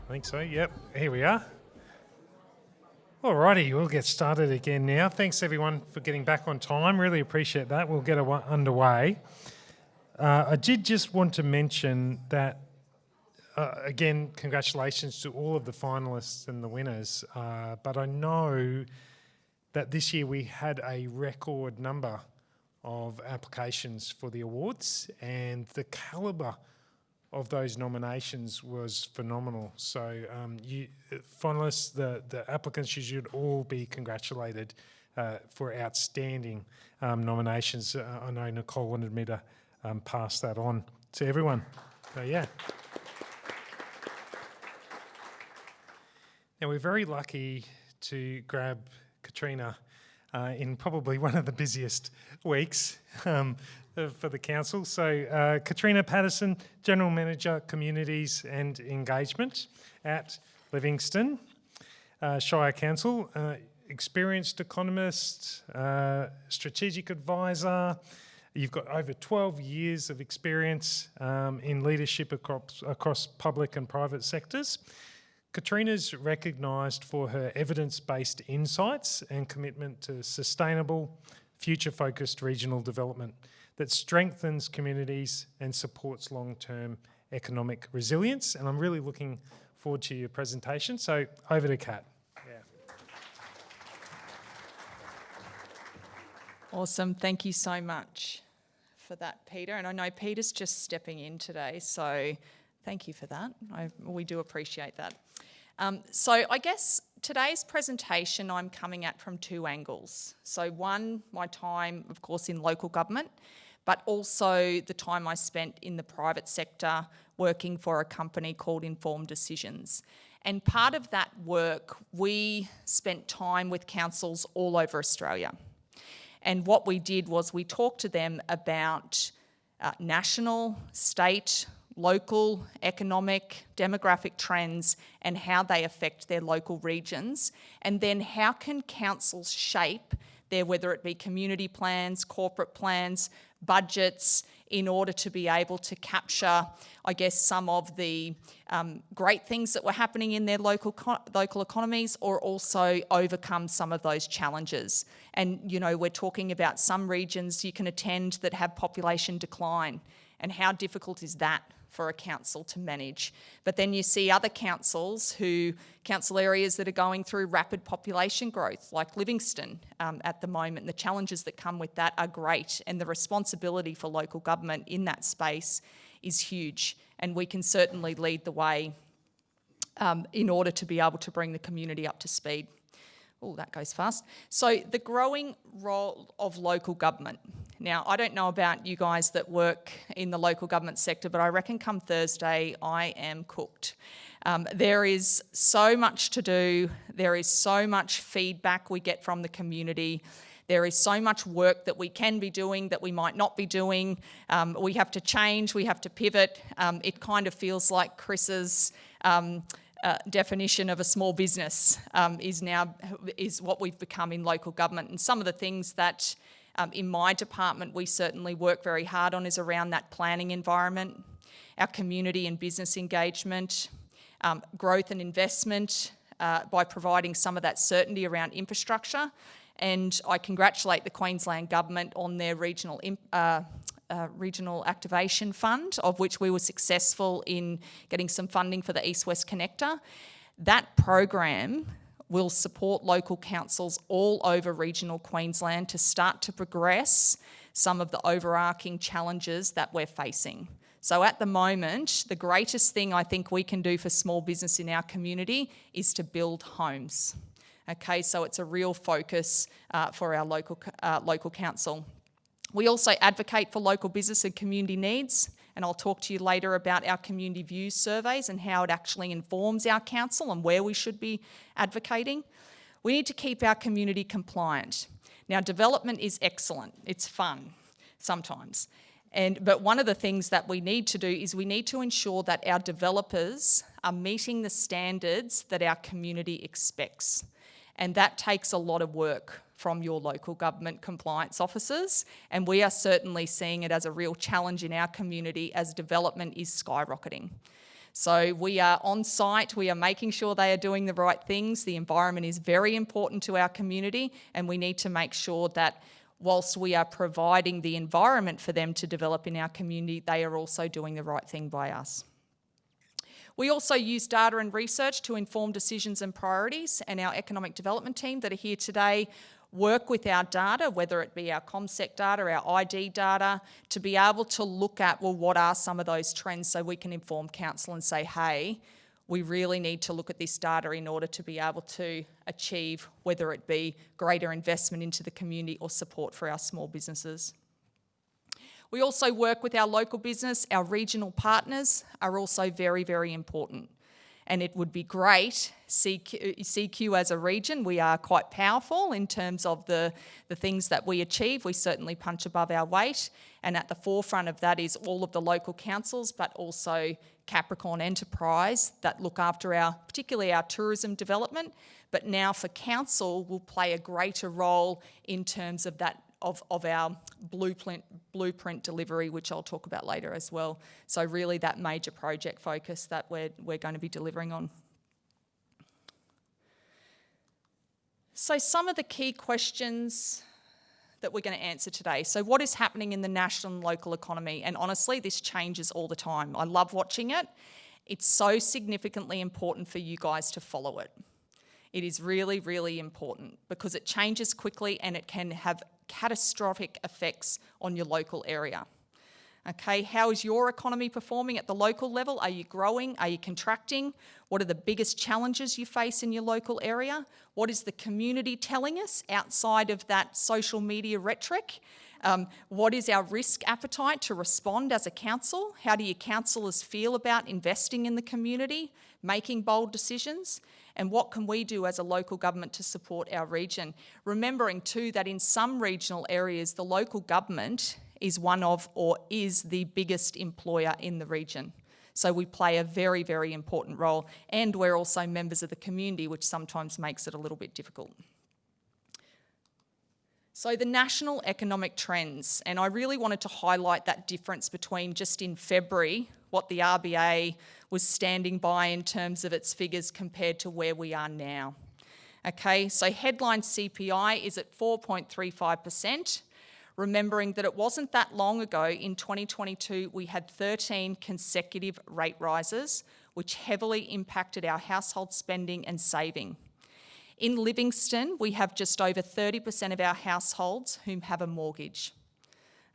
I think so, yep. Here we are. Alrighty, we'll get started again now. Thanks everyone for getting back on time. Really appreciate that. We'll get underway. I did just want to mention that, again, congratulations to all of the finalists and the winners. But I know that this year we had a record number of applications for the awards, and the calibre of those nominations was phenomenal. So finalists, the applicants, you should all be congratulated for outstanding nominations. I know Nicole wanted me to pass that on to everyone. So yeah. Now we're very lucky to grab Katrina in probably one of the busiest weeks for the council. So Katrina Patterson, General Manager, Communities and Engagement at Livingston Shire Council, experienced economist, strategic advisor. You've got over 12 years of experience in leadership across public and private sectors. Katrina's recognised for her evidence-based insights and commitment to sustainable, future-focused regional development that strengthens communities and supports long-term economic resilience. And I'm really looking forward to your presentation. So over to Kat. Yeah. Awesome. Thank you so much for that, Peter. And I know Peter's just stepping in today, so thank you for that. We do appreciate that. So I guess today's presentation I'm coming at from two angles. So one, my time, of course, in local government, but also the time I spent in the private sector working for a company called Informed Decisions. And part of that work, we spent time with councils all over Australia. And what we did was we talked to them about national, state, local, economic, demographic trends and how they affect their local regions. And then how can councils shape their, whether it be community plans, corporate plans, budgets, in order to be able to capture, I guess, some of the great things that were happening in their local economies, or also overcome some of those challenges. And, you know, we're talking about some regions you can attend that have population decline. And how difficult is that for a council to manage? But then you see other council areas that are going through rapid population growth, like Livingston at the moment. The challenges that come with that are great, and the responsibility for local government in that space is huge. And we can certainly lead the way in order to be able to bring the community up to speed. Oh, that goes fast. So the growing role of local government. Now, I don't know about you guys that work in the local government sector, but I reckon come Thursday, I am cooked. There is so much to do. There is so much feedback we get from the community. There is so much work that we can be doing that we might not be doing. We have to change, we have to pivot. It kind of feels like Chris's definition of a small business is what we've become in local government. And some of the things that in my department we certainly work very hard on is around that planning environment, our community and business engagement, growth and investment by providing some of that certainty around infrastructure. And I congratulate the Queensland Government on their regional activation fund, of which we were successful in getting some funding for the East-West Connector. That program will support local councils all over regional Queensland to start to progress some of the overarching challenges that we're facing. So at the moment, the greatest thing I think we can do for small business in our community is to build homes. Okay, so it's a real focus for our local council. We also advocate for local business and community needs, and I'll talk to you later about our community views surveys and how it actually informs our council and where we should be advocating. We need to keep our community compliant. Now, development is excellent. It's fun sometimes. But one of the things that we need to do is we need to ensure that our developers are meeting the standards that our community expects. And that takes a lot of work from your local government compliance officers, and we are certainly seeing it as a real challenge in our community as development is skyrocketing. So we are on site, we are making sure they are doing the right things. The environment is very important to our community, and we need to make sure that whilst we are providing the environment for them to develop in our community, they are also doing the right thing by us. We also use data and research to inform decisions and priorities, and our economic development team that are here today work with our data, whether it be our ComSec data, our ID data, to be able to look at, well, what are some of those trends so we can inform council and say, hey, we really need to look at this data in order to be able to achieve whether it be greater investment into the community or support for our small businesses. We also work with our local business. Our regional partners are also very, very important. And it would be great, CQ as a region, we are quite powerful in terms of the things that we achieve. We certainly punch above our weight. And at the forefront of that is all of the local councils, but also Capricorn Enterprise that look after particularly our tourism development. But now for council will play a greater role in terms of that of our blueprint delivery, which I'll talk about later as well. So really that major project focus that we're going to be delivering on. So some of the key questions that we're going to answer today. So what is happening in the national and local economy? And honestly, this changes all the time. I love watching it. It's so significantly important for you guys to follow it. It is really, really important because it changes quickly and it can have catastrophic effects on your local area. Okay, how is your economy performing at the local level? Are you growing? Are you contracting? What are the biggest challenges you face in your local area? What is the community telling us outside of that social media rhetoric? What is our risk appetite to respond as a council? How do your councillors feel about investing in the community, making bold decisions? And what can we do as a local government to support our region? Remembering too that in some regional areas, the local government is one of or is the biggest employer in the region. So we play a very, very important role, and we're also members of the community, which sometimes makes it a little bit difficult. So the national economic trends, and I really wanted to highlight that difference between just in February, what the RBA was standing by in terms of its figures compared to where we are now. Okay, so headline CPI is at 4.35%. Remembering that it wasn't that long ago, in 2022, we had 13 consecutive rate rises, which heavily impacted our household spending and saving. In Livingston, we have just over 30% of our households whom have a mortgage.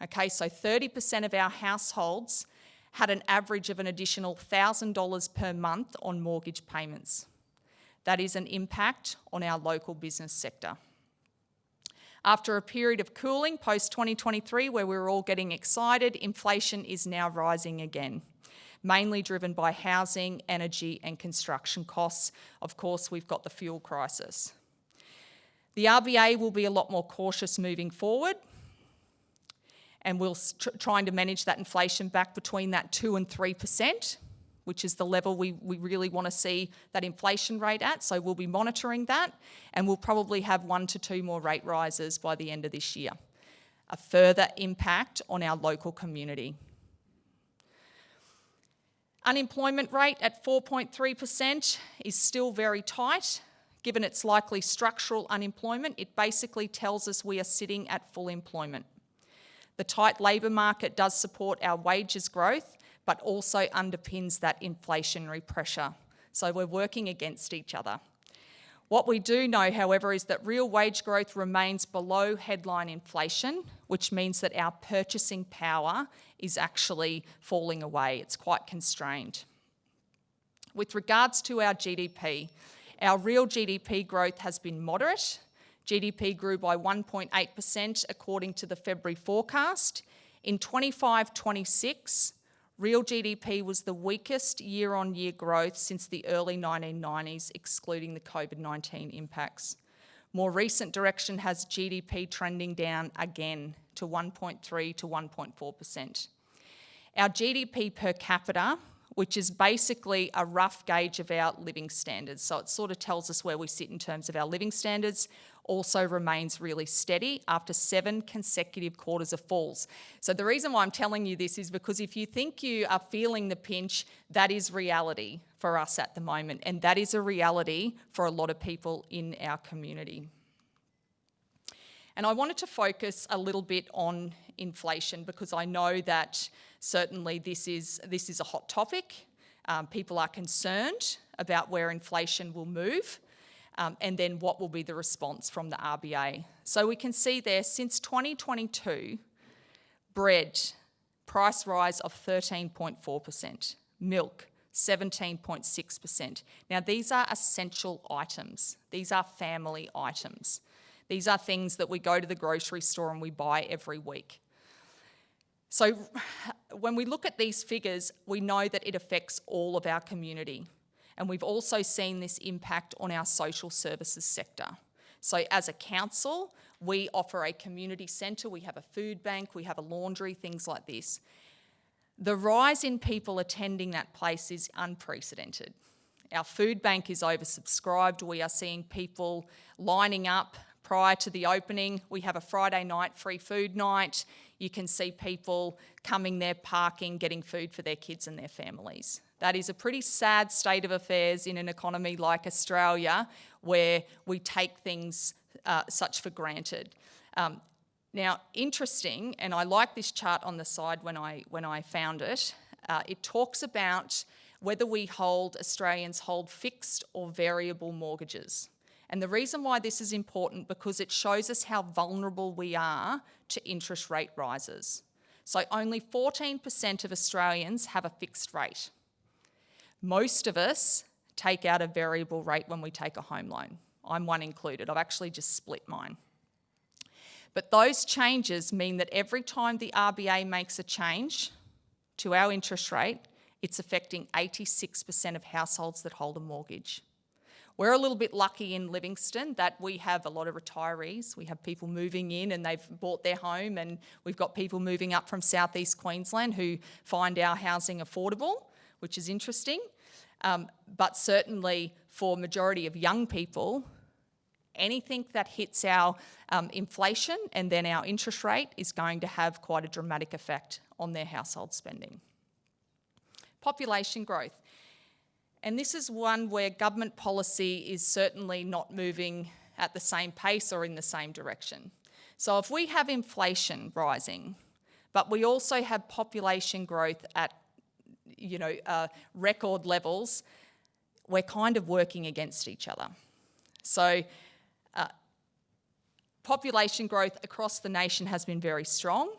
Okay, so 30% of our households had an average of an additional $1,000 per month on mortgage payments. That is an impact on our local business sector. After a period of cooling post-2023 where we were all getting excited, inflation is now rising again, mainly driven by housing, energy and construction costs. Of course, we've got the fuel crisis. The RBA will be a lot more cautious moving forward, and we'll trying to manage that inflation back between that 2 and 3%, which is the level we really want to see that inflation rate at. So we'll be monitoring that, and we'll probably have 1 to 2 more rate rises by the end of this year. A further impact on our local community. Unemployment rate at 4.3% is still very tight. Given it's likely structural unemployment, it basically tells us we are sitting at full employment. The tight labour market does support our wages growth, but also underpins that inflationary pressure. So we're working against each other. What we do know, however, is that real wage growth remains below headline inflation, which means that our purchasing power is actually falling away. It's quite constrained. With regards to our GDP, our real GDP growth has been moderate. GDP grew by 1.8% according to the February forecast. In 25-26, real GDP was the weakest year-on-year growth since the early 1990s, excluding the COVID-19 impacts. More recent direction has GDP trending down again to 1.3 to 1.4%. Our GDP per capita which is basically a rough gauge of our living standards. So it sort of tells us where we sit in terms of our living standards, also remains really steady after 7 consecutive quarters of falls. So the reason why I'm telling you this is because if you think you are feeling the pinch, that is reality for us at the moment, and that is a reality for a lot of people in our community. And I wanted to focus a little bit on inflation because I know that certainly this is a hot topic. People are concerned about where inflation will move and then what will be the response from the RBA. So we can see there since 2022, bread, price rise of 13.4%, milk, 17.6%. Now these are essential items. These are family items. These are things that we go to the grocery store and we buy every week. So when we look at these figures, we know that it affects all of our community. And we've also seen this impact on our social services sector. So as a council, we offer a community centre, we have a food bank, we have a laundry, things like this. The rise in people attending that place is unprecedented. Our food bank is oversubscribed. We are seeing people lining up prior to the opening. We have a Friday night free food night. You can see people coming there, parking, getting food for their kids and their families. That is a pretty sad state of affairs in an economy like Australia where we take things such for granted. Now, interesting, and I like this chart on the side when I found it, it talks about whether Australians hold fixed or variable mortgages. And the reason why this is important because it shows us how vulnerable we are to interest rate rises. So only 14% of Australians have a fixed rate. Most of us take out a variable rate when we take a home loan. I'm one included. I've actually just split mine. But those changes mean that every time the RBA makes a change to our interest rate, it's affecting 86% of households that hold a mortgage. We're a little bit lucky in Livingston that we have a lot of retirees. We have people moving in and they've bought their home, and we've got people moving up from southeast Queensland who find our housing affordable, which is interesting. But certainly for majority of young people, anything that hits our inflation and then our interest rate is going to have quite a dramatic effect on their household spending. Population growth. And this is one where government policy is certainly not moving at the same pace or in the same direction. So if we have inflation rising, but we also have population growth at record levels, we're kind of working against each other. So population growth across the nation has been very strong.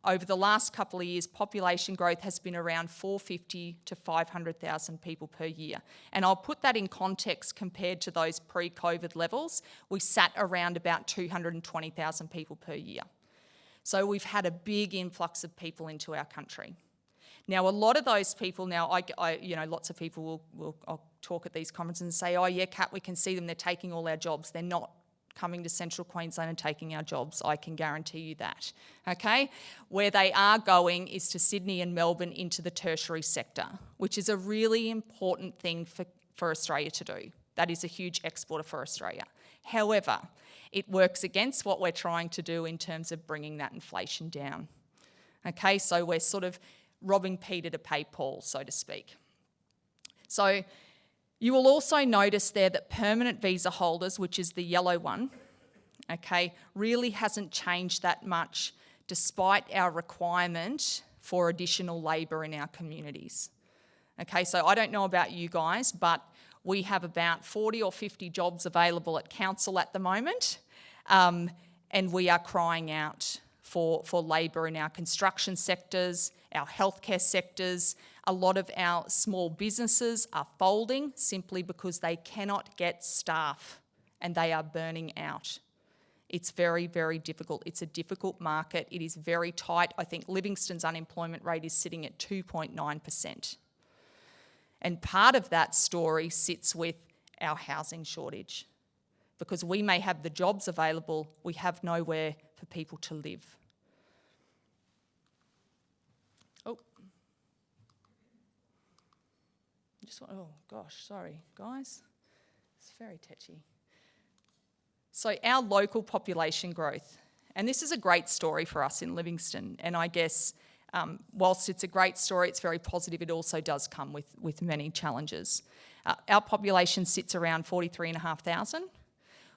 Over the last couple of years, population growth has been around 450 to 500,000 people per year. And I'll put that in context compared to those pre-COVID levels. We sat around about 220,000 people per year. So we've had a big influx of people into our country. Now, a lot of those people lots of people I'll talk at these conferences and say, oh yeah, Kat, we can see them, they're taking all our jobs. They're not coming to Central Queensland and taking our jobs, I can guarantee you that, okay? Where they are going is to Sydney and Melbourne into the tertiary sector, which is a really important thing for Australia to do. That is a huge exporter for Australia. However, it works against what we're trying to do in terms of bringing that inflation down. Okay, so we're sort of robbing Peter to pay Paul, so to speak. So you will also notice there that permanent visa holders, which is the yellow one, okay, really hasn't changed that much despite our requirement for additional labour in our communities. Okay, so I don't know about you guys, but we have about 40 or 50 jobs available at council at the moment, and we are crying out for labour in our construction sectors, our healthcare sectors. A lot of our small businesses are folding simply because they cannot get staff and they are burning out. It's very, very difficult. It's a difficult market. It is very tight. I think Livingston's unemployment rate is sitting at 2.9%. And part of that story sits with our housing shortage, because we may have the jobs available, we have nowhere for people to live. oh gosh, sorry, guys. It's very tetchy. So our local population growth, and this is a great story for us in Livingston, and I guess whilst it's a great story, it's very positive, it also does come with many challenges. Our population sits around 43,500.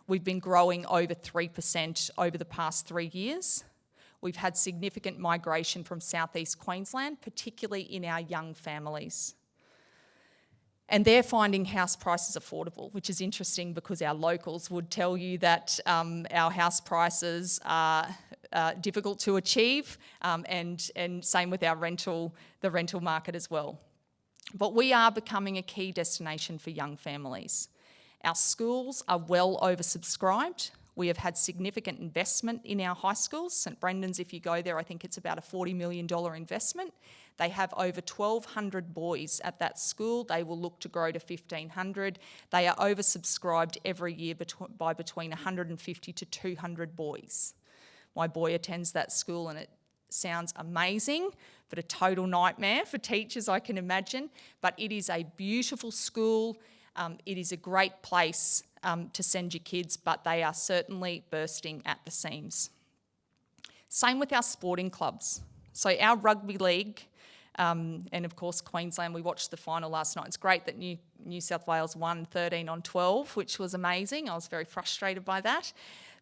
We've been growing over 3% over the past 3 years. We've had significant migration from southeast Queensland, particularly in our young families. And they're finding house prices affordable, which is interesting because our locals would tell you that our house prices are difficult to achieve, and same with our the rental market as well. But we are becoming a key destination for young families. Our schools are well oversubscribed. We have had significant investment in our high schools. St Brendan's, if you go there, I think it's about a $40 million investment. They have over 1,200 boys at that school. They will look to grow to 1,500. They are oversubscribed every year by between 150 to 200 boys. My boy attends that school and it sounds amazing, but a total nightmare for teachers, I can imagine. But it is a beautiful school. It is a great place to send your kids, but they are certainly bursting at the seams. Same with our sporting clubs. So our rugby league, and of course Queensland, we watched the final last night. It's great that New South Wales won 13-12, which was amazing. I was very frustrated by that.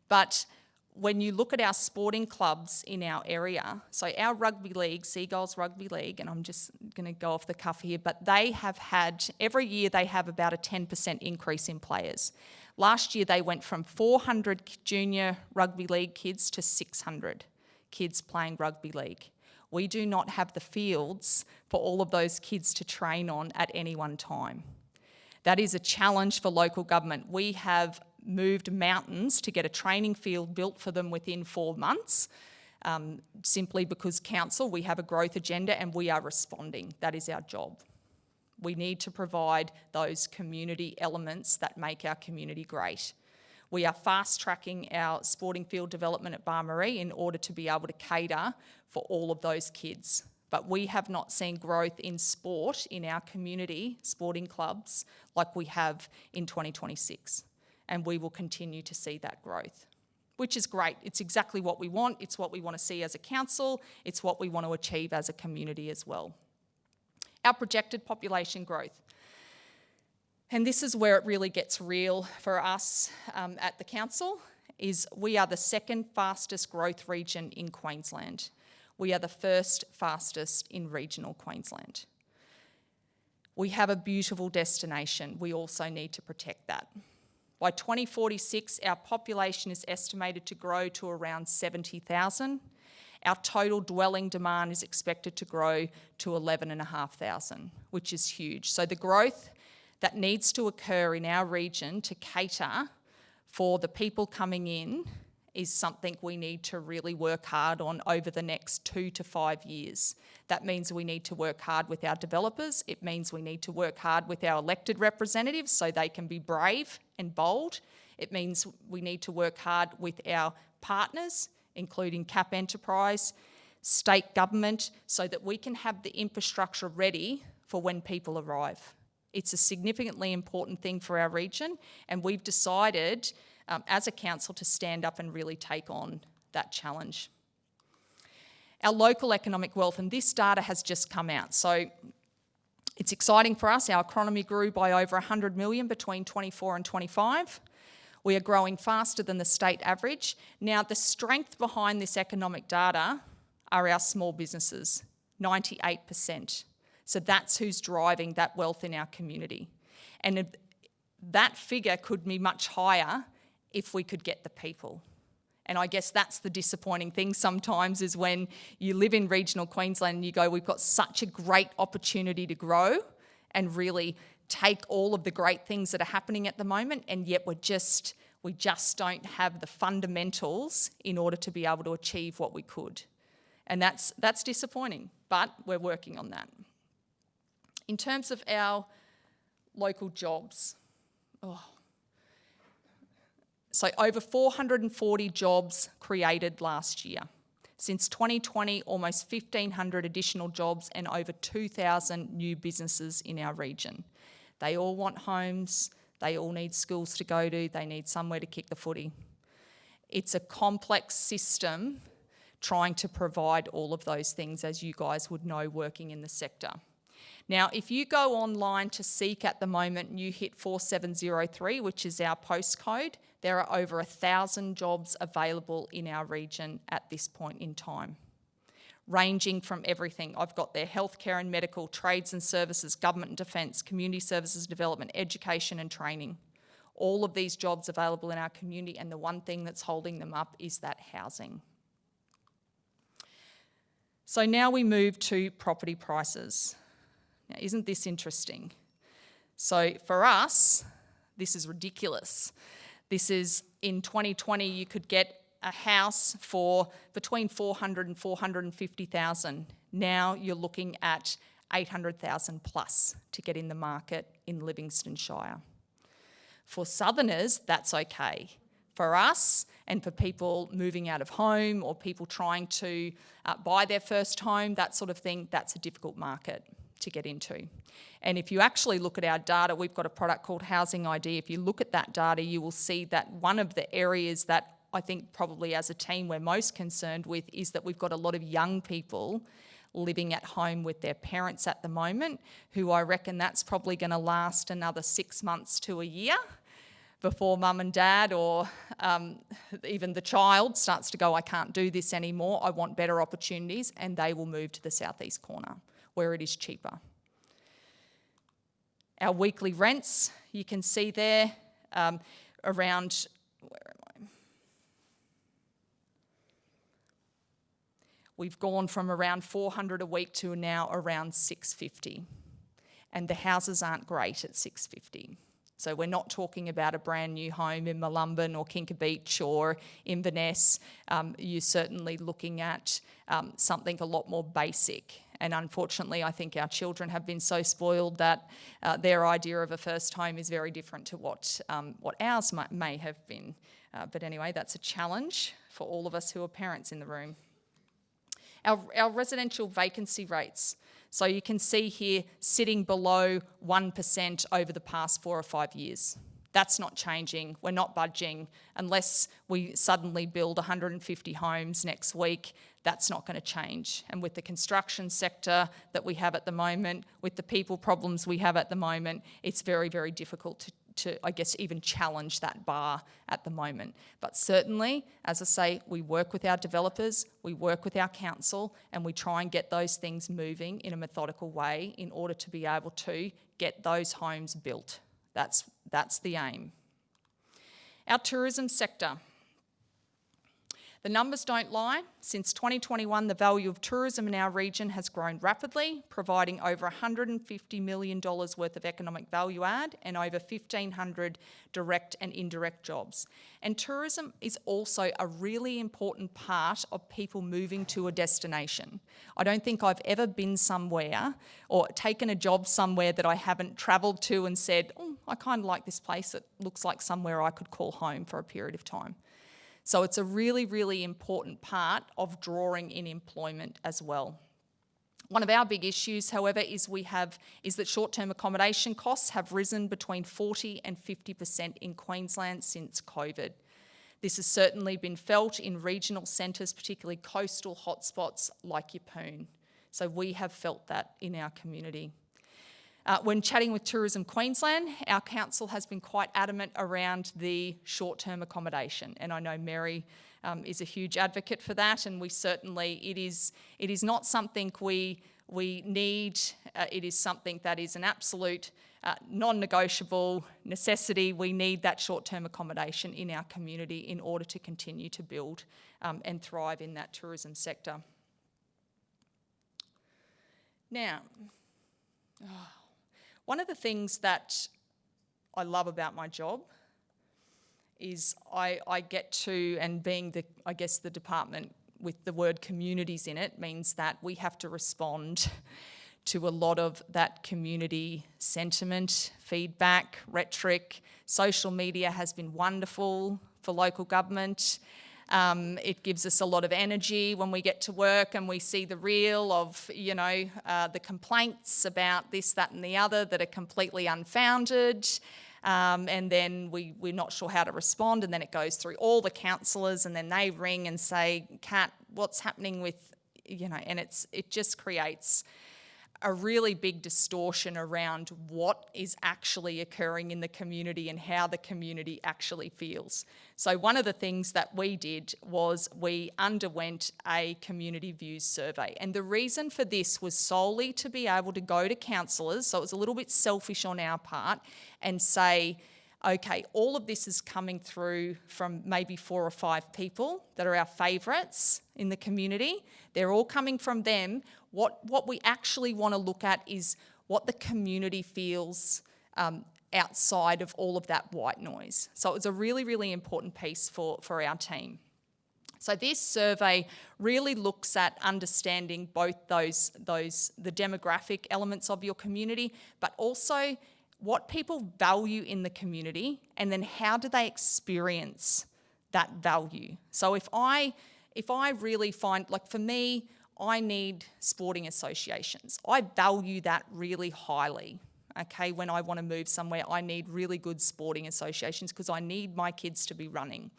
But when you look at our sporting clubs in our area, so our rugby league, Seagulls Rugby League, and I'm just going to go off the cuff here, but they have had, every year they have about a 10% increase in players. Last year they went from 400 junior rugby league kids to 600 kids playing rugby league. We do not have the fields for all of those kids to train on at any one time. That is a challenge for local government. We have moved mountains to get a training field built for them within 4 months, simply because council, we have a growth agenda and we are responding. That is our job. We need to provide those community elements that make our community great. We are fast-tracking our sporting field development at Barmarie in order to be able to cater for all of those kids. But we have not seen growth in sport in our community sporting clubs like we have in 2026. And we will continue to see that growth, which is great. It's exactly what we want. It's what we want to see as a council. It's what we want to achieve as a community as well. Our projected population growth. And this is where it really gets real for us at the council, is we are the second fastest growth region in Queensland. We are the first fastest in regional Queensland. We have a beautiful destination. We also need to protect that. By 2046, our population is estimated to grow to around 70,000. Our total dwelling demand is expected to grow to 11,500, which is huge. So the growth that needs to occur in our region to cater for the people coming in is something we need to really work hard on over the next 2 to 5 years. That means we need to work hard with our developers. It means we need to work hard with our elected representatives so they can be brave and bold. It means we need to work hard with our partners, including CAP Enterprise, state government, so that we can have the infrastructure ready for when people arrive. It's a significantly important thing for our region, and we've decided as a council to stand up and really take on that challenge. Our local economic wealth, and this data has just come out, so it's exciting for us. Our economy grew by over 100 million between 24 and 25. We are growing faster than the state average. Now, the strength behind this economic data are our small businesses, 98%. So that's who's driving that wealth in our community. And that figure could be much higher if we could get the people. And I guess that's the disappointing thing sometimes, is when you live in regional Queensland and you go, we've got such a great opportunity to grow and really take all of the great things that are happening at the moment, and yet we just don't have the fundamentals in order to be able to achieve what we could. And that's disappointing, but we're working on that. In terms of our local jobs, so over 440 jobs created last year. Since 2020, almost 1,500 additional jobs and over 2,000 new businesses in our region. They all want homes, they all need schools to go to, they need somewhere to kick the footy. It's a complex system trying to provide all of those things, as you guys would know working in the sector. Now, if you go online to Seek at the moment and you hit 4703, which is our postcode, there are over 1,000 jobs available in our region at this point in time, ranging from everything. I've got there healthcare and medical, trades and services, government and defence, community services development, education and training. All of these jobs available in our community, and the one thing that's holding them up is that housing. So now we move to property prices. Now, isn't this interesting? So for us, this is ridiculous. This is, in 2020, you could get a house for between 400 and 450,000. Now you're looking at 800,000 plus to get in the market in Livingston Shire. For Southerners, that's okay. For us, and for people moving out of home or people trying to buy their first home, that sort of thing, that's a difficult market to get into. And if you actually look at our data, we've got a product called Housing ID. If you look at that data, you will see that one of the areas that I think probably as a team we're most concerned with is that we've got a lot of young people living at home with their parents at the moment, who I reckon that's probably going to last another 6 months to a year before mum and dad or even the child starts to go, I can't do this anymore, I want better opportunities, and they will move to the southeast corner where it is cheaper. Our weekly rents, you can see there, around, where am I? We've gone from around 400 a week to now around 650. And the houses aren't great at 650. So we're not talking about a brand new home in Mullumbin or Kinka Beach or Inverness. You're certainly looking at something a lot more basic. And unfortunately, I think our children have been so spoiled that their idea of a first home is very different to what ours may have been. But anyway, that's a challenge for all of us who are parents in the room. Our residential vacancy rates. So you can see here sitting below 1% over the past 4 or 5 years. That's not changing. We're not budging. Unless we suddenly build 150 homes next week, that's not going to change. And with the construction sector that we have at the moment, with the people problems we have at the moment, it's very, very difficult to I guess, even challenge that bar at the moment. But certainly, as I say, we work with our developers, we work with our council, and we try and get those things moving in a methodical way in order to be able to get those homes built. That's the aim. Our tourism sector. The numbers don't lie. Since 2021, the value of tourism in our region has grown rapidly, providing over $150 million worth of economic value add and over 1,500 direct and indirect jobs. And tourism is also a really important part of people moving to a destination. I don't think I've ever been somewhere or taken a job somewhere that I haven't travelled to and said, oh, I kind of like this place. It looks like somewhere I could call home for a period of time. So it's a really, really important part of drawing in employment as well. One of our big issues, however, is that short-term accommodation costs have risen between 40 and 50% in Queensland since COVID. This has certainly been felt in regional centres, particularly coastal hotspots like Yeppoon. So we have felt that in our community. When chatting with Tourism Queensland, our council has been quite adamant around the short-term accommodation, and I know Mary is a huge advocate for that, and we certainly, it is not something we need, it is something that is an absolute non-negotiable necessity. We need that short-term accommodation in our community in order to continue to build and thrive in that tourism sector. Now, one of the things that I love about my job is I get to, and being the department with the word communities in it means that we have to respond to a lot of that community sentiment, feedback, rhetoric. Social media has been wonderful for local government. It gives us a lot of energy when we get to work and we see the reel of, the complaints about this, that and the other that are completely unfounded. And then we're not sure how to respond, and then it goes through all the counsellors, and then they ring and say, Kat, what's happening with, and it just creates a really big distortion around what is actually occurring in the community and how the community actually feels. So one of the things that we did was we underwent a community views survey. And the reason for this was solely to be able to go to counsellors, so it was a little bit selfish on our part, and say, okay, all of this is coming through from maybe 4 or 5 people that are our favourites in the community. They're all coming from them. What we actually want to look at is what the community feels outside of all of that white noise. So it was a really, really important piece for our team. So this survey really looks at understanding both the demographic elements of your community, but also what people value in the community, and then how do they experience that value. So if I really find, like for me, I need sporting associations. I value that really highly. Okay, when I want to move somewhere, I need really good sporting associations because I need my kids to be running.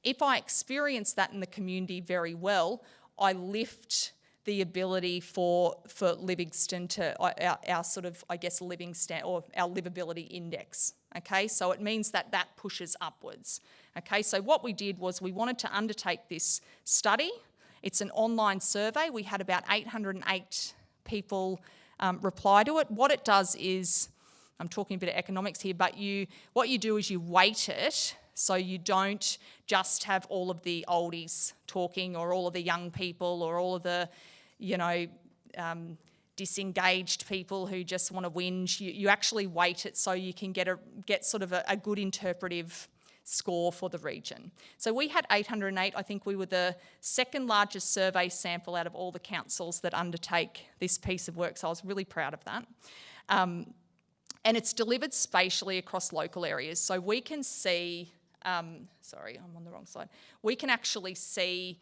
If I experience that in the community very well, I lift the ability for Livingston to our sort of, I guess, living stand or our livability index. Okay, so it means that pushes upwards. Okay, so what we did was we wanted to undertake this study. It's an online survey. We had about 808 people reply to it. What it does is, I'm talking a bit of economics here, but what you do is you weight it so you don't just have all of the oldies talking or all of the young people or all of the, disengaged people who just want to whinge. You actually weight it so you can get sort of a good interpretive score for the region. So we had 808. I think we were the second largest survey sample out of all the councils that undertake this piece of work, so I was really proud of that. And it's delivered spatially across local areas, so we can see, sorry, I'm on the wrong slide. We can actually see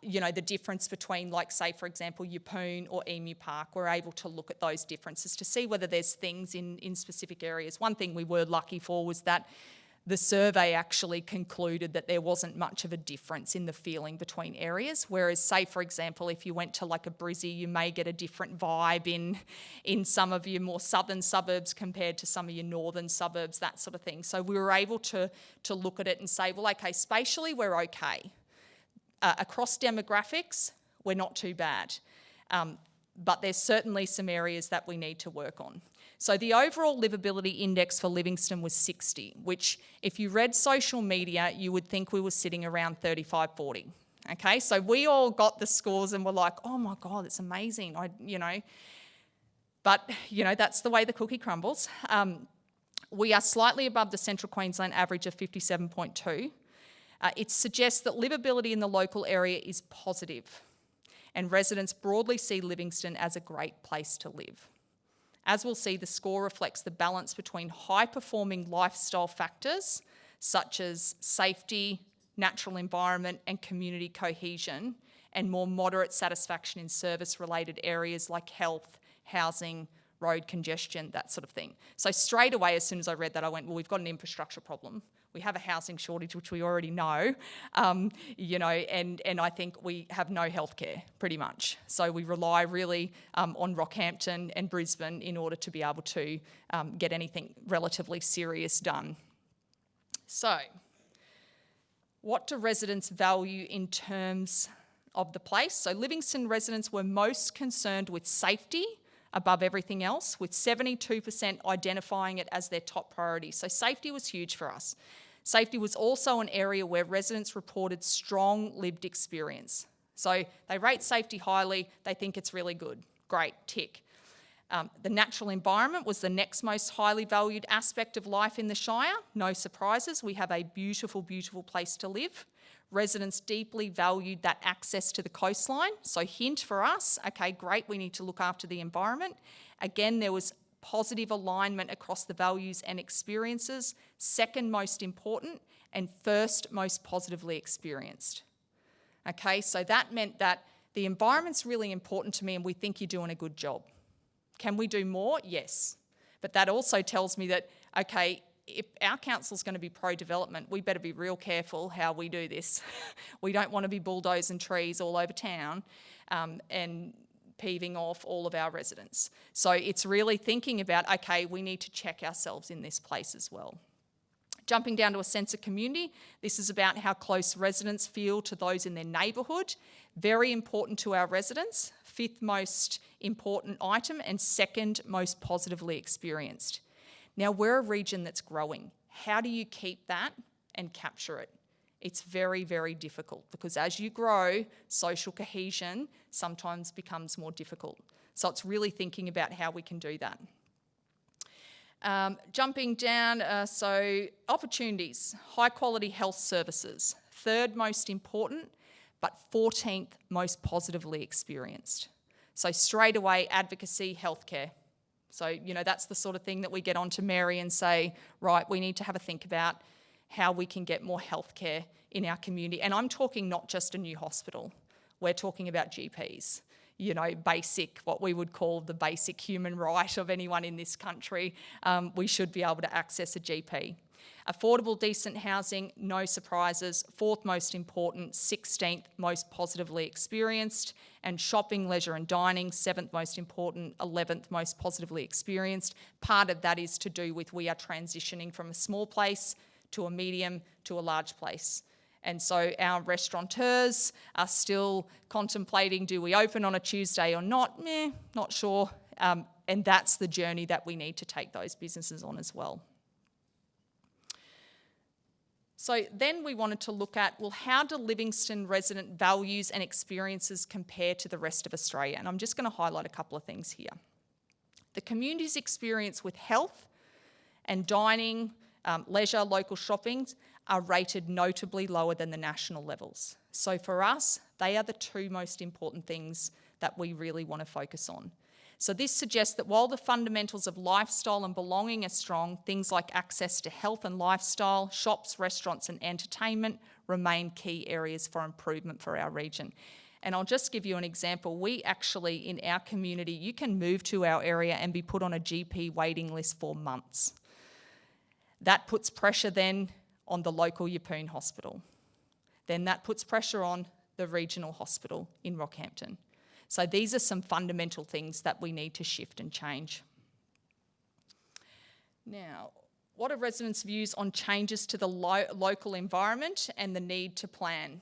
the difference between, like, say, for example, Yeppoon or Emu Park. We're able to look at those differences to see whether there's things in specific areas. One thing we were lucky for was that the survey actually concluded that there wasn't much of a difference in the feeling between areas, whereas, say, for example, if you went to like a Brizzy, you may get a different vibe in some of your more southern suburbs compared to some of your northern suburbs, that sort of thing. So we were able to look at it and say, well, okay, spatially we're okay. Across demographics, we're not too bad. But there's certainly some areas that we need to work on. So the overall livability index for Livingston was 60, which if you read social media, you would think we were sitting around 35, 40. Okay, so we all got the scores and were like, oh my God, it's amazing. But that's the way the cookie crumbles. We are slightly above the Central Queensland average of 57.2. It suggests that livability in the local area is positive, and residents broadly see Livingston as a great place to live. As we'll see, the score reflects the balance between high-performing lifestyle factors such as safety, natural environment and community cohesion, and more moderate satisfaction in service-related areas like health, housing, road congestion, that sort of thing. So straight away, as soon as I read that, I went, well, we've got an infrastructure problem. We have a housing shortage, which we already know, and I think we have no healthcare, pretty much. So we rely really on Rockhampton and Brisbane in order to be able to get anything relatively serious done. So what do residents value in terms of the place? So Livingston residents were most concerned with safety above everything else, with 72% identifying it as their top priority. So safety was huge for us. Safety was also an area where residents reported strong lived experience. So they rate safety highly, they think it's really good. Great, tick. The natural environment was the next most highly valued aspect of life in the Shire. No surprises, we have a beautiful, beautiful place to live. Residents deeply valued that access to the coastline. So hint for us, okay, great, we need to look after the environment. Again, there was positive alignment across the values and experiences, second most important, and first most positively experienced. Okay, so that meant that the environment's really important to me and we think you're doing a good job. Can we do more? Yes. But that also tells me that, okay, if our council's going to be pro-development, we better be real careful how we do this. We don't want to be bulldozing trees all over town and peeving off all of our residents. So it's really thinking about, okay, we need to check ourselves in this place as well. Jumping down to a sense of community, this is about how close residents feel to those in their neighbourhood. Very important to our residents, fifth most important item and second most positively experienced. Now, we're a region that's growing. How do you keep that and capture it? It's very, very difficult because as you grow, social cohesion sometimes becomes more difficult. So it's really thinking about how we can do that. Jumping down, so opportunities, high quality health services, third most important, but 14th most positively experienced. So straight away, advocacy, healthcare. So, you know, that's the sort of thing that we get onto Mary and say, right, we need to have a think about how we can get more healthcare in our community. And I'm talking not just a new hospital, we're talking about GPs. You know, basic, what we would call the basic human right of anyone in this country. We should be able to access a GP. Affordable, decent housing, no surprises. Fourth most important, 16th most positively experienced. And shopping, leisure and dining, 7th most important, 11th most positively experienced. Part of that is to do with we are transitioning from a small place to a medium to a large place. And so our restaurateurs are still contemplating, do we open on a Tuesday or not? Not sure. And that's the journey that we need to take those businesses on as well. So then we wanted to look at, well, how do Livingston resident values and experiences compare to the rest of Australia? And I'm just going to highlight a couple of things here. The community's experience with health and dining, leisure, local shopping are rated notably lower than the national levels. So for us, they are the two most important things that we really want to focus on. So this suggests that while the fundamentals of lifestyle and belonging are strong, things like access to health and lifestyle, shops, restaurants and entertainment remain key areas for improvement for our region. And I'll just give you an example. We actually, in our community, you can move to our area and be put on a GP waiting list for months. That puts pressure then on the local Yeppoon hospital. Then that puts pressure on the regional hospital in Rockhampton. So these are some fundamental things that we need to shift and change. Now, what are residents' views on changes to the local environment and the need to plan?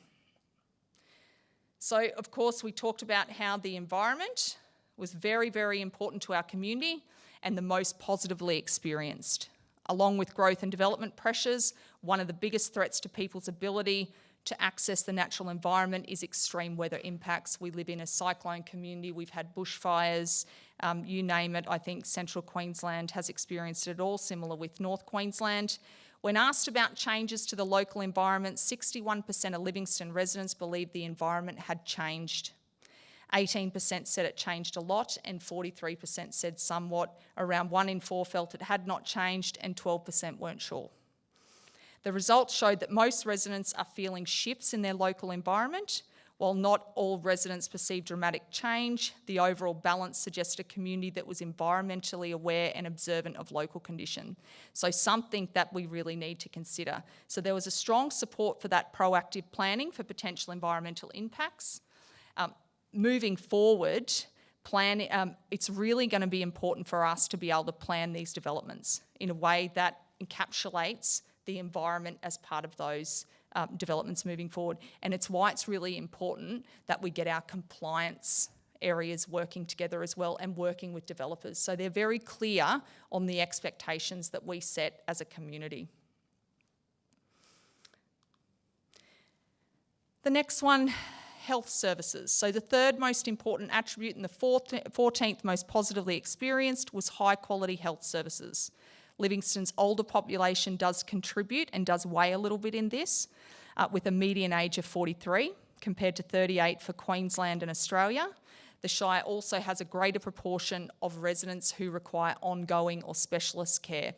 So, of course, we talked about how the environment was very, very important to our community and the most positively experienced. Along with growth and development pressures, one of the biggest threats to people's ability to access the natural environment is extreme weather impacts. We live in a cyclone community, we've had bushfires, you name it. I think Central Queensland has experienced it all, similar with North Queensland. When asked about changes to the local environment, 61% of Livingston residents believed the environment had changed. 18% said it changed a lot and 43% said somewhat. Around 1 in 4 felt it had not changed and 12% weren't sure. The results showed that most residents are feeling shifts in their local environment. While not all residents perceive dramatic change, the overall balance suggests a community that was environmentally aware and observant of local condition. So something that we really need to consider. So there was a strong support for that proactive planning for potential environmental impacts. Moving forward, it's really going to be important for us to be able to plan these developments in a way that encapsulates the environment as part of those developments moving forward. And it's why it's really important that we get our compliance areas working together as well and working with developers. So they're very clear on the expectations that we set as a community. The next one, health services. So the third most important attribute and the 14th most positively experienced was high quality health services. Livingston's older population does contribute and does weigh a little bit in this, with a median age of 43 compared to 38 for Queensland and Australia. the Shire also has a greater proportion of residents who require ongoing or specialist care.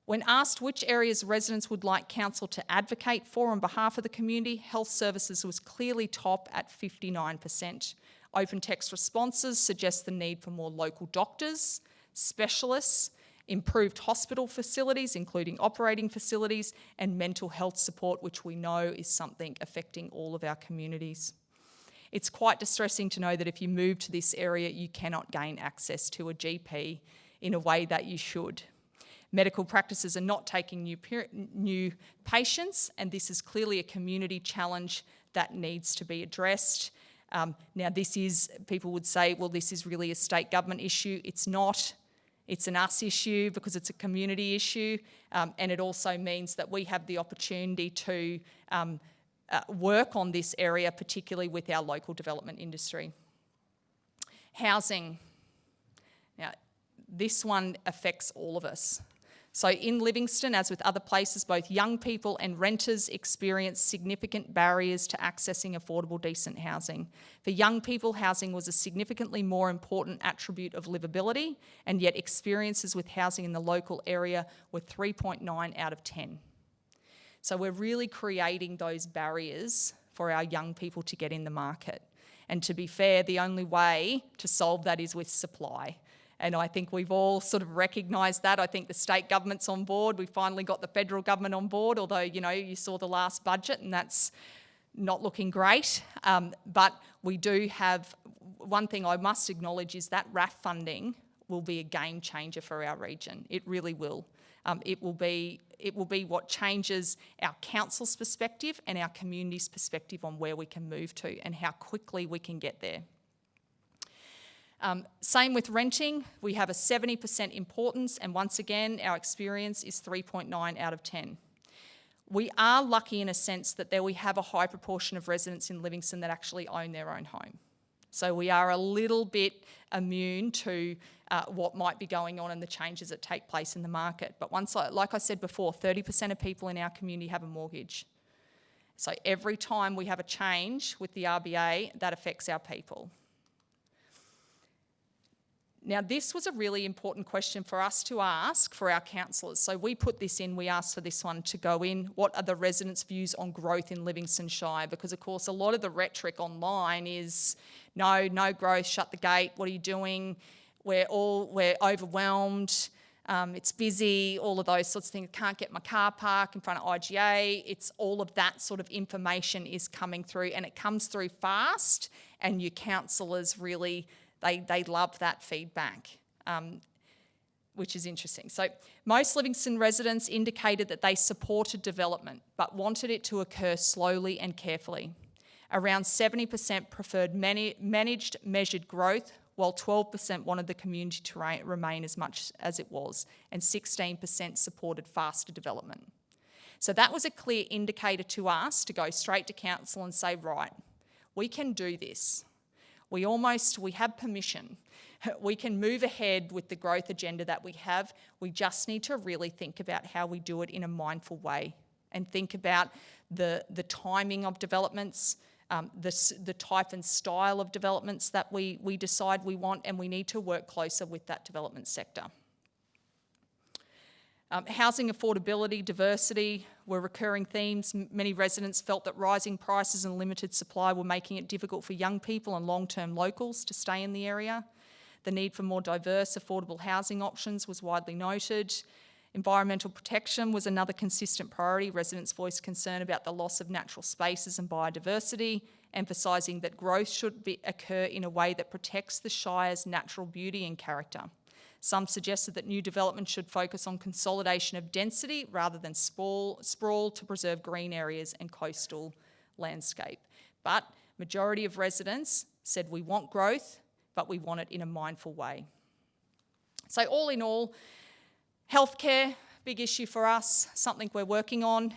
When asked which areas residents would like council to advocate for on behalf of the community, health services was clearly top at 59%. Open text responses suggest the need for more local doctors, specialists, improved hospital facilities, including operating facilities, and mental health support, which we know is something affecting all of our communities. It's quite distressing to know that if you move to this area, you cannot gain access to a GP in a way that you should. Medical practices are not taking new patients, and this is clearly a community challenge that needs to be addressed. Now, people would say, well, this is really a state government issue. It's not. It's an us issue because it's a community issue, and it also means that we have the opportunity to work on this area, particularly with our local development industry. Housing. Now, this one affects all of us. So in Livingston, as with other places, both young people and renters experience significant barriers to accessing affordable, decent housing. For young people, housing was a significantly more important attribute of livability, and yet experiences with housing in the local area were 3.9 out of 10. So we're really creating those barriers for our young people to get in the market. And to be fair, the only way to solve that is with supply. And I think we've all sort of recognised that. I think the state government's on board. We finally got the federal government on board, although, you saw the last budget and that's not looking great. But we do have, one thing I must acknowledge is that RAF funding will be a game changer for our region. It really will. It will be what changes our council's perspective and our community's perspective on where we can move to and how quickly we can get there. Same with renting. We have a 70% importance, and once again, our experience is 3.9 out of 10. We are lucky in a sense that we have a high proportion of residents in Livingston that actually own their own home. So we are a little bit immune to what might be going on and the changes that take place in the market. But like I said before, 30% of people in our community have a mortgage. So every time we have a change with the RBA, that affects our people. Now, this was a really important question for us to ask for our councillors. So we put this in, we asked for this one to go in. What are the residents' views on growth in Livingston Shire? Because, of course, a lot of the rhetoric online is, no growth, shut the gate, what are you doing? We're overwhelmed, it's busy, all of those sorts of things. Can't get my car parked in front of IGA. It's all of that sort of information is coming through, and it comes through fast, and your councillors really... They love that feedback, which is interesting. So most Livingston residents indicated that they supported development but wanted it to occur slowly and carefully. Around 70% preferred managed, measured growth, while 12% wanted the community to remain as much as it was, and 16% supported faster development. So that was a clear indicator to us to go straight to council and say, right, we can do this. We have permission. We can move ahead with the growth agenda that we have. We just need to really think about how we do it in a mindful way and think about the timing of developments, the type and style of developments that we decide we want, and we need to work closer with that development sector. Housing affordability, diversity were recurring themes. Many residents felt that rising prices and limited supply were making it difficult for young people and long-term locals to stay in the area. The need for more diverse, affordable housing options was widely noted. Environmental protection was another consistent priority. Residents voiced concern about the loss of natural spaces and biodiversity, emphasising that growth should occur in a way that protects the Shire's natural beauty and character. Some suggested that new development should focus on consolidation of density rather than sprawl to preserve green areas and coastal landscape. But majority of residents said we want growth, but we want it in a mindful way. So all in all, healthcare, big issue for us, something we're working on.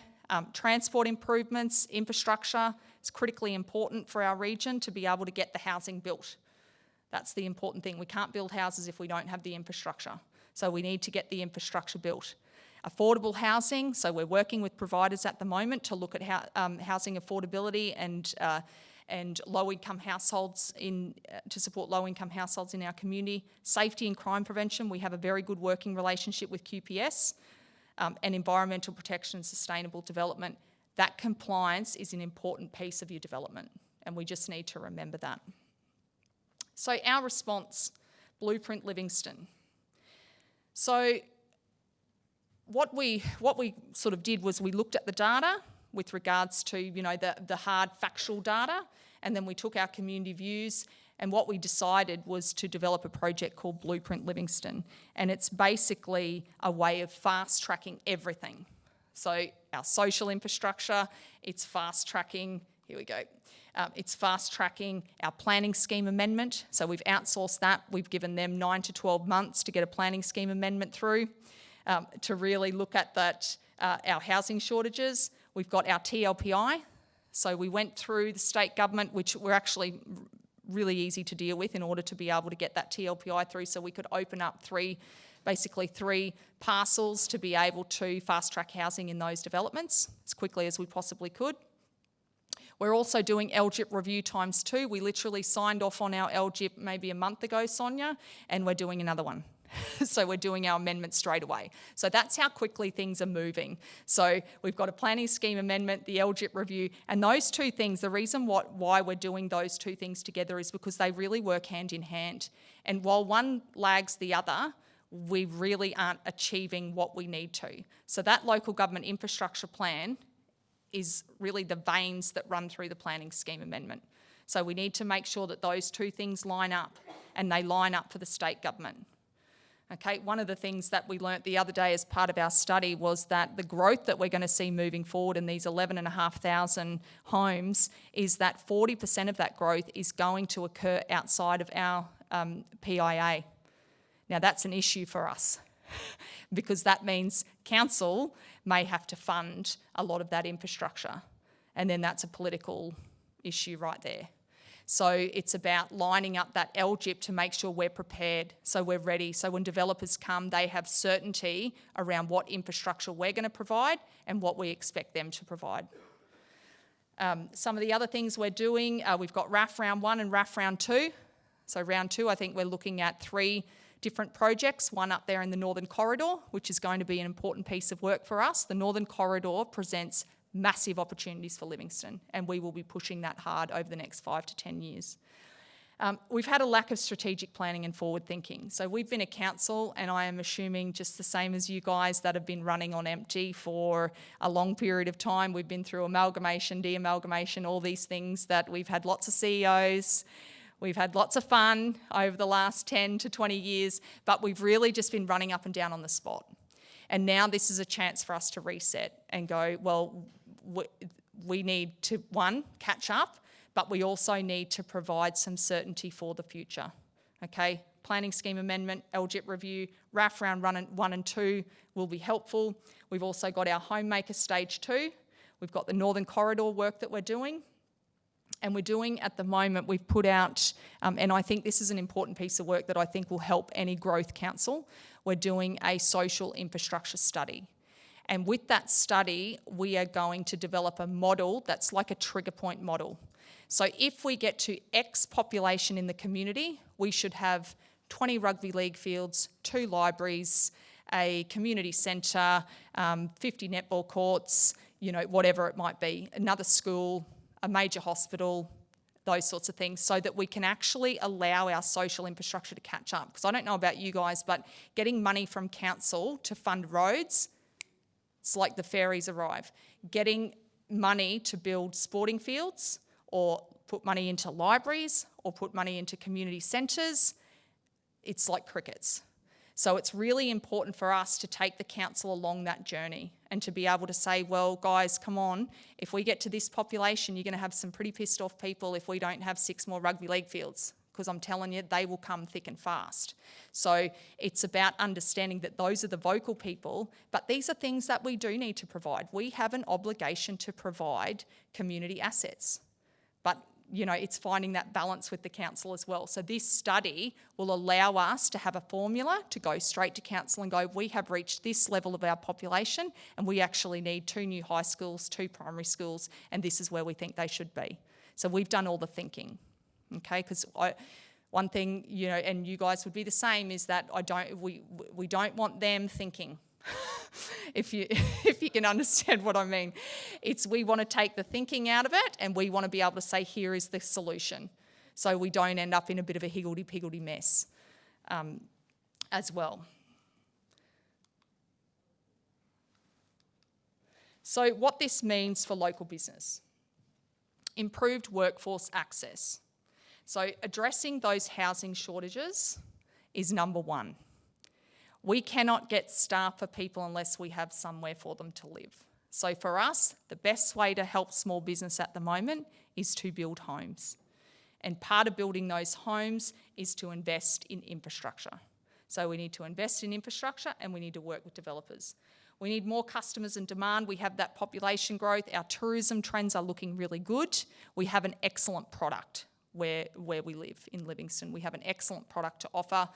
Transport improvements, infrastructure, it's critically important for our region to be able to get the housing built. That's the important thing. We can't build houses if we don't have the infrastructure. So we need to get the infrastructure built. Affordable housing, so we're working with providers at the moment to look at housing affordability and low-income households to support low-income households in our community. Safety and crime prevention, we have a very good working relationship with QPS, and environmental protection and sustainable development. That compliance is an important piece of your development, and we just need to remember that. So our response, Blueprint Livingston. So what we sort of did was we looked at the data with regards to, you know, the hard factual data, and then we took our community views, and what we decided was to develop a project called Blueprint Livingston, and it's basically a way of fast-tracking everything. So our social infrastructure, it's fast-tracking, here we go, it's fast-tracking our planning scheme amendment, so we've outsourced that, we've given them 9 to 12 months to get a planning scheme amendment through, to really look at that, our housing shortages. We've got our TLPI, so we went through the state government, which were actually really easy to deal with in order to be able to get that TLPI through, so we could open up three parcels to be able to fast-track housing in those developments as quickly as we possibly could. We're also doing LGIP review ×2. We literally signed off on our LGIP maybe a month ago, Sonia, and we're doing another one. So we're doing our amendment straight away. So that's how quickly things are moving. So we've got a planning scheme amendment, the LGIP review, and those two things, the reason why we're doing those two things together is because they really work hand in hand. And while one lags the other, we really aren't achieving what we need to. So that local government infrastructure plan is really the veins that run through the planning scheme amendment. So we need to make sure that those two things line up, and they line up for the state government. Okay, one of the things that we learnt the other day as part of our study was that the growth that we're going to see moving forward in these 11,500 homes is that 40% of that growth is going to occur outside of our PIA. Now that's an issue for us because that means council may have to fund a lot of that infrastructure, and then that's a political issue right there. So it's about lining up that LGIP to make sure we're prepared, so we're ready. So when developers come, they have certainty around what infrastructure we're going to provide and what we expect them to provide. Some of the other things we're doing, we've got RAF Round 1 and RAF Round 2. So Round 2, I think we're looking at 3 different projects, one up there in the Northern Corridor, which is going to be an important piece of work for us. The Northern Corridor presents massive opportunities for Livingston, and we will be pushing that hard over the next 5 to 10 years. We've had a lack of strategic planning and forward thinking. So we've been a council, and I am assuming just the same as you guys, that have been running on empty for a long period of time. We've been through amalgamation, de-amalgamation, all these things that we've had lots of CEOs. We've had lots of fun over the last 10 to 20 years, but we've really just been running up and down on the spot. And now this is a chance for us to reset and go, well, we need to, one, catch up, but we also need to provide some certainty for the future, okay? Planning scheme amendment, LGIP review, RAF Round 1 and 2 will be helpful. We've also got our Homemaker Stage 2. We've got the Northern Corridor work that we're doing. And we're doing at the moment, we've put out, and I think this is an important piece of work that I think will help any growth council, we're doing a social infrastructure study. And with that study, we are going to develop a model that's like a trigger point model. So if we get to X population in the community, we should have 20 rugby league fields, 2 libraries, a community centre, 50 netball courts, you know, whatever it might be, another school, a major hospital, those sorts of things, so that we can actually allow our social infrastructure to catch up. Because I don't know about you guys, but getting money from council to fund roads, it's like the fairies arrive. Getting money to build sporting fields or put money into libraries or put money into community centres, it's like crickets. So it's really important for us to take the council along that journey and to be able to say, well, guys, come on, if we get to this population, you're going to have some pretty pissed off people if we don't have 6 more rugby league fields, because I'm telling you, they will come thick and fast. So it's about understanding that those are the vocal people, but these are things that we do need to provide. We have an obligation to provide community assets, but you know, it's finding that balance with the council as well. So this study will allow us to have a formula to go straight to council and go, we have reached this level of our population and we actually need 2 new high schools, 2 primary schools, and this is where we think they should be. So we've done all the thinking, okay? Because one thing, and you guys would be the same, is that we don't want them thinking. if you can understand what I mean. We want to take the thinking out of it, and we want to be able to say, here is the solution. So we don't end up in a bit of a higgledy-piggledy mess as well. So what this means for local business: improved workforce access. So addressing those housing shortages is number one. We cannot get staff for people unless we have somewhere for them to live. So for us, the best way to help small business at the moment is to build homes. And part of building those homes is to invest in infrastructure. So we need to invest in infrastructure, and we need to work with developers. We need more customers and demand. We have that population growth. Our tourism trends are looking really good. We have an excellent product where we live in Livingston. We have an excellent product to offer.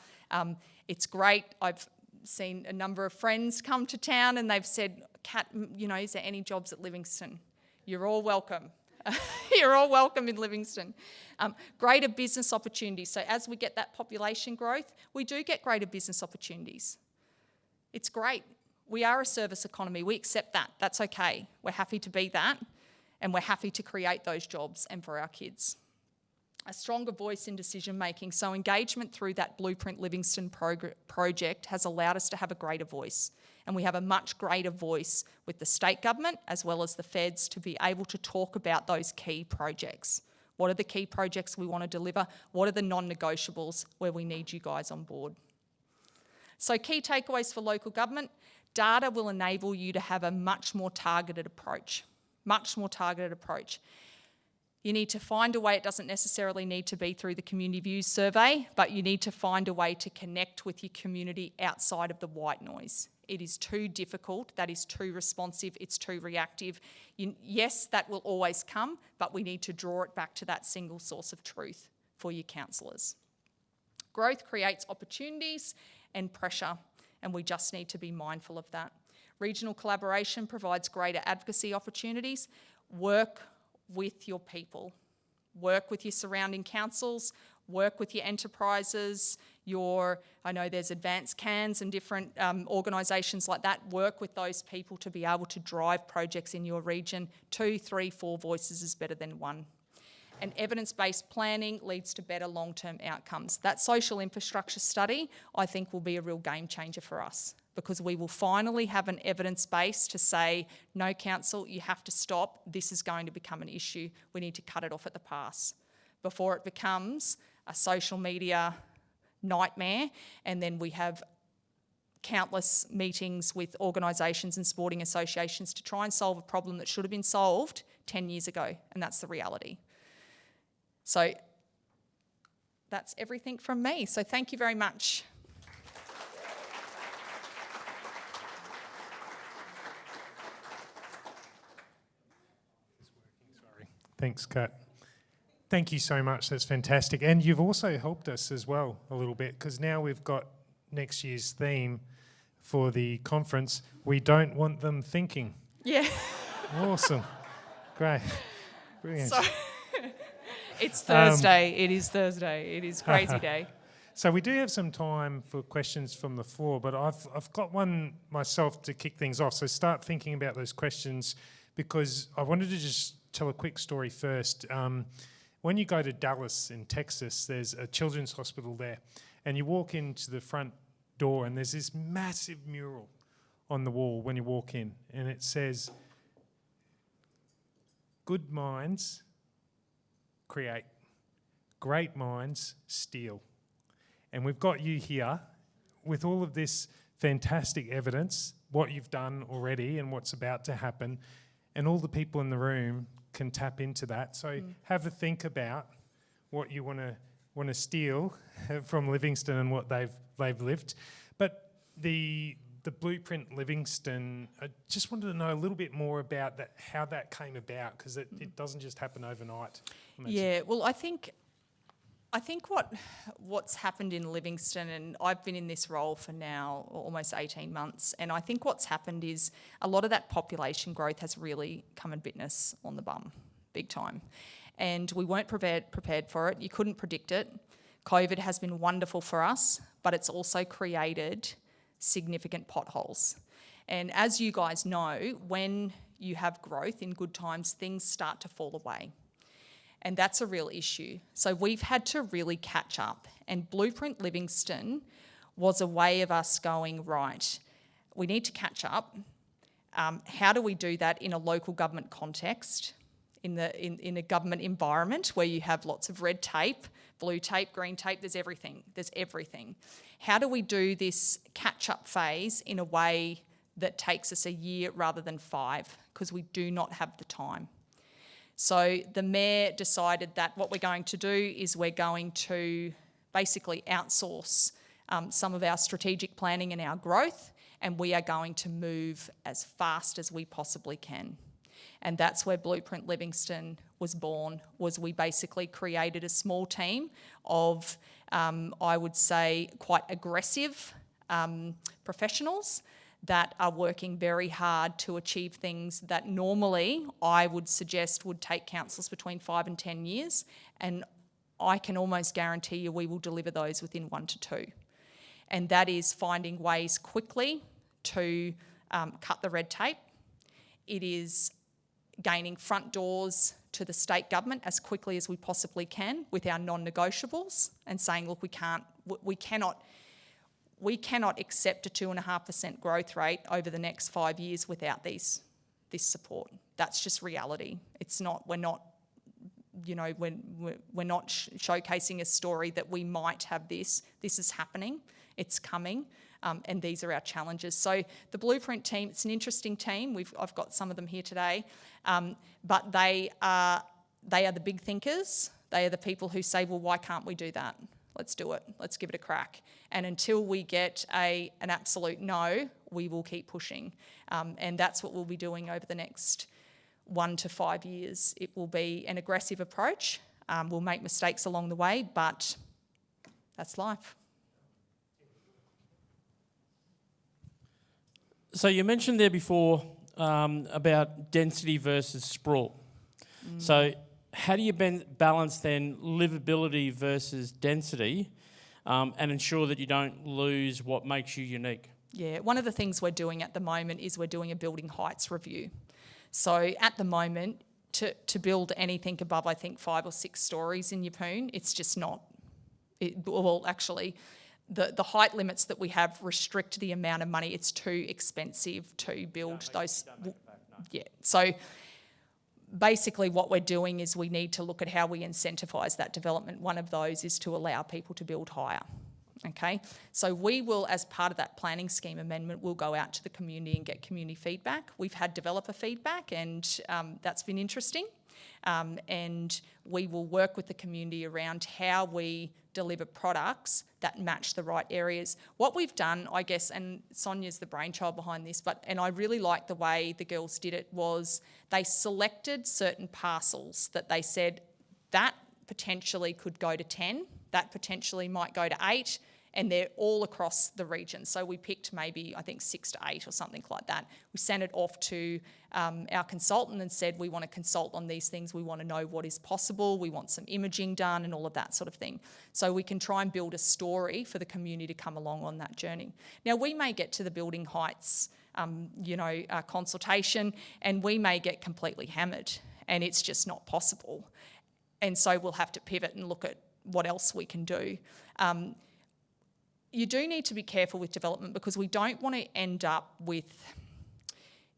It's great. I've seen a number of friends come to town and they've said, Kat, is there any jobs at Livingston? You're all welcome. You're all welcome in Livingston. Greater business opportunities. So as we get that population growth, we do get greater business opportunities. It's great. We are a service economy. We accept that. That's okay. We're happy to be that, and we're happy to create those jobs and for our kids. A stronger voice in decision making. So engagement through that Blueprint Livingston project has allowed us to have a greater voice. And we have a much greater voice with the state government as well as the feds to be able to talk about those key projects. What are the key projects we want to deliver? What are the non-negotiables where we need you guys on board? So key takeaways for local government. Data will enable you to have a much more targeted approach. Much more targeted approach. You need to find a way. It doesn't necessarily need to be through the Community Views survey, but you need to find a way to connect with your community outside of the white noise. It is too difficult. That is too responsive. It's too reactive. Yes, that will always come, but we need to draw it back to that single source of truth for your councillors. Growth creates opportunities and pressure, and we just need to be mindful of that. Regional collaboration provides greater advocacy opportunities. Work with your people. Work with your surrounding councils, work with your enterprises, I know there's advanced cans and different organisations like that. Work with those people to be able to drive projects in your region. 2, 3, 4 voices is better than one. And evidence-based planning leads to better long-term outcomes. That social infrastructure study, I think, will be a real game changer for us, because we will finally have an evidence base to say, no, council, you have to stop. This is going to become an issue. We need to cut it off at the pass before it becomes a social media nightmare, and then we have countless meetings with organisations and sporting associations to try and solve a problem that should have been solved 10 years ago, and that's the reality. So that's everything from me. So thank you very much. Thanks, Kat. Thank you so much. That's fantastic. And you've also helped us as well a little bit, because now we've got next year's theme for the conference. We don't want them thinking. Yeah. Awesome. Great. Brilliant. So, it's Thursday. It is Thursday. It is crazy day. So we do have some time for questions from the floor, but I've got one myself to kick things off. So start thinking about those questions, because I wanted to just tell a quick story first. When you go to Dallas in Texas, there's a children's hospital there, and you walk into the front door and there's this massive mural on the wall when you walk in, and it says, "Good minds create, great minds steal." And we've got you here with all of this fantastic evidence, what you've done already and what's about to happen, and all the people in the room can tap into that. So have a think about what you want to steal from Livingston and what they've lived. But the Blueprint Livingston, I just wanted to know a little bit more about that, how that came about, because it doesn't just happen overnight. Yeah, well, I think what's happened in Livingston, and I've been in this role for now almost 18 months, and I think what's happened is a lot of that population growth has really come and bitten us on the bum, big time. and we weren't prepared for it. You couldn't predict it. COVID has been wonderful for us, but it's also created significant potholes. And as you guys know, when you have growth in good times, things start to fall away. And that's a real issue. So we've had to really catch up. And Blueprint Livingston was a way of us going, right, we need to catch up. How do we do that in a local government context, in a government environment where you have lots of red tape, blue tape, green tape, there's everything. How do we do this catch-up phase in a way that takes us a year rather than 5? Because we do not have the time. So the Mayor decided that what we're going to do is we're going to basically outsource some of our strategic planning and our growth, and we are going to move as fast as we possibly can. And that's where Blueprint Livingston was born, was we basically created a small team of, I would say, quite aggressive professionals that are working very hard to achieve things that normally I would suggest would take councils between 5 and 10 years. And I can almost guarantee you we will deliver those within 1 to 2. And that is finding ways quickly to cut the red tape. It is gaining front doors to the state government as quickly as we possibly can with our non-negotiables and saying, look, we cannot accept a 2.5% growth rate over the next 5 years without this support. That's just reality. It's not. We're not. We're not showcasing a story that we might have this. This is happening. It's coming, and these are our challenges. So the Blueprint team. It's an interesting team. I've got some of them here today, but they are the big thinkers. They are the people who say, well, why can't we do that? Let's do it. Let's give it a crack. And until we get an absolute no, we will keep pushing. And that's what we'll be doing over the next 1 to 5 years. It will be an aggressive approach. We'll make mistakes along the way, but that's life. So you mentioned there before about density versus sprawl. So how do you balance then livability versus density and ensure that you don't lose what makes you unique? Yeah, one of the things we're doing at the moment is we're doing a building heights review. So at the moment, to build anything above, I think, 5 or 6 stories in Yeppoon, it's just not. The height limits that we have restrict the amount of money. It's too expensive to build those. Yeah. So basically what we're doing is we need to look at how we incentivise that development. One of those is to allow people to build higher. Okay, so we will, as part of that planning scheme amendment, we'll go out to the community and get community feedback. We've had developer feedback, and that's been interesting. And we will work with the community around how we deliver products that match the right areas. What we've done, I guess, and Sonia's the brainchild behind this, and I really like the way the girls did it, was they selected certain parcels that they said that potentially could go to 10, that potentially might go to 8, and they're all across the region. So we picked maybe, I think, 6 to 8 or something like that. We sent it off to our consultant and said, we want to consult on these things. We want to know what is possible. We want some imaging done and all of that sort of thing. So we can try and build a story for the community to come along on that journey. Now, we may get to the building heights, consultation, and we may get completely hammered, and it's just not possible. And so we'll have to pivot and look at what else we can do. You do need to be careful with development because we don't want to end up with,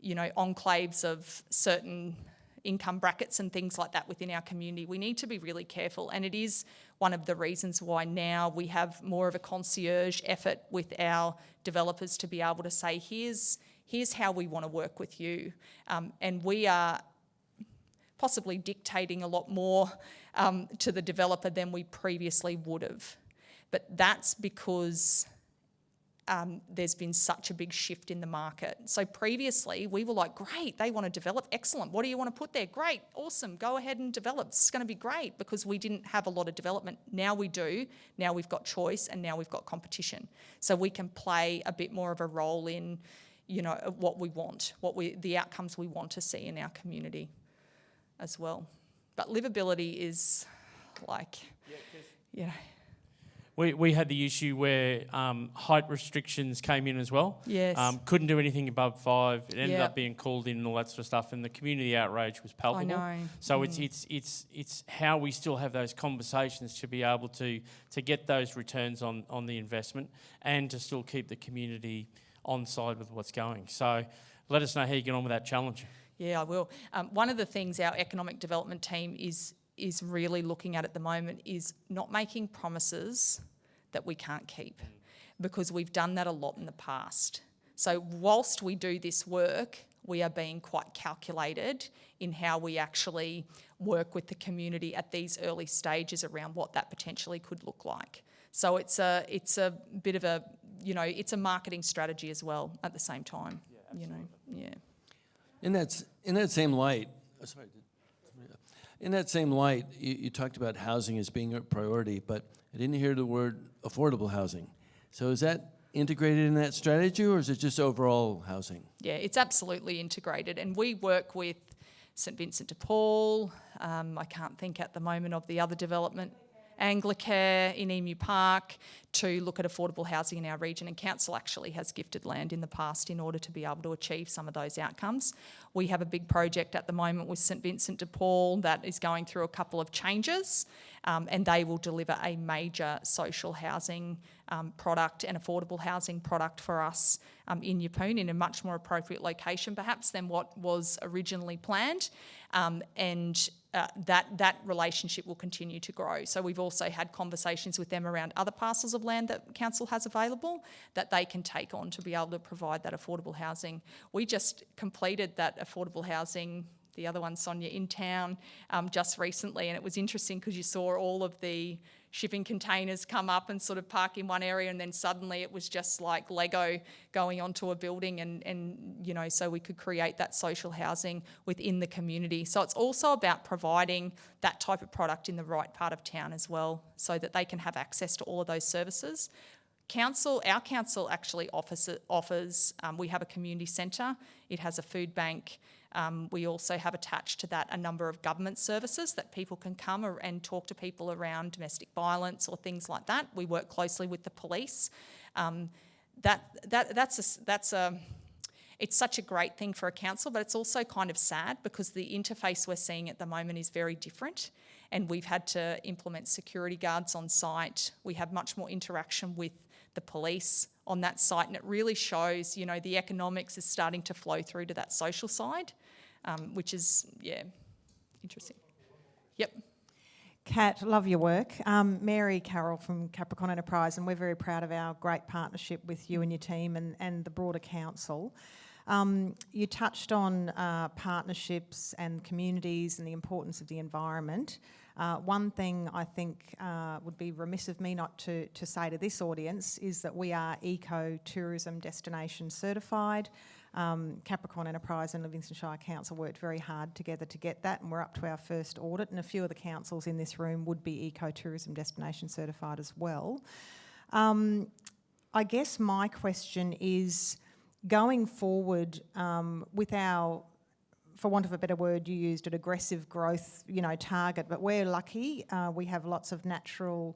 enclaves of certain income brackets and things like that within our community. We need to be really careful, and it is one of the reasons why now we have more of a concierge effort with our developers to be able to say, here's how we want to work with you. And we are possibly dictating a lot more to the developer than we previously would have. But that's because there's been such a big shift in the market. So previously we were like, great, they want to develop, excellent. What do you want to put there? Great, awesome, go ahead and develop. It's going to be great, because we didn't have a lot of development. Now we do. Now we've got choice, and now we've got competition. So we can play a bit more of a role in, what we want, the outcomes we want to see in our community as well. But livability is like, you know, We had the issue where height restrictions came in as well. Yes. Couldn't do anything above 5. It ended Yep. up being called in and all that sort of stuff, and the community outrage was palpable. I know. So it's how we still have those conversations to be able to get those returns on the investment and to still keep the community on side with what's going. So let us know how you get on with that challenge. Yeah, I will. One of the things our economic development team is really looking at the moment is not making promises that we can't keep, because we've done that a lot in the past. So whilst we do this work, we are being quite calculated in how we actually work with the community at these early stages around what that potentially could look like. So it's a bit of a, you know, it's a marketing strategy as well at the same time. Yeah, you know, yeah. In that same light, you talked about housing as being a priority, but I didn't hear the word affordable housing. So is that integrated in that strategy, or is it just overall housing? Yeah, it's absolutely integrated, and we work with St Vincent de Paul. I can't think at the moment of the other development. Anglicare in Emu Park, to look at affordable housing in our region, and council actually has gifted land in the past in order to be able to achieve some of those outcomes. We have a big project at the moment with St Vincent de Paul that is going through a couple of changes, and they will deliver a major social housing product and affordable housing product for us in Yeppoon, in a much more appropriate location perhaps than what was originally planned, and that relationship will continue to grow. So we've also had conversations with them around other parcels of land that council has available that they can take on to be able to provide that affordable housing. We just completed that affordable housing, the other one, Sonia, in town just recently, and it was interesting because you saw all of the shipping containers come up and sort of park in one area, and then suddenly it was just like Lego going onto a building, and you know, so we could create that social housing within the community. So it's also about providing that type of product in the right part of town as well, so that they can have access to all of those services. Our council actually offers we have a community centre, it has a food bank. We also have attached to that a number of government services that people can come and talk to people around domestic violence or things like that. We work closely with the police. It's such a great thing for a council, but it's also kind of sad because the interface we're seeing at the moment is very different, and we've had to implement security guards on site. We have much more interaction with the police on that site, and it really shows, you know, the economics is starting to flow through to that social side, which is, yeah, interesting. Yep. Kat, love your work. Mary Carroll from Capricorn Enterprise, and we're very proud of our great partnership with you and your team and the broader council. You touched on partnerships and communities and the importance of the environment. One thing I think would be remiss of me not to say to this audience is that we are eco-tourism destination certified. Capricorn Enterprise and Livingston Shire Council worked very hard together to get that, and we're up to our first audit, and a few of the councils in this room would be eco-tourism destination certified as well. I guess my question is, going forward with our, for want of a better word, you used an aggressive growth, target, but we're lucky. We have lots of national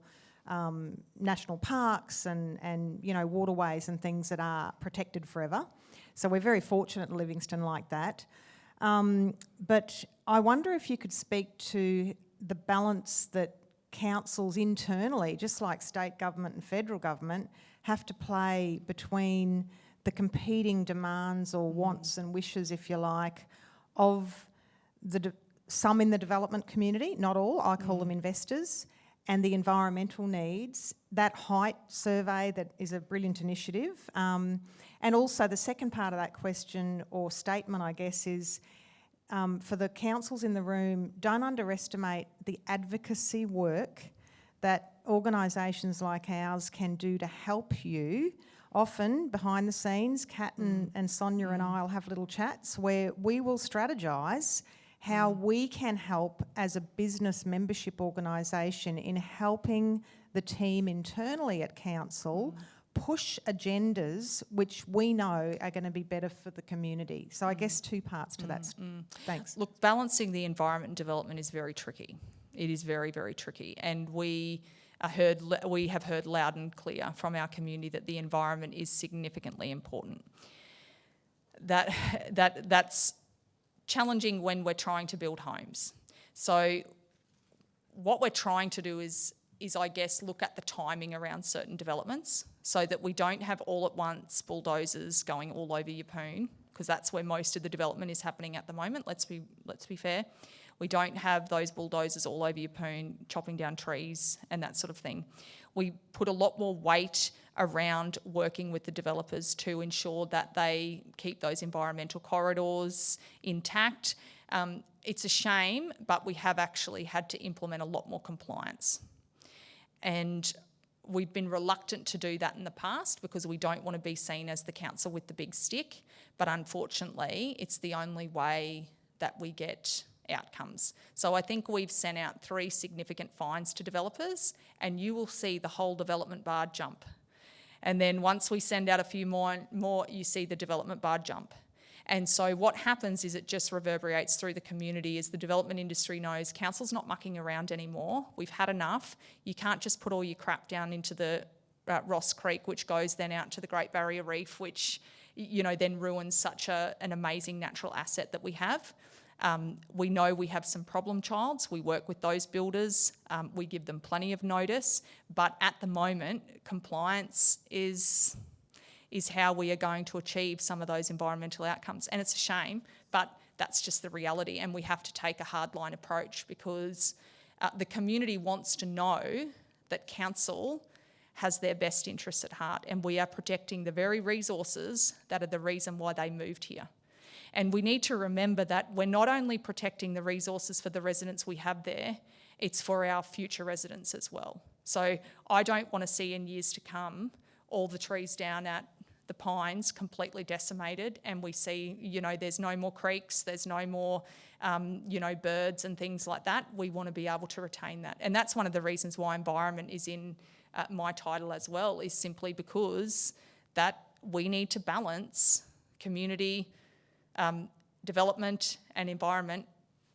parks and waterways and things that are protected forever. So we're very fortunate in Livingston like that. But I wonder if you could speak to the balance that councils internally, just like state government and federal government, have to play between the competing demands or wants and wishes, if you like, of some in the development community, not all, I call them investors, and the environmental needs. That height survey, that is a brilliant initiative. And also the second part of that question or statement, I guess, is for the councils in the room, don't underestimate the advocacy work that organisations like ours can do to help you. Often behind the scenes, Kat and Sonia and I will have little chats where we will strategise how we can help as a business membership organisation in helping the team internally at council push agendas which we know are going to be better for the community. So I guess two parts to that. Thanks. Look, balancing the environment and development is very tricky. It is very, very tricky. And we have heard loud and clear from our community that the environment is significantly important. That's challenging when we're trying to build homes. So what we're trying to do is I guess, look at the timing around certain developments so that we don't have all at once bulldozers going all over Yeppoon, because that's where most of the development is happening at the moment. Let's be fair. We don't have those bulldozers all over Yeppoon chopping down trees and that sort of thing. We put a lot more weight around working with the developers to ensure that they keep those environmental corridors intact. It's a shame, but we have actually had to implement a lot more compliance. And we've been reluctant to do that in the past because we don't want to be seen as the council with the big stick. But unfortunately, it's the only way that we get outcomes. So I think we've sent out 3 significant fines to developers, and you will see the whole development bar jump. And then once we send out a few more, you see the development bar jump. And so what happens is it just reverberates through the community as the development industry knows council's not mucking around anymore. We've had enough. You can't just put all your crap down into the Ross Creek, which goes then out to the Great Barrier Reef, which then ruins such an amazing natural asset that we have. We know we have some problem childs. We work with those builders. We give them plenty of notice. But at the moment, compliance is how we are going to achieve some of those environmental outcomes. And it's a shame, but that's just the reality. And we have to take a hardline approach because the community wants to know that council has their best interests at heart, and we are protecting the very resources that are the reason why they moved here. And we need to remember that we're not only protecting the resources for the residents we have there, it's for our future residents as well. So I don't want to see in years to come all the trees down at the Pines completely decimated, and we see, there's no more creeks, there's no more, birds and things like that. We want to be able to retain that. And that's one of the reasons why environment is in my title as well, is simply because that we need to balance community, development and environment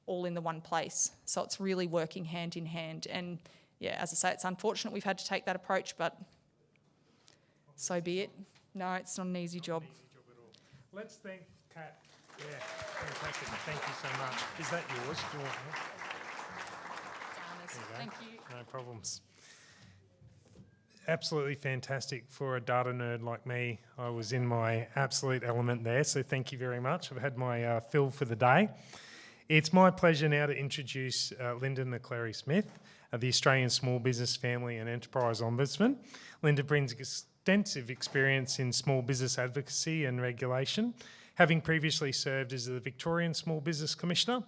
all in the one place. So it's really working hand in hand. And yeah, as I say, it's unfortunate we've had to take that approach, but so be it. No, it's not an easy job. Not an easy job at all. Let's thank Kat. Yeah, fantastic. Thank you so much. Is that yours? Do you want that? Thank you. No problems. Absolutely fantastic for a data nerd like me. I was in my absolute element there, so thank you very much. I've had my fill for the day. It's my pleasure now to introduce Linda McCleary-Smith, the Australian Small Business, Family and Enterprise Ombudsman. Linda brings extensive experience in small business advocacy and regulation, having previously served as the Victorian Small Business Commissioner.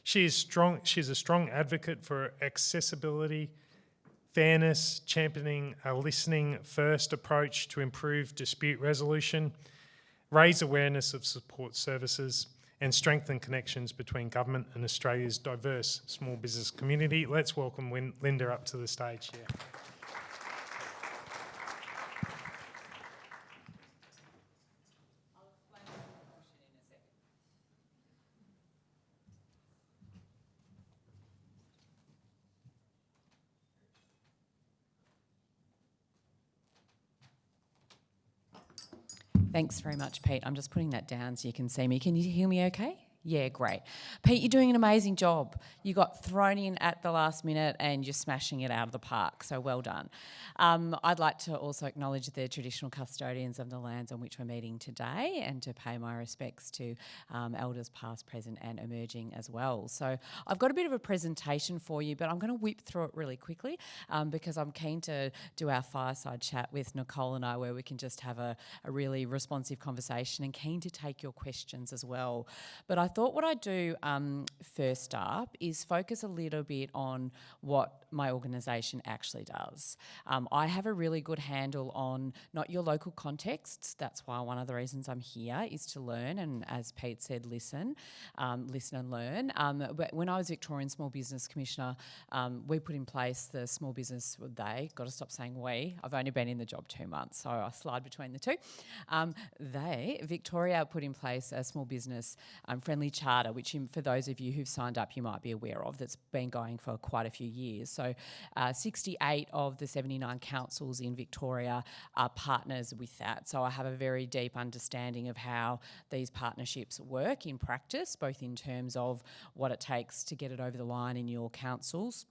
She is a strong advocate for accessibility, fairness, championing a listening first approach to improve dispute resolution, raise awareness of support services, and strengthen connections between government and Australia's diverse small business community. Let's welcome Linda up to the stage here. Thanks very much, Pete. I'm just putting that down so you can see me. Can you hear me okay? Yeah, great. Pete, you're doing an amazing job. You got thrown in at the last minute and you're smashing it out of the park, so well done. I'd like to also acknowledge the traditional custodians of the lands on which we're meeting today and to pay my respects to elders past, present and emerging as well. So I've got a bit of a presentation for you, but I'm going to whip through it really quickly because I'm keen to do our fireside chat with Nicole and I where we can just have a really responsive conversation and keen to take your questions as well. But I thought what I'd do first up is focus a little bit on what my organisation actually does. I have a really good handle on not your local contexts. That's why one of the reasons I'm here is to learn, and as Pete said, listen and learn. But when I was Victorian Small Business Commissioner, we put in place the small business, got to stop saying we, I've only been in the job 2 months, so I slide between the two. Victoria put in place a small business friendly charter, which for those of you who've signed up, you might be aware of, that's been going for quite a few years. So 68 of the 79 councils in Victoria are partners with that. So I have a very deep understanding of how these partnerships work in practice, both in terms of what it takes to get it over the line in your councils,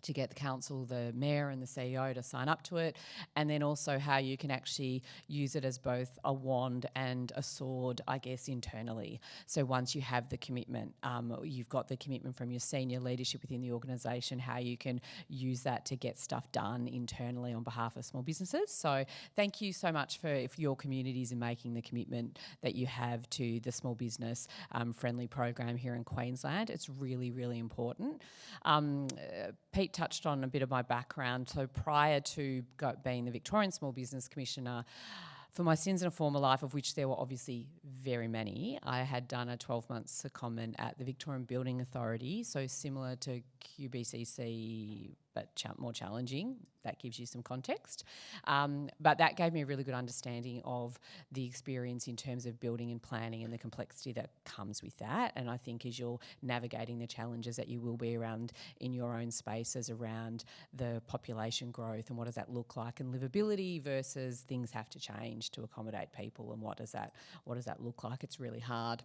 to get the council, the mayor and the CEO to sign up to it, and then also how you can actually use it as both a wand and a sword, I guess, internally. So once you have the commitment, you've got the commitment from your senior leadership within the organisation, how you can use that to get stuff done internally on behalf of small businesses. So thank you so much for your communities in making the commitment that you have to the small business friendly program here in Queensland. It's really, really important. Pete touched on a bit of my background. So prior to being the Victorian Small Business Commissioner, for my sins in a former life, of which there were obviously very many, I had done a 12-month secondment at the Victorian Building Authority, so similar to QBCC, but more challenging. That gives you some context. But that gave me a really good understanding of the experience in terms of building and planning and the complexity that comes with that. And I think as you're navigating the challenges that you will be around in your own spaces around the population growth and what does that look like, and livability versus things have to change to accommodate people, and what does that look like? It's really hard.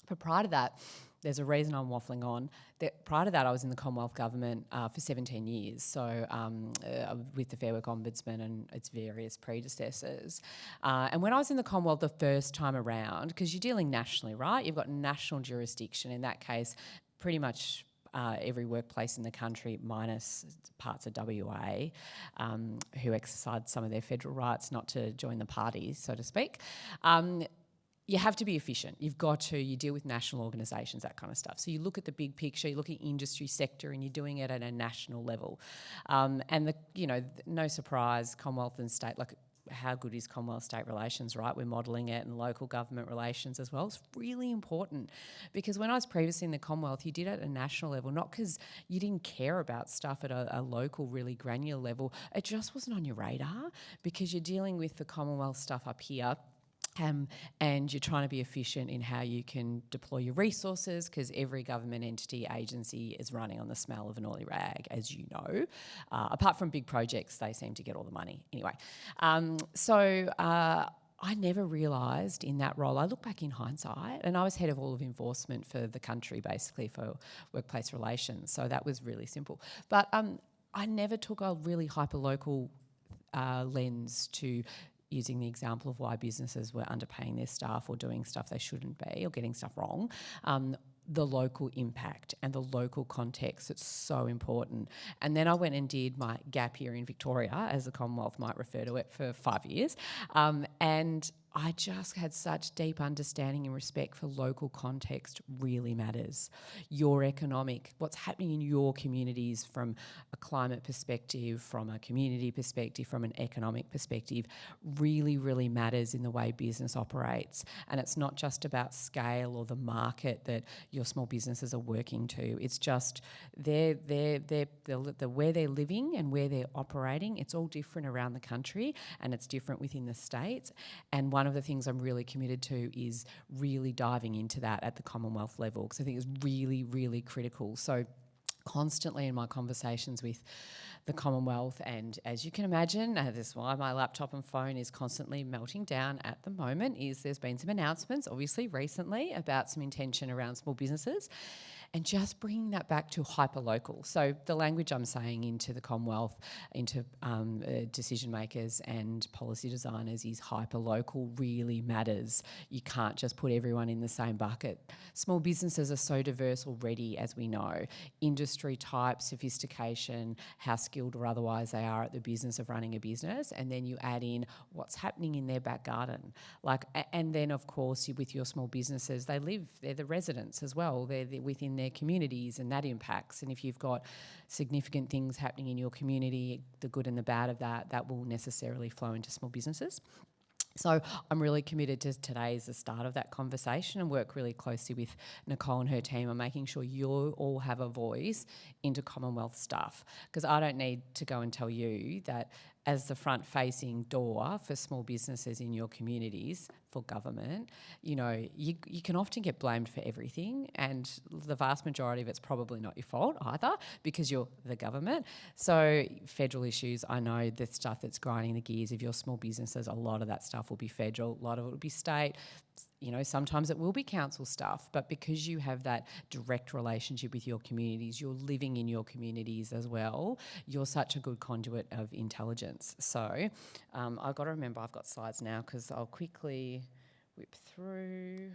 But prior to that, there's a reason I'm waffling on. Prior to that, I was in the Commonwealth Government for 17 years, so with the Fair Work Ombudsman and its various predecessors. And when I was in the Commonwealth the first time around, because you're dealing nationally, right? You've got national jurisdiction. In that case, pretty much every workplace in the country, minus parts of WA, who exercised some of their federal rights not to join the party, so to speak. You have to be efficient. You deal with national organisations, that kind of stuff. So you look at the big picture, you look at industry sector, and you're doing it at a national level. No surprise, Commonwealth and state, like how good is Commonwealth-state relations, right? We're modelling it, and local government relations as well. It's really important because when I was previously in the Commonwealth, you did it at a national level, not because you didn't care about stuff at a local, really granular level. It just wasn't on your radar because you're dealing with the Commonwealth stuff up here. And you're trying to be efficient in how you can deploy your resources, because every government entity, agency is running on the smell of an oily rag, as you know. Apart from big projects, they seem to get all the money. Anyway, I never realised in that role, I look back in hindsight, and I was head of all of enforcement for the country, basically for workplace relations, so that was really simple. But I never took a really hyper-local lens to using the example of why businesses were underpaying their staff or doing stuff they shouldn't be or getting stuff wrong. The local impact and the local context, it's so important. And then I went and did my gap year in Victoria, as the Commonwealth might refer to it, for 5 years. And I just had such deep understanding and respect for local context really matters. Your economic, what's happening in your communities from a climate perspective, from a community perspective, from an economic perspective, really, really matters in the way business operates. And it's not just about scale or the market that your small businesses are working to. It's just where they're living and where they're operating. It's all different around the country, and it's different within the states. And one of the things I'm really committed to is really diving into that at the Commonwealth level, because I think it's really, really critical. So constantly in my conversations with the Commonwealth, and as you can imagine, this is why my laptop and phone is constantly melting down at the moment, is there's been some announcements, obviously recently, about some intention around small businesses. and just bringing that back to hyper-local. So the language I'm saying into the Commonwealth, into decision makers and policy designers is hyper-local really matters. You can't just put everyone in the same bucket. Small businesses are so diverse already, as we know. Industry type, sophistication, how skilled or otherwise they are at the business of running a business, and then you add in what's happening in their back garden. And then, of course, with your small businesses, they're the residents as well. They're within their communities, and that impacts. And if you've got significant things happening in your community, the good and the bad of that will necessarily flow into small businesses. So I'm really committed to today as the start of that conversation, and work really closely with Nicole and her team on making sure you all have a voice into Commonwealth stuff. Because I don't need to go and tell you that as the front-facing door for small businesses in your communities, for government, you can often get blamed for everything, and the vast majority of it's probably not your fault either, because you're the government. So federal issues, I know the stuff that's grinding the gears of your small businesses, a lot of that stuff will be federal, a lot of it will be state. Sometimes it will be council stuff, but because you have that direct relationship with your communities, you're living in your communities as well, you're such a good conduit of intelligence. So I've got to remember I've got slides now, because I'll quickly whip through.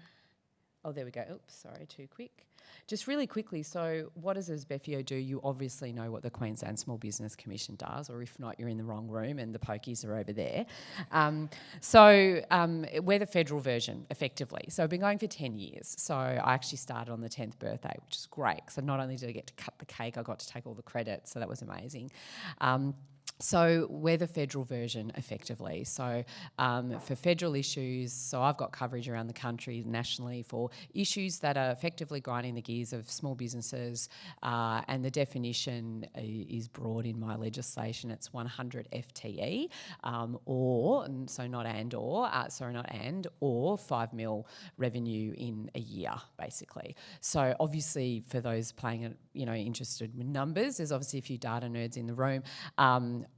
Oh, there we go. Oops, sorry, too quick. Just really quickly, so what does SBF do? You obviously know what the Queensland Small Business Commission does, or if not, you're in the wrong room and the pokies are over there. We're the federal version, effectively. So I've been going for 10 years. So I actually started on the 10th birthday, which is great. So not only did I get to cut the cake, I got to take all the credit, so that was amazing. So we're the federal version, effectively. So for federal issues, so I've got coverage around the country nationally for issues that are effectively grinding the gears of small businesses, and the definition is broad in my legislation. It's 100 FTE, or 5 mil revenue in a year, basically. So obviously, for those playing, interested in numbers, there's obviously a few data nerds in the room.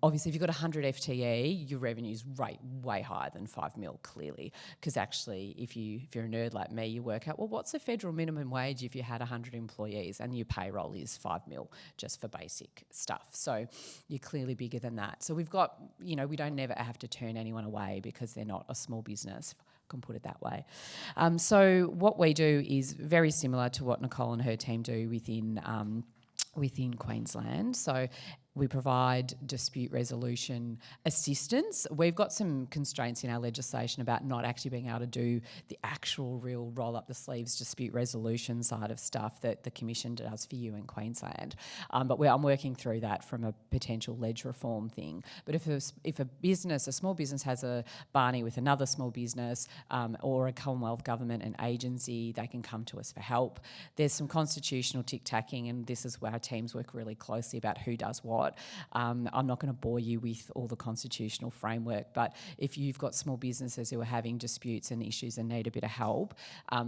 Obviously, if you've got 100 FTE, your revenue's way higher than 5 mil, clearly. Because actually, if you're a nerd like me, you work out, well, what's the federal minimum wage if you had 100 employees, and your payroll is 5 mil just for basic stuff. So you're clearly bigger than that. So we've got, we don't never have to turn anyone away because they're not a small business. Can put it that way. So what we do is very similar to what Nicole and her team do within Queensland. So we provide dispute resolution assistance. We've got some constraints in our legislation about not actually being able to do the actual real roll up the sleeves dispute resolution side of stuff that the Commission does for you in Queensland. But I'm working through that from a potential ledge reform thing. But if a small business has a Barney with another small business, or a Commonwealth government and agency, they can come to us for help. There's some constitutional tic-tacking, and this is where our teams work really closely about who does what. I'm not going to bore you with all the constitutional framework, but if you've got small businesses who are having disputes and issues and need a bit of help,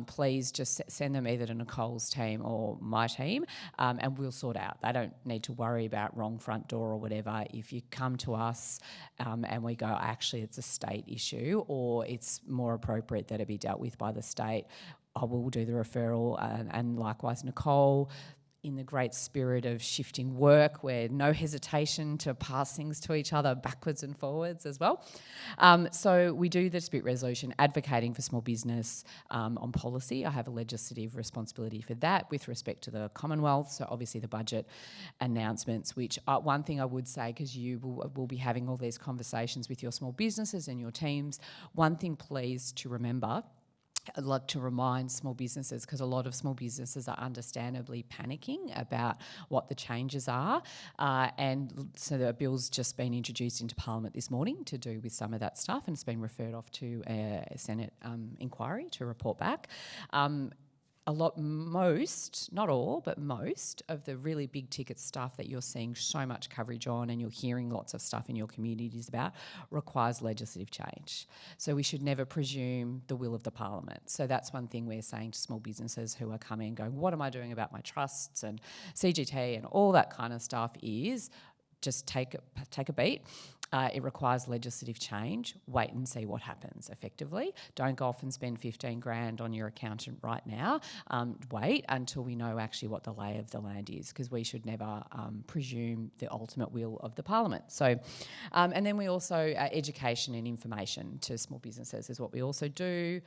please just send them either to Nicole's team or my team, and we'll sort out. They don't need to worry about wrong front door or whatever. If you come to us and we go, actually it's a state issue, or it's more appropriate that it be dealt with by the state, I will do the referral, and likewise Nicole, in the great spirit of shifting work, where no hesitation to pass things to each other backwards and forwards as well. So we do the dispute resolution, advocating for small business on policy. I have a legislative responsibility for that with respect to the Commonwealth, so obviously the budget announcements, which one thing I would say, because you will be having all these conversations with your small businesses and your teams, one thing please to remember, I'd like to remind small businesses, because a lot of small businesses are understandably panicking about what the changes are, and so the bill's just been introduced into Parliament this morning to do with some of that stuff, and it's been referred off to a Senate inquiry to report back. Most, not all, but most of the really big ticket stuff that you're seeing so much coverage on and you're hearing lots of stuff in your communities about requires legislative change. So we should never presume the will of the Parliament. So that's one thing we're saying to small businesses who are coming and going, what am I doing about my trusts and CGT and all that kind of stuff is, just take a beat. It requires legislative change. Wait and see what happens effectively. Don't go off and spend 15 grand on your accountant right now. Wait until we know actually what the lay of the land is, because we should never presume the ultimate will of the parliament. So, and then we also, education and information to small businesses is what we also do.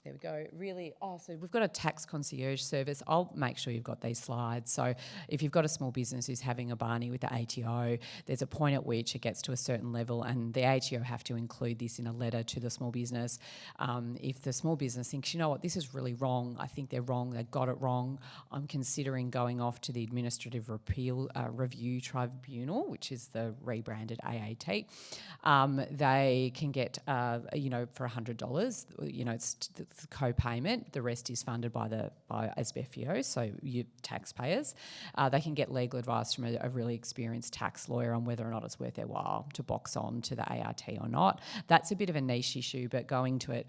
There we go. Really, so we've got a tax concierge service. I'll make sure you've got these slides. So if you've got a small business who's having a barney with the ATO, there's a point at which it gets to a certain level and the ATO have to include this in a letter to the small business. If the small business thinks, you know what, this is really wrong, I think they're wrong, they got it wrong, I'm considering going off to the Administrative Review Tribunal, which is the rebranded AAT. They can get, for $100, it's co-payment. The rest is funded by SBF, so you taxpayers. They can get legal advice from a really experienced tax lawyer on whether or not it's worth their while to box on to the ART or not. That's a bit of a niche issue, but going to it,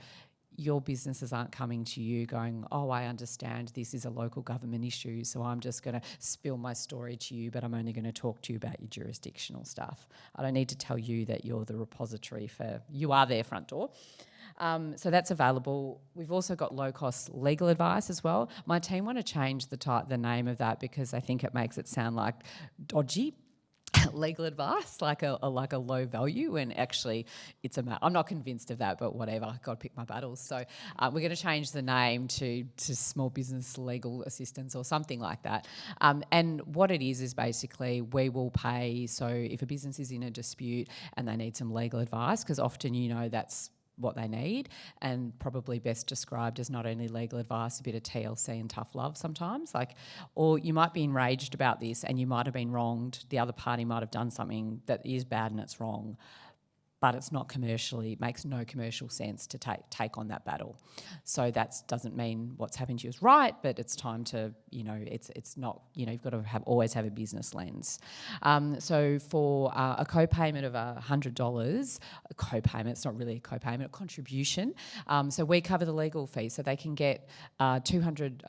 your businesses aren't coming to you going, oh, I understand this is a local government issue, so I'm just going to spill my story to you, but I'm only going to talk to you about your jurisdictional stuff. I don't need to tell you that you're the repository you are their front door. So that's available. We've also got low-cost legal advice as well. My team want to change the name of that because I think it makes it sound like dodgy legal advice, like a low value, and actually I'm not convinced of that, but whatever, I've got to pick my battles. So we're going to change the name to small business legal assistance or something like that. And what it is basically we will pay, so if a business is in a dispute and they need some legal advice, because often that's what they need, and probably best described as not only legal advice, a bit of TLC and tough love sometimes. Or you might be enraged about this and you might have been wronged. The other party might have done something that is bad and it's wrong, but it's not it makes no commercial sense to take on that battle. So that doesn't mean what's happened to you is right, but it's time to, it's not, you've got to always have a business lens. So for a co-payment of $100, a co-payment, it's not really a co-payment, a contribution. So we cover the legal fee, so they can get 200,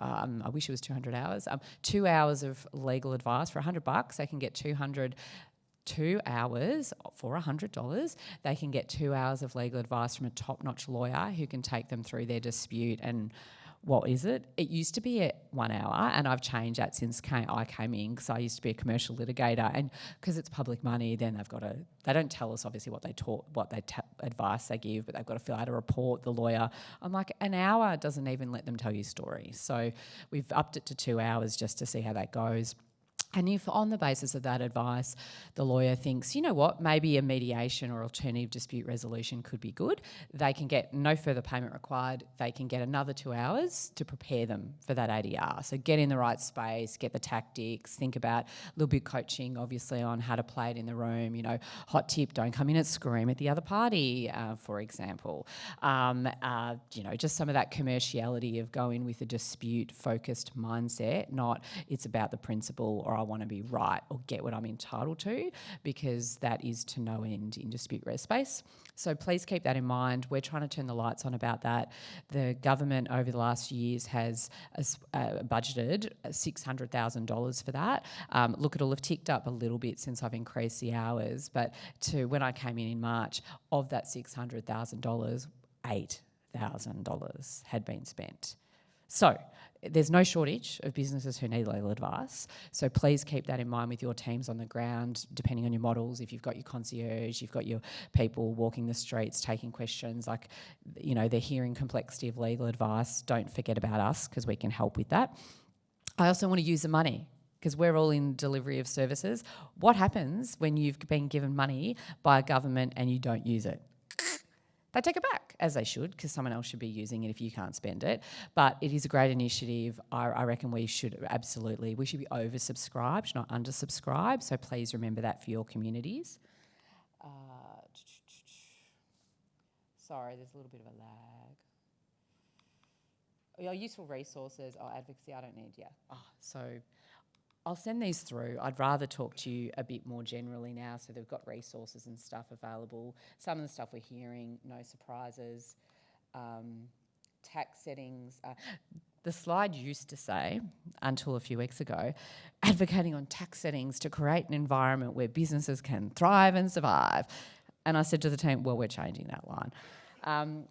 I wish it was 200 hours, 2 hours of legal advice for $100. They can get 2 hours for $100. They can get 2 hours of legal advice from a top-notch lawyer who can take them through their dispute. And what is it? It used to be at 1 hour, and I've changed that since I came in, because I used to be a commercial litigator, and because it's public money, then they don't tell us obviously what advice they give, but they've got to fill out a report, the lawyer. I'm like, an hour doesn't even let them tell you stories. So we've upped it to 2 hours just to see how that goes. And if on the basis of that advice, the lawyer thinks, you know what, maybe a mediation or alternative dispute resolution could be good, they can get no further payment required. They can get another 2 hours to prepare them for that ADR. So get in the right space, get the tactics, think about a little bit coaching, obviously, on how to play it in the room. Hot tip, don't come in and scream at the other party, for example. Just some of that commerciality of going with a dispute-focused mindset, not it's about the principle or I want to be right or get what I'm entitled to, because that is to no end in dispute res space. So please keep that in mind. We're trying to turn the lights on about that. The government over the last few years has budgeted $600,000 for that. Look, it'll have ticked up a little bit since I've increased the hours, but when I came in March, of that $600,000, $8,000 had been spent. So there's no shortage of businesses who need legal advice. So please keep that in mind with your teams on the ground, depending on your models. If you've got your concierge, you've got your people walking the streets, taking questions, they're hearing complexity of legal advice. Don't forget about us, because we can help with that. I also want to use the money, because we're all in delivery of services. What happens when you've been given money by a government and you don't use it? They take it back, as they should, because someone else should be using it if you can't spend it. But it is a great initiative. I reckon we should be oversubscribed, not undersubscribed. So please remember that for your communities. Sorry, there's a little bit of a lag. Your useful resources, advocacy, I don't need, so I'll send these through. I'd rather talk to you a bit more generally now, so they've got resources and stuff available. Some of the stuff we're hearing, no surprises. Tax settings. The slide used to say, until a few weeks ago, advocating on tax settings to create an environment where businesses can thrive and survive. And I said to the team, well, we're changing that line.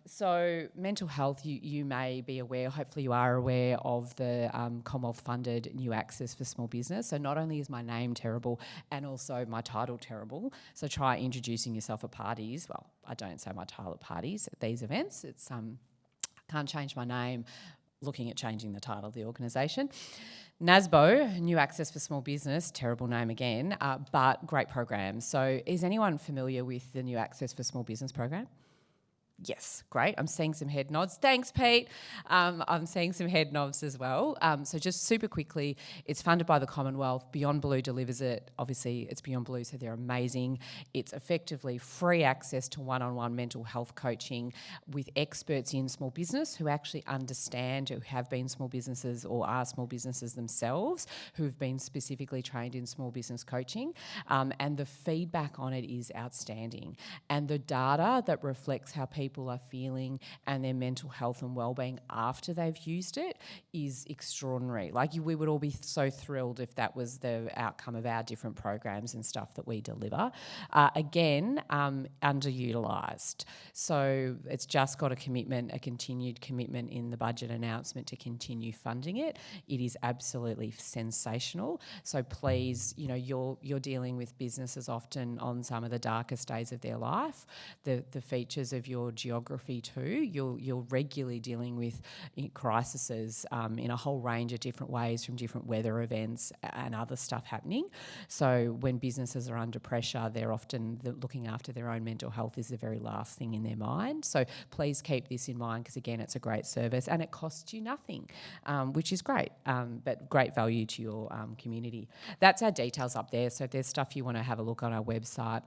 So mental health, you may be aware, hopefully you are aware of the Commonwealth-funded New Access for Small Business. So not only is my name terrible and also my title terrible, so try introducing yourself at parties. Well, I don't say my title at parties at these events. It's can't change my name, looking at changing the title of the organisation. NASBO, New Access for Small Business, terrible name again, but great program. So is anyone familiar with the New Access for Small Business program? Yes, great. I'm seeing some head nods. Thanks, Pete. I'm seeing some head nods as well. So just super quickly, it's funded by the Commonwealth. Beyond Blue delivers it. Obviously, it's Beyond Blue, so they're amazing. It's effectively free access to one-on-one mental health coaching with experts in small business who actually understand, who have been small businesses or are small businesses themselves, who've been specifically trained in small business coaching. And the feedback on it is outstanding. And the data that reflects how people are feeling and their mental health and wellbeing after they've used it is extraordinary. Like we would all be so thrilled if that was the outcome of our different programs and stuff that we deliver. Again, underutilised. So it's just got a continued commitment in the budget announcement to continue funding it. It is absolutely sensational. So please, you're dealing with businesses often on some of the darkest days of their life. The features of your geography too. You're regularly dealing with crises in a whole range of different ways, from different weather events and other stuff happening. So when businesses are under pressure, they're often looking after their own mental health is the very last thing in their mind. So please keep this in mind, because again, it's a great service and it costs you nothing, which is great, but great value to your community. That's our details up there. So if there's stuff you want to have a look on our website,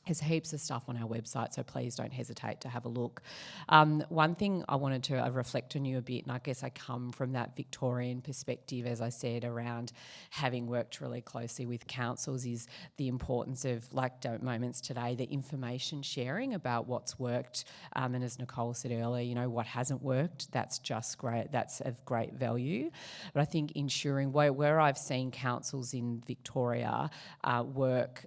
there's heaps of stuff on our website, so please don't hesitate to have a look. One thing I wanted to reflect on you a bit, and I guess I come from that Victorian perspective, as I said, around having worked really closely with councils, is the importance of, like moments today, the information sharing about what's worked. And as Nicole said earlier, what hasn't worked, that's just great. That's of great value. But I think ensuring where I've seen councils in Victoria work,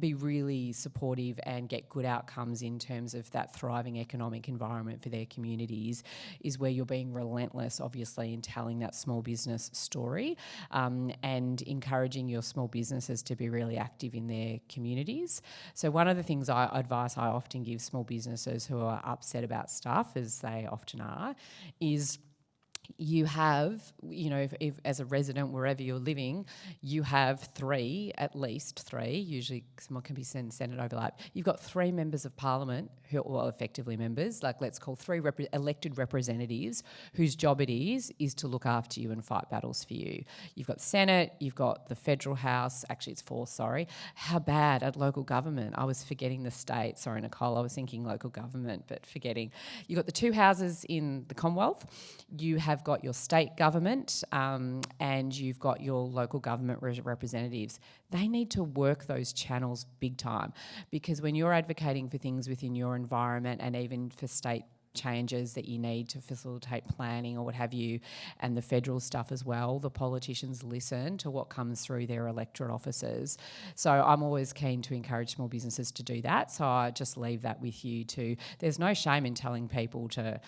be really supportive and get good outcomes in terms of that thriving economic environment for their communities, is where you're being relentless, obviously, in telling that small business story, and encouraging your small businesses to be really active in their communities. So one of the things advice I often give small businesses who are upset about stuff, as they often are, is you have, if as a resident, wherever you're living, you have at least three, usually someone can be Senate overlap, you've got 3 members of Parliament who are, well, effectively members, like let's call 3 elected representatives whose job it is to look after you and fight battles for you. You've got Senate, you've got the Federal House, actually it's 4, sorry. How bad at local government? I was forgetting the state, sorry Nicole, I was thinking local government, but forgetting. You've got the 2 houses in the Commonwealth, you have got your state government, and you've got your local government representatives. They need to work those channels big time, because when you're advocating for things within your environment and even for state changes that you need to facilitate planning or what have you, and the federal stuff as well, the politicians listen to what comes through their electorate offices. So I'm always keen to encourage small businesses to do that. So I just leave that with you too. There's no shame in telling people to,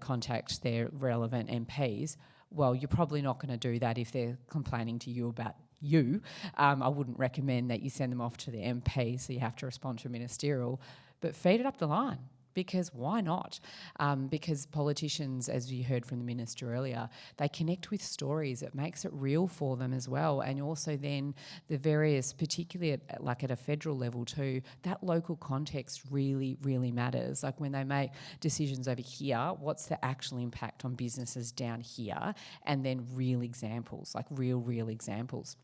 contact their relevant MPs. Well, you're probably not going to do that if they're complaining to you about you. I wouldn't recommend that you send them off to the MP, so you have to respond to a ministerial, but feed it up the line. Because why not? Because politicians, as you heard from the minister earlier, they connect with stories. It makes it real for them as well. And also then the various, particularly at a federal level too, that local context really, really matters. Like when they make decisions over here, what's the actual impact on businesses down here? And then real examples, like real examples.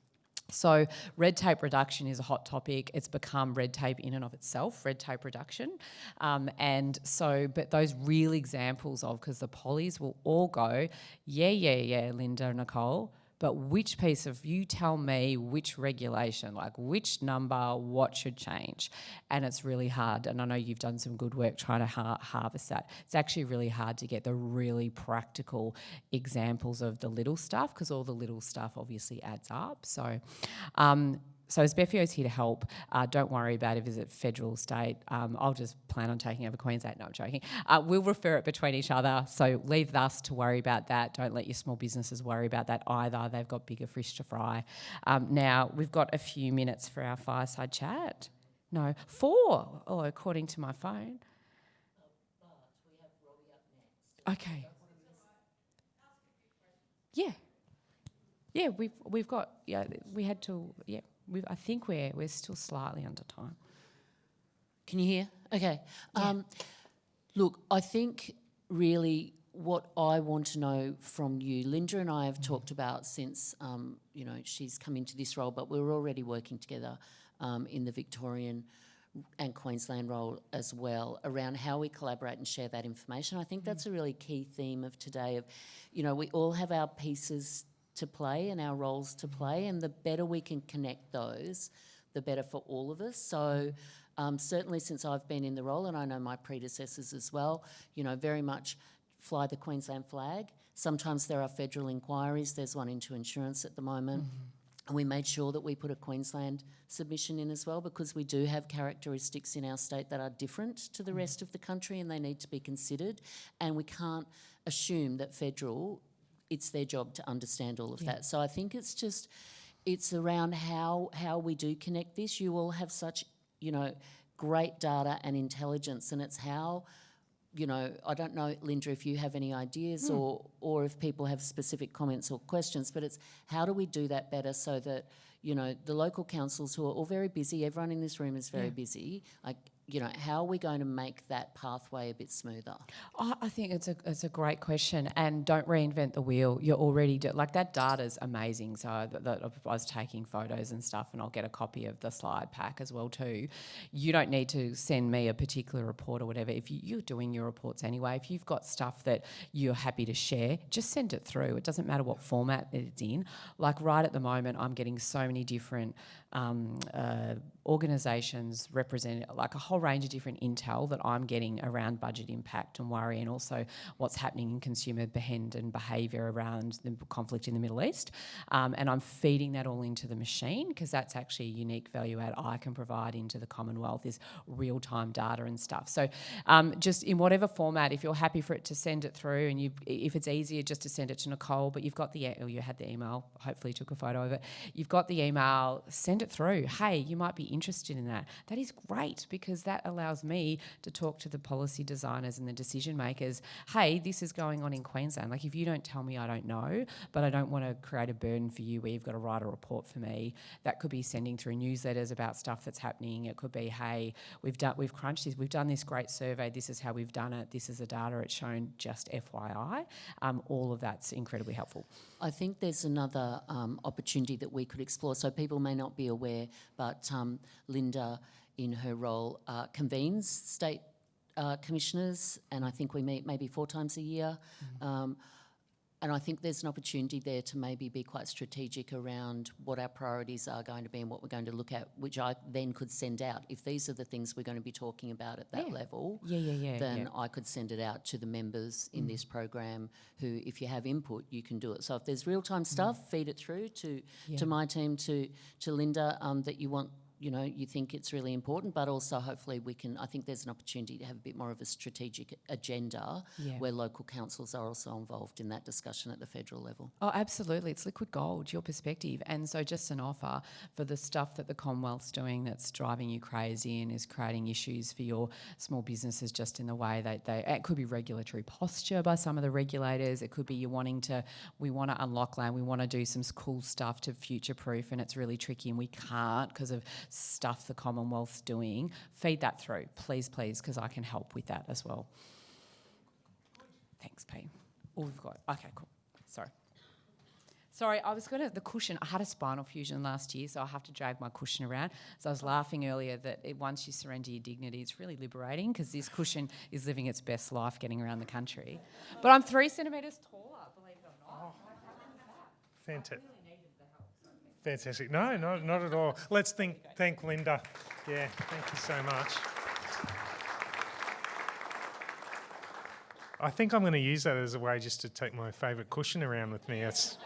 So red tape reduction is a hot topic. It's become red tape in and of itself, red tape reduction. But those real examples of, because the pollies will all go, yeah, Linda and Nicole, But which piece of, you tell me which regulation, like which number, what should change. And it's really hard. And I know you've done some good work trying to harvest that. It's actually really hard to get the really practical examples of the little stuff, because all the little stuff obviously adds up. So SBF is here to help. Don't worry about if it's federal, state. I'll just plan on taking over Queensland. No, I'm joking. We'll refer it between each other. So leave us to worry about that. Don't let your small businesses worry about that either. They've got bigger fish to fry. Now, we've got a few minutes for our fireside chat. No, 4, according to my phone. Okay. Yeah. Yeah, we've got, we had to, I think we're still slightly under time. Can you hear? Okay. Look, I think really what I want to know from you, Linda and I have talked about since, she's come into this role, but we're already working together in the Victorian and Queensland role as well, around how we collaborate and share that information. I think that's a really key theme of today of, we all have our pieces to play and our roles to play, and the better we can connect those, the better for all of us. So certainly since I've been in the role, and I know my predecessors as well, very much fly the Queensland flag. Sometimes there are federal inquiries. There's one into insurance at the moment. And we made sure that we put a Queensland submission in as well, because we do have characteristics in our state that are different to the rest of the country, and they need to be considered. And we can't assume that federal, it's their job to understand all of that. So I think it's around how we do connect this. You all have such, great data and intelligence, and it's how, I don't know, Linda, if you have any ideas or if people have specific comments or questions, but it's how do we do that better so that, the local councils who are all very busy, everyone in this room is very busy, how are we going to make that pathway a bit smoother? I think it's a great question, and don't reinvent the wheel. You're already that data's amazing. So I was taking photos and stuff, and I'll get a copy of the slide pack as well too. You don't need to send me a particular report or whatever. If you're doing your reports anyway, if you've got stuff that you're happy to share, just send it through. It doesn't matter what format it's in. Like right at the moment, I'm getting so many different organisations represent like a whole range of different intel that I'm getting around budget impact and worry, and also what's happening in consumer behaviour around the conflict in the Middle East. And I'm feeding that all into the machine, because that's actually a unique value add I can provide into the Commonwealth, is real-time data and stuff. So just in whatever format, if you're happy for it to send it through, and if it's easier just to send it to Nicole, but you had the email, hopefully you took a photo of it, you've got the email, send it through. Hey, you might be interested in that. That is great, because that allows me to talk to the policy designers and the decision makers. Hey, this is going on in Queensland. Like, if you don't tell me, I don't know, but I don't want to create a burden for you where you've got to write a report for me. That could be sending through newsletters about stuff that's happening. It could be, hey, we've crunched this, we've done this great survey, this is how we've done it, this is the data it's shown, just FYI. All of that's incredibly helpful. I think there's another opportunity that we could explore. So people may not be aware, but Linda, in her role, convenes state commissioners, and I think we meet maybe 4 times a year. And I think there's an opportunity there to maybe be quite strategic around what our priorities are going to be and what we're going to look at, which I then could send out. If these are the things we're going to be talking about at that level, then I could send it out to the members in this program who, if you have input, you can do it. So if there's real-time stuff, feed it through to my team, to Linda, that you want, you think it's really important, but also hopefully I think there's an opportunity to have a bit more of a strategic agenda where local councils are also involved in that discussion at the federal level. Oh, absolutely. It's liquid gold, your perspective. And so just an offer for the stuff that the Commonwealth's doing that's driving you crazy and is creating issues for your small businesses, just in the way that it could be regulatory posture by some of the regulators. It could be we want to unlock land, we want to do some cool stuff to future-proof, and it's really tricky and we can't because of stuff the Commonwealth's doing. Feed that through, please, because I can help with that as well. Thanks, Pete. All we've got. Okay, cool. Sorry, the cushion. I had a spinal fusion last year, so I have to drag my cushion around. So I was laughing earlier that once you surrender your dignity, it's really liberating, because this cushion is living its best life getting around the country. But I'm 3 centimetres taller, believe it or not. Fantastic. Fantastic. No, not at all. Let's thank Linda. Yeah, thank you so much. I think I'm going to use that as a way just to take my favourite cushion around with me. It's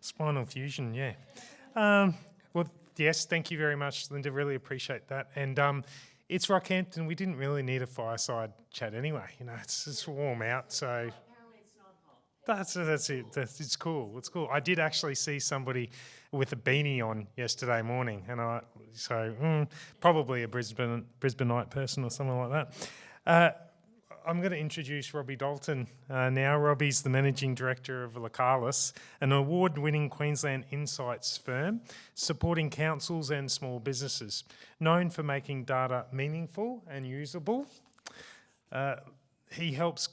spinal fusion, yeah. Well, yes, thank you very much, Linda. Really appreciate that. And it's Rockhampton. We didn't really need a fireside chat anyway. You know, it's warm out, so that's it. It's cool. It's cool. I did actually see somebody with a beanie on yesterday morning, and probably a Brisbaneite person or something like that. I'm going to introduce Robbie Dalton now. Robbie's the Managing Director of Localis, an award-winning Queensland insights firm supporting councils and small businesses, known for making data meaningful and usable. He helps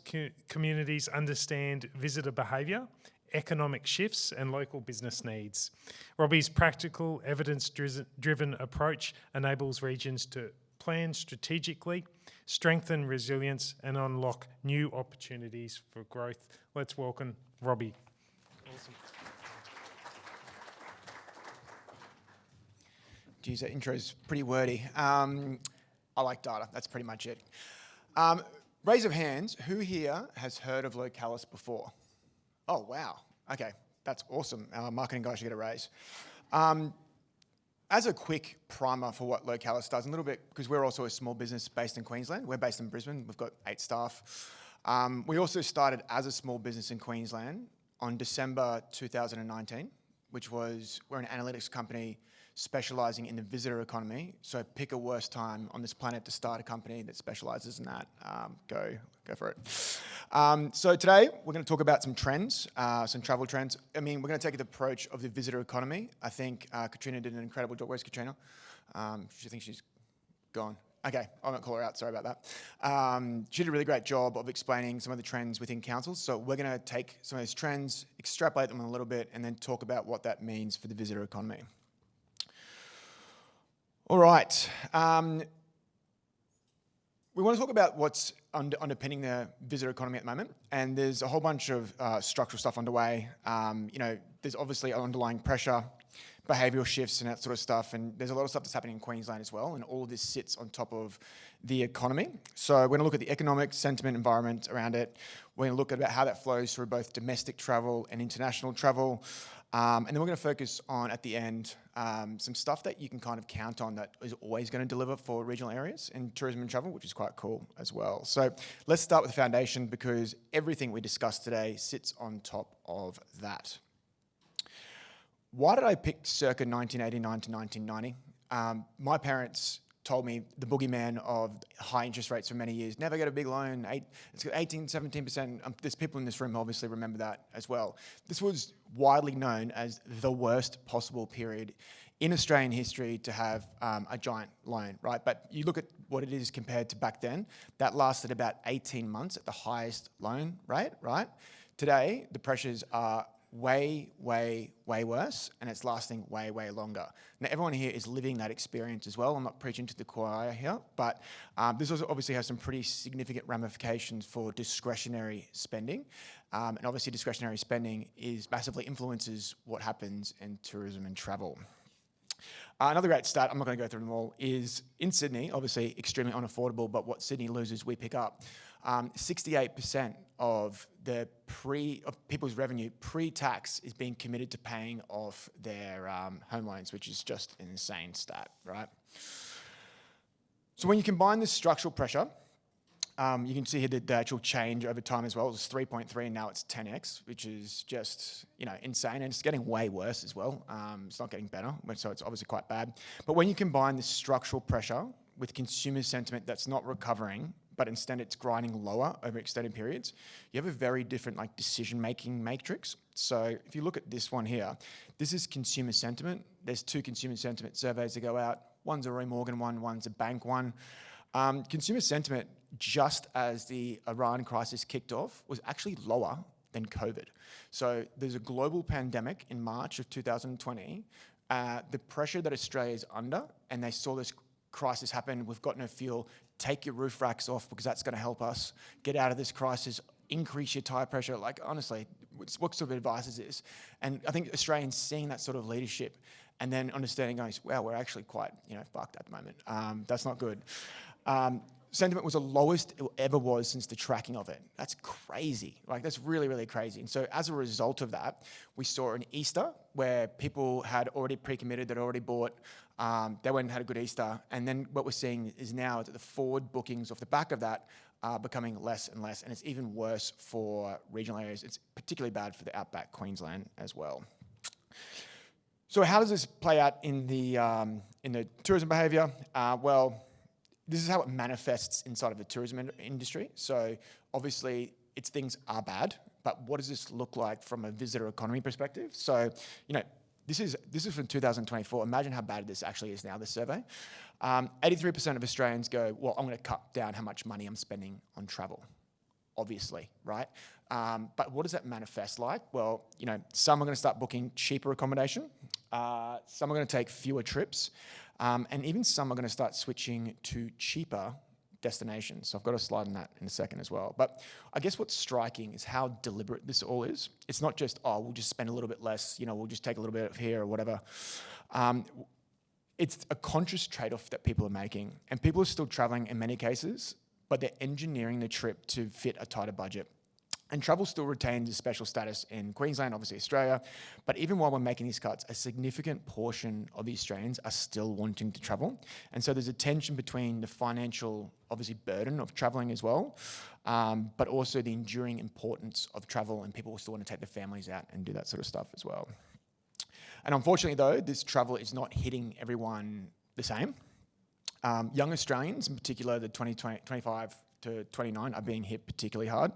communities understand visitor behaviour, economic shifts and local business needs. Robbie's practical, evidence-driven approach enables regions to plan strategically, strengthen resilience and unlock new opportunities for growth. Let's welcome Robbie. Awesome. Geez, that intro's pretty wordy. I like data, that's pretty much it. Raise of hands, who here has heard of Localis before? Oh, wow. Okay, that's awesome. Our marketing guy should get a raise. As a quick primer for what Localis does, a little bit, because we're also a small business based in Queensland. We're based in Brisbane. We've got 8 staff. We also started as a small business in Queensland on December 2019, we're an analytics company specialising in the visitor economy. So pick a worse time on this planet to start a company that specialises in that. Go for it. So today we're going to talk about some trends, some travel trends. I mean, we're going to take the approach of the visitor economy. I think Katrina did an incredible job. Where's Katrina? She thinks she's gone. Okay, I won't call her out, sorry about that. She did a really great job of explaining some of the trends within councils. So we're going to take some of those trends, extrapolate them a little bit, and then talk about what that means for the visitor economy. All right. We want to talk about what's underpinning the visitor economy at the moment, and there's a whole bunch of structural stuff underway. There's obviously underlying pressure, behavioural shifts and that sort of stuff, and there's a lot of stuff that's happening in Queensland as well, and all of this sits on top of the economy. So we're going to look at the economic sentiment environment around it. We're going to look at how that flows through both domestic travel and international travel. And then we're going to focus on, at the end, some stuff that you can kind of count on that is always going to deliver for regional areas in tourism and travel, which is quite cool as well. So let's start with the foundation, because everything we discussed today sits on top of that. Why did I pick circa 1989 to 1990? My parents told me the boogeyman of high interest rates for many years. Never get a big loan, it's got 18, 17%. There's people in this room who obviously remember that as well. This was widely known as the worst possible period in Australian history to have a giant loan, right? But you look at what it is compared to back then, that lasted about 18 months at the highest loan rate, right? Today, the pressures are way, way, way worse, and it's lasting way, way longer. Now, everyone here is living that experience as well. I'm not preaching to the choir here, but this also obviously has some pretty significant ramifications for discretionary spending. And obviously discretionary spending massively influences what happens in tourism and travel. Another great stat, I'm not going to go through them all, is in Sydney, obviously extremely unaffordable, but what Sydney loses, we pick up. 68% of people's revenue pre-tax is being committed to paying off their home loans, which is just an insane stat, right? So when you combine this structural pressure, you can see here the actual change over time as well. It was 3.3 and now it's 10x, which is just insane, and it's getting way worse as well. It's not getting better, so it's obviously quite bad. But when you combine this structural pressure with consumer sentiment that's not recovering, but instead it's grinding lower over extended periods, you have a very different decision-making matrix. So if you look at this one here, this is consumer sentiment. There's 2 consumer sentiment surveys that go out. One's a Roy Morgan one, one's a bank one. Consumer sentiment, just as the Iran crisis kicked off, was actually lower than COVID. So there's a global pandemic in March of 2020. The pressure that Australia is under, and they saw this crisis happen, we've got no fuel, take your roof racks off because that's going to help us get out of this crisis, increase your tyre pressure. Honestly, what sort of advice is this? And I think Australians seeing that sort of leadership and then understanding, going, wow, we're actually quite, fucked at the moment. That's not good. Sentiment was the lowest it ever was since the tracking of it. That's crazy. Like, that's really, really crazy. And so as a result of that, we saw an Easter where people had already pre-committed, they'd already bought, they went and had a good Easter. And then what we're seeing is now that the forward bookings off the back of that are becoming less and less. And it's even worse for regional areas. It's particularly bad for the outback Queensland as well. So how does this play out in the tourism behaviour? Well, this is how it manifests inside of the tourism industry. So obviously, things are bad, but what does this look like from a visitor economy perspective? So, this is from 2024. Imagine how bad this actually is now, this survey. 83% of Australians go, well, I'm going to cut down how much money I'm spending on travel, obviously, right? But what does that manifest like? Well, some are going to start booking cheaper accommodation. Some are going to take fewer trips. And even some are going to start switching to cheaper destinations. So I've got a slide on that in a second as well. But I guess what's striking is how deliberate this all is. It's not just, we'll just spend a little bit less, we'll just take a little bit of here or whatever. It's a conscious trade-off that people are making. And people are still traveling in many cases, but they're engineering the trip to fit a tighter budget. And travel still retains a special status in Queensland, obviously Australia. But even while we're making these cuts, a significant portion of the Australians are still wanting to travel. And so there's a tension between the financial, obviously, burden of traveling as well, but also the enduring importance of travel, and people still want to take their families out and do that sort of stuff as well. And unfortunately, though, this travel is not hitting everyone the same. Young Australians, in particular, the 25 to 29, are being hit particularly hard.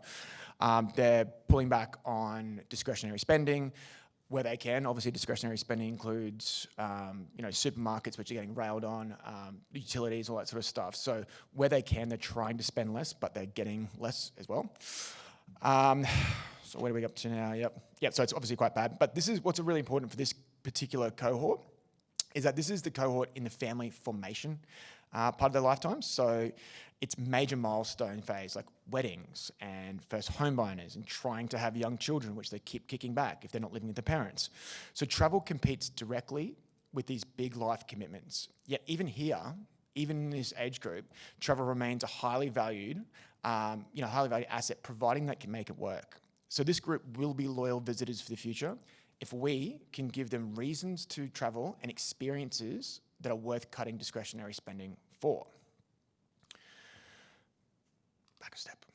They're pulling back on discretionary spending where they can. Obviously, discretionary spending includes, supermarkets, which are getting railed on, utilities, all that sort of stuff. So where they can, they're trying to spend less, but they're getting less as well. So where do we get up to now? Yep. So it's obviously quite bad. But this is what's really important for this particular cohort, is that this is the cohort in the family formation part of their lifetime. So it's major milestone phase, like weddings and first home buyers and trying to have young children, which they keep kicking back if they're not living with their parents. So travel competes directly with these big life commitments. Yet even here, even in this age group, travel remains a highly valued asset, providing that can make it work. So this group will be loyal visitors for the future if we can give them reasons to travel and experiences that are worth cutting discretionary spending for. Back a step.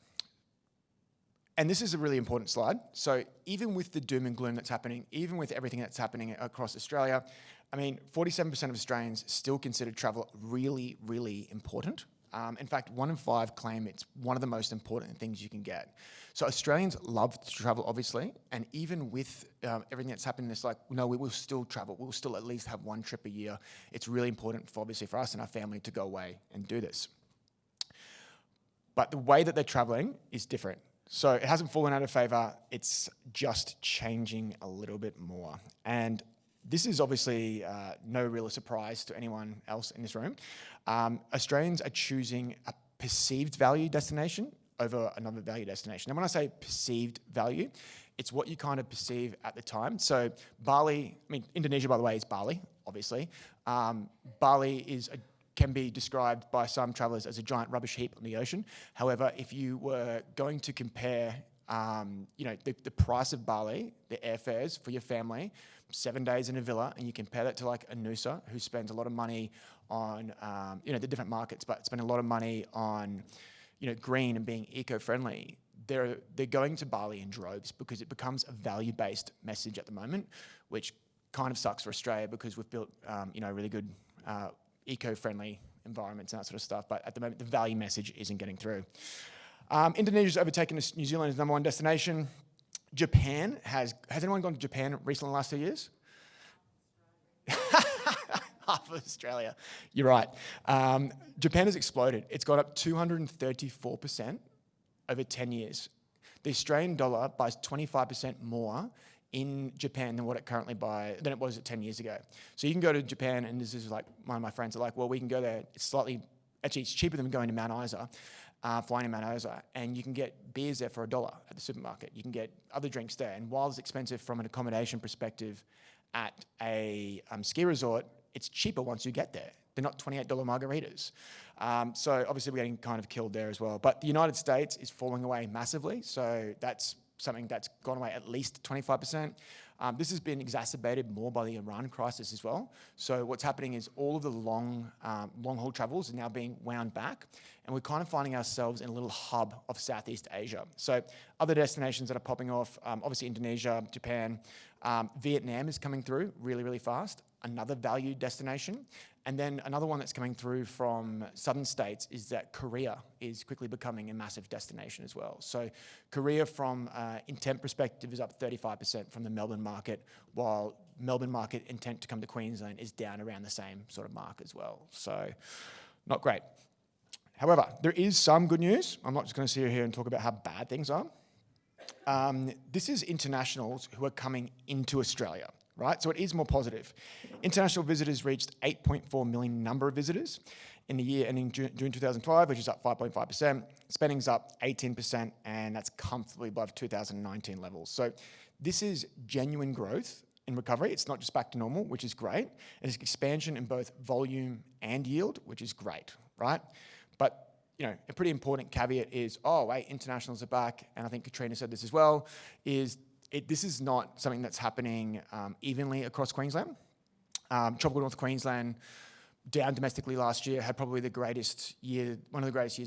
And this is a really important slide. So even with the doom and gloom that's happening, even with everything that's happening across Australia, 47% of Australians still consider travel really, really important. In fact, 1 in 5 claim it's one of the most important things you can get. So Australians love to travel, obviously, and even with everything that's happening, it's like, no, we will still travel. We'll still at least have one trip a year. It's really important, for us and our family to go away and do this. But the way that they're traveling is different. So it hasn't fallen out of favour. It's just changing a little bit more. And this is obviously no real surprise to anyone else in this room. Australians are choosing a perceived value destination over another value destination. And when I say perceived value, it's what you kind of perceive at the time. So Bali, Indonesia, by the way, is Bali, obviously. Bali can be described by some travellers as a giant rubbish heap on the ocean. However, if you were going to compare the price of Bali, the airfares for your family, 7 days in a villa, and you compare that to like a Noosa, who spends a lot of money on, the different markets, but spend a lot of money on, green and being eco-friendly. They're going to Bali in droves because it becomes a value-based message at the moment, which kind of sucks for Australia because we've built, really good eco-friendly environments and that sort of stuff. But at the moment, the value message isn't getting through. Indonesia's overtaken New Zealand as number one destination. Japan has anyone gone to Japan recently in the last 2 years? Half of Australia. You're right. Japan has exploded. It's got up 234% over 10 years. The Australian dollar buys 25% more in Japan than what it currently than it was 10 years ago. So you can go to Japan, and this is like one of my friends are like, well, we can go there. It's cheaper than going to Mount Isa. flying in Mount Isa, and you can get beers there for $1 at the supermarket. You can get other drinks there. And while it's expensive from an accommodation perspective at a ski resort, it's cheaper once you get there. They're not $28 margaritas. So obviously we're getting kind of killed there as well. But the United States is falling away massively. So that's something that's gone away at least 25%. This has been exacerbated more by the Iran crisis as well. So what's happening is all of the long haul travels are now being wound back, and we're kind of finding ourselves in a little hub of Southeast Asia. So other destinations that are popping off, obviously Indonesia, Japan, Vietnam is coming through really, really fast, another valued destination. And then another one that's coming through from southern states is that Korea is quickly becoming a massive destination as well. So Korea from intent perspective is up 35% from the Melbourne market, while Melbourne market intent to come to Queensland is down around the same sort of mark as well. So not great. However, there is some good news. I'm not just going to sit here and talk about how bad things are. This is internationals who are coming into Australia, right? So it is more positive. International visitors reached 8.4 million number of visitors in the year ending June 2005, which is up 5.5%. Spending's up 18%, and that's comfortably above 2019 levels. So this is genuine growth in recovery. It's not just back to normal, which is great. It's expansion in both volume and yield, which is great, right? But a pretty important caveat is, internationals are back, and I think Katrina said this as well, this is not something that's happening evenly across Queensland. Tropical North Queensland, down domestically last year, had probably one of the greatest years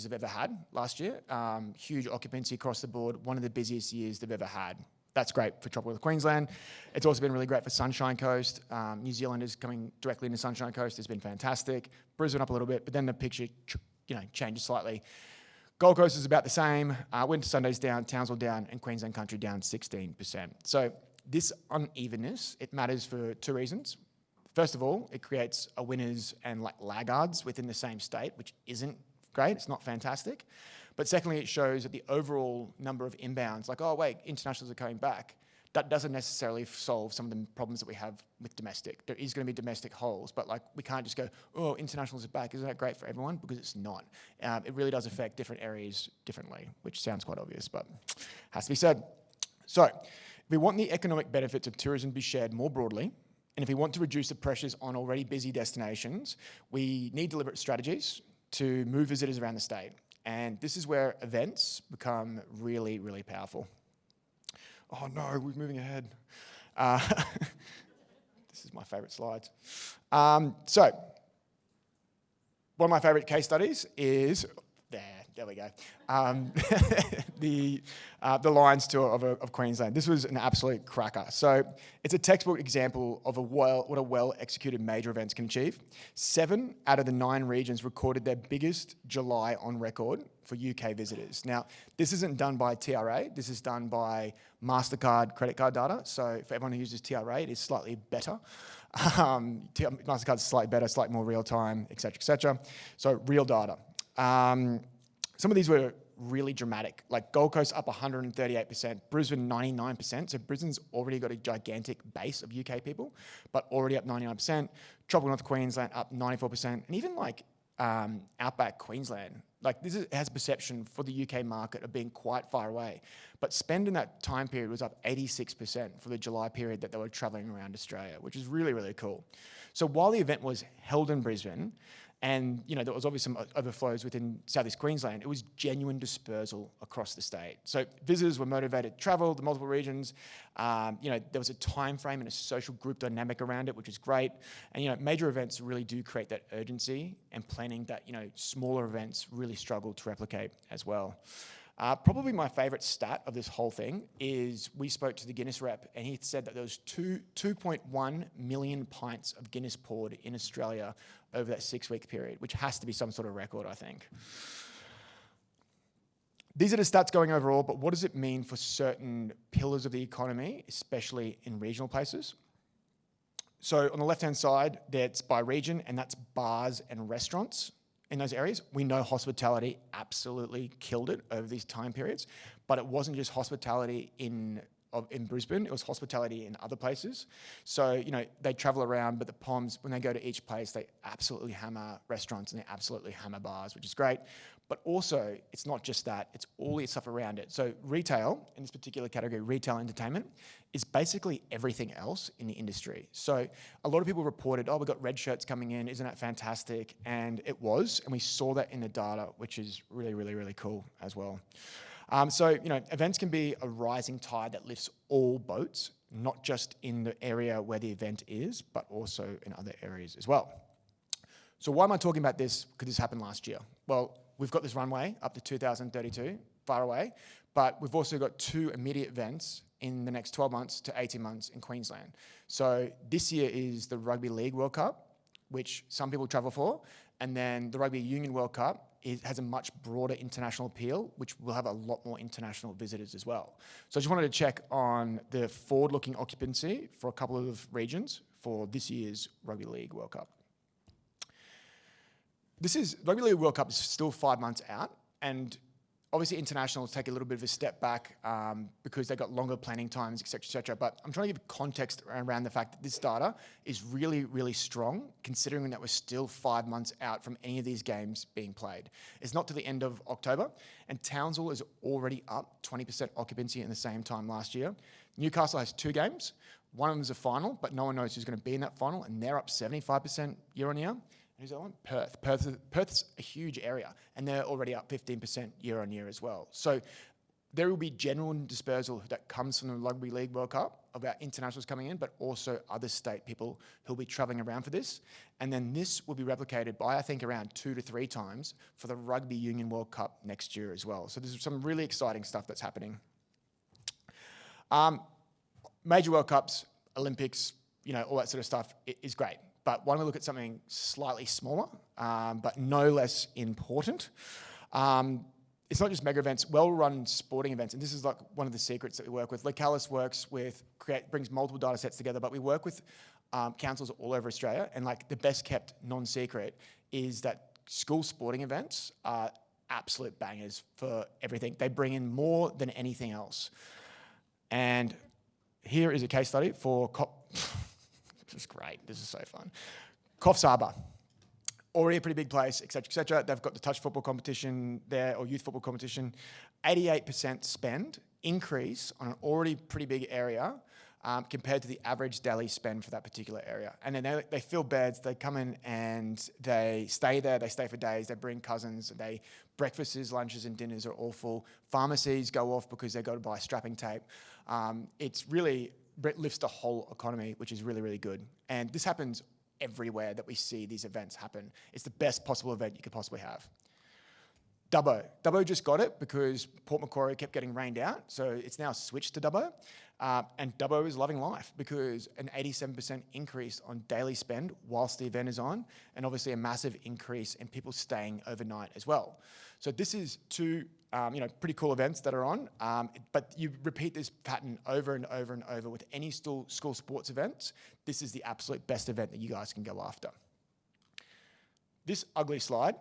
they've ever had last year. Huge occupancy across the board, one of the busiest years they've ever had. That's great for Tropical North Queensland. It's also been really great for Sunshine Coast. New Zealanders coming directly into Sunshine Coast has been fantastic. Brisbane up a little bit, but then the picture changes slightly. Gold Coast is about the same. Winter Sunday's down, Townsville down, and Queensland Country down 16%. So this unevenness, it matters for two reasons. First of all, it creates a winners and laggards within the same state, which isn't great. It's not fantastic. But secondly, it shows that the overall number of inbounds, internationals are coming back, that doesn't necessarily solve some of the problems that we have with domestic. There is going to be domestic holes, but we can't just go, internationals are back. Isn't that great for everyone? Because it's not. It really does affect different areas differently, which sounds quite obvious, but has to be said. So if we want the economic benefits of tourism to be shared more broadly, and if we want to reduce the pressures on already busy destinations, we need deliberate strategies to move visitors around the state. And this is where events become really, really powerful. Oh no, we're moving ahead. This is my favourite slides. So, one of my favourite case studies is, there we go, the Lions Tour of Queensland. This was an absolute cracker. So it's a textbook example of what a well-executed major events can achieve. 7 out of the 9 regions recorded their biggest July on record for UK visitors. Now, this isn't done by TRA. This is done by MasterCard credit card data. So for everyone who uses TRA, it is slightly better. MasterCard's slightly better, slightly more real-time, et cetera, et cetera. So real data. Some of these were really dramatic, like Gold Coast up 138%, Brisbane 99%. So Brisbane's already got a gigantic base of UK people, but already up 99%. Tropical North Queensland up 94%, and even outback Queensland. It has a perception for the UK market of being quite far away, but spend in that time period was up 86% for the July period that they were travelling around Australia, which is really, really cool. So while the event was held in Brisbane, and there was obviously some overflows within Southeast Queensland, it was genuine dispersal across the state. So visitors were motivated to travel to multiple regions. There was a time frame and a social group dynamic around it, which is great. And major events really do create that urgency and planning that smaller events really struggle to replicate as well. Probably my favourite stat of this whole thing is we spoke to the Guinness rep, and he said that there was 2.1 million pints of Guinness poured in Australia over that 6-week period, which has to be some sort of record, I think. These are the stats going overall, but what does it mean for certain pillars of the economy, especially in regional places? So on the left-hand side, that's by region, and that's bars and restaurants. In those areas, we know hospitality absolutely killed it over these time periods, but it wasn't just hospitality in Brisbane, it was hospitality in other places. So, they travel around, but the Poms, when they go to each place, they absolutely hammer restaurants and they absolutely hammer bars, which is great. But also, it's not just that, it's all the stuff around it. So retail, in this particular category, retail entertainment, is basically everything else in the industry. So a lot of people reported, we've got red shirts coming in, isn't that fantastic? And it was, and we saw that in the data, which is really, really, really cool as well. So, events can be a rising tide that lifts all boats, not just in the area where the event is, but also in other areas as well. So why am I talking about this? Because this happened last year. Well, we've got this runway up to 2032, far away, but we've also got 2 immediate events in the next 12 months to 18 months in Queensland. So this year is the Rugby League World Cup, which some people travel for, and then the Rugby Union World Cup has a much broader international appeal, which will have a lot more international visitors as well. So I just wanted to check on the forward-looking occupancy for a couple of regions for this year's Rugby League World Cup. Rugby League World Cup is still 5 months out, and obviously internationals take a little bit of a step back because they've got longer planning times, et cetera, but I'm trying to give context around the fact that this data is really, really strong, considering that we're still 5 months out from any of these games being played. It's not to the end of October, and Townsville is already up 20% occupancy in the same time last year. Newcastle has 2 games. One of them is a final, but no one knows who's going to be in that final, and they're up 75% year on year. Who's that one? Perth. Perth's a huge area, and they're already up 15% year on year as well. So there will be general dispersal that comes from the Rugby League World Cup about internationals coming in, but also other state people who'll be travelling around for this. And then this will be replicated by, I think, around 2 to 3 times for the Rugby Union World Cup next year as well. So there's some really exciting stuff that's happening. Major World Cups, Olympics, all that sort of stuff is great. But why don't we look at something slightly smaller, but no less important? It's not just mega events, well-run sporting events, and this is like one of the secrets that we work with. Localis brings multiple data sets together, but we work with councils all over Australia, and like the best kept non-secret is that school sporting events are absolute bangers for everything. They bring in more than anything else. And here is a case study for This is great. This is so fun. Coffs Harbour, already a pretty big place, et cetera. They've got the touch football competition there, or youth football competition. 88% spend increase on an already pretty big area compared to the average daily spend for that particular area. And then they fill beds, they come in and they stay there, they stay for days, they bring cousins, breakfasts, lunches and dinners are all full. Pharmacies go off because they go to buy strapping tape. It's really lifts the whole economy, which is really, really good. And this happens everywhere that we see these events happen. It's the best possible event you could possibly have. Dubbo. Dubbo just got it because Port Macquarie kept getting rained out, so it's now switched to Dubbo. And Dubbo is loving life because an 87% increase on daily spend whilst the event is on, and obviously a massive increase in people staying overnight as well. So this is 2 pretty cool events that are on, but you repeat this pattern over and over and over with any school sports events. This is the absolute best event that you guys can go after. This ugly slide,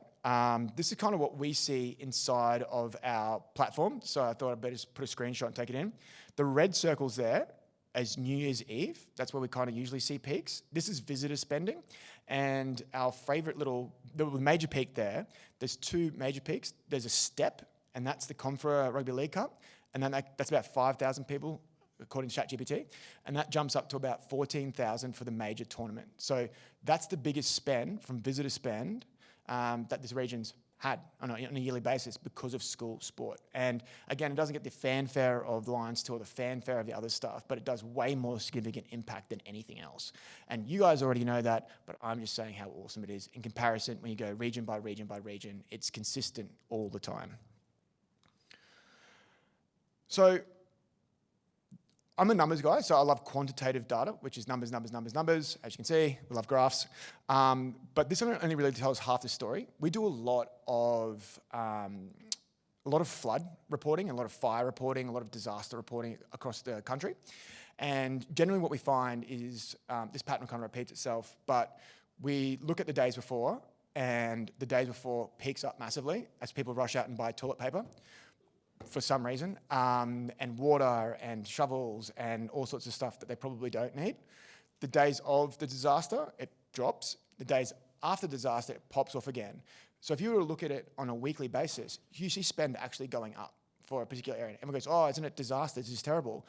this is kind of what we see inside of our platform. So I thought I'd better just put a screenshot and take it in. The red circles there as New Year's Eve. That's where we kind of usually see peaks. This is visitor spending. And our favorite the major peak there's 2 major peaks. There's a step, and that's the Confra Rugby League Cup. And then that's about 5,000 people, according to ChatGPT. And that jumps up to about 14,000 for the major tournament. So that's the biggest spend from visitor spend that this region's had on a yearly basis because of school sport. And again, it doesn't get the fanfare of the Lions Tour, the fanfare of the other stuff, but it does way more significant impact than anything else. And you guys already know that, but I'm just saying how awesome it is. In comparison, when you go region by region by region, it's consistent all the time. So I'm a numbers guy, so I love quantitative data, which is numbers. As you can see, we love graphs. But this only really tells half the story. We do a lot of flood reporting, a lot of fire reporting, a lot of disaster reporting across the country. And generally what we find is this pattern kind of repeats itself, but we look at the days before, and the days before peaks up massively as people rush out and buy toilet paper for some reason, and water and shovels and all sorts of stuff that they probably don't need. The days of the disaster, it drops. The days after disaster, it pops off again. So if you were to look at it on a weekly basis, you see spend actually going up for a particular area. Everyone goes, oh, isn't it disaster? This is terrible.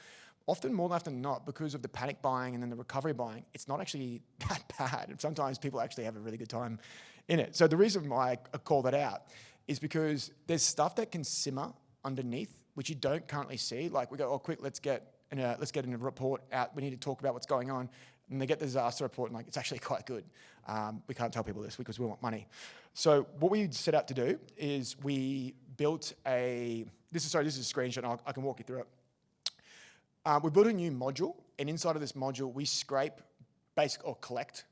Often, more often than not, because of the panic buying and then the recovery buying, it's not actually that bad. And sometimes people actually have a really good time in it. So the reason why I call that out is because there's stuff that can simmer underneath, which you don't currently see. Like we go, oh, quick, let's get in a report out. We need to talk about what's going on. And they get the disaster report and like, it's actually quite good. We can't tell people this because we want money. So what we set out to do is we built this is a screenshot, and I can walk you through it. We built a new module, and inside of this module, we collect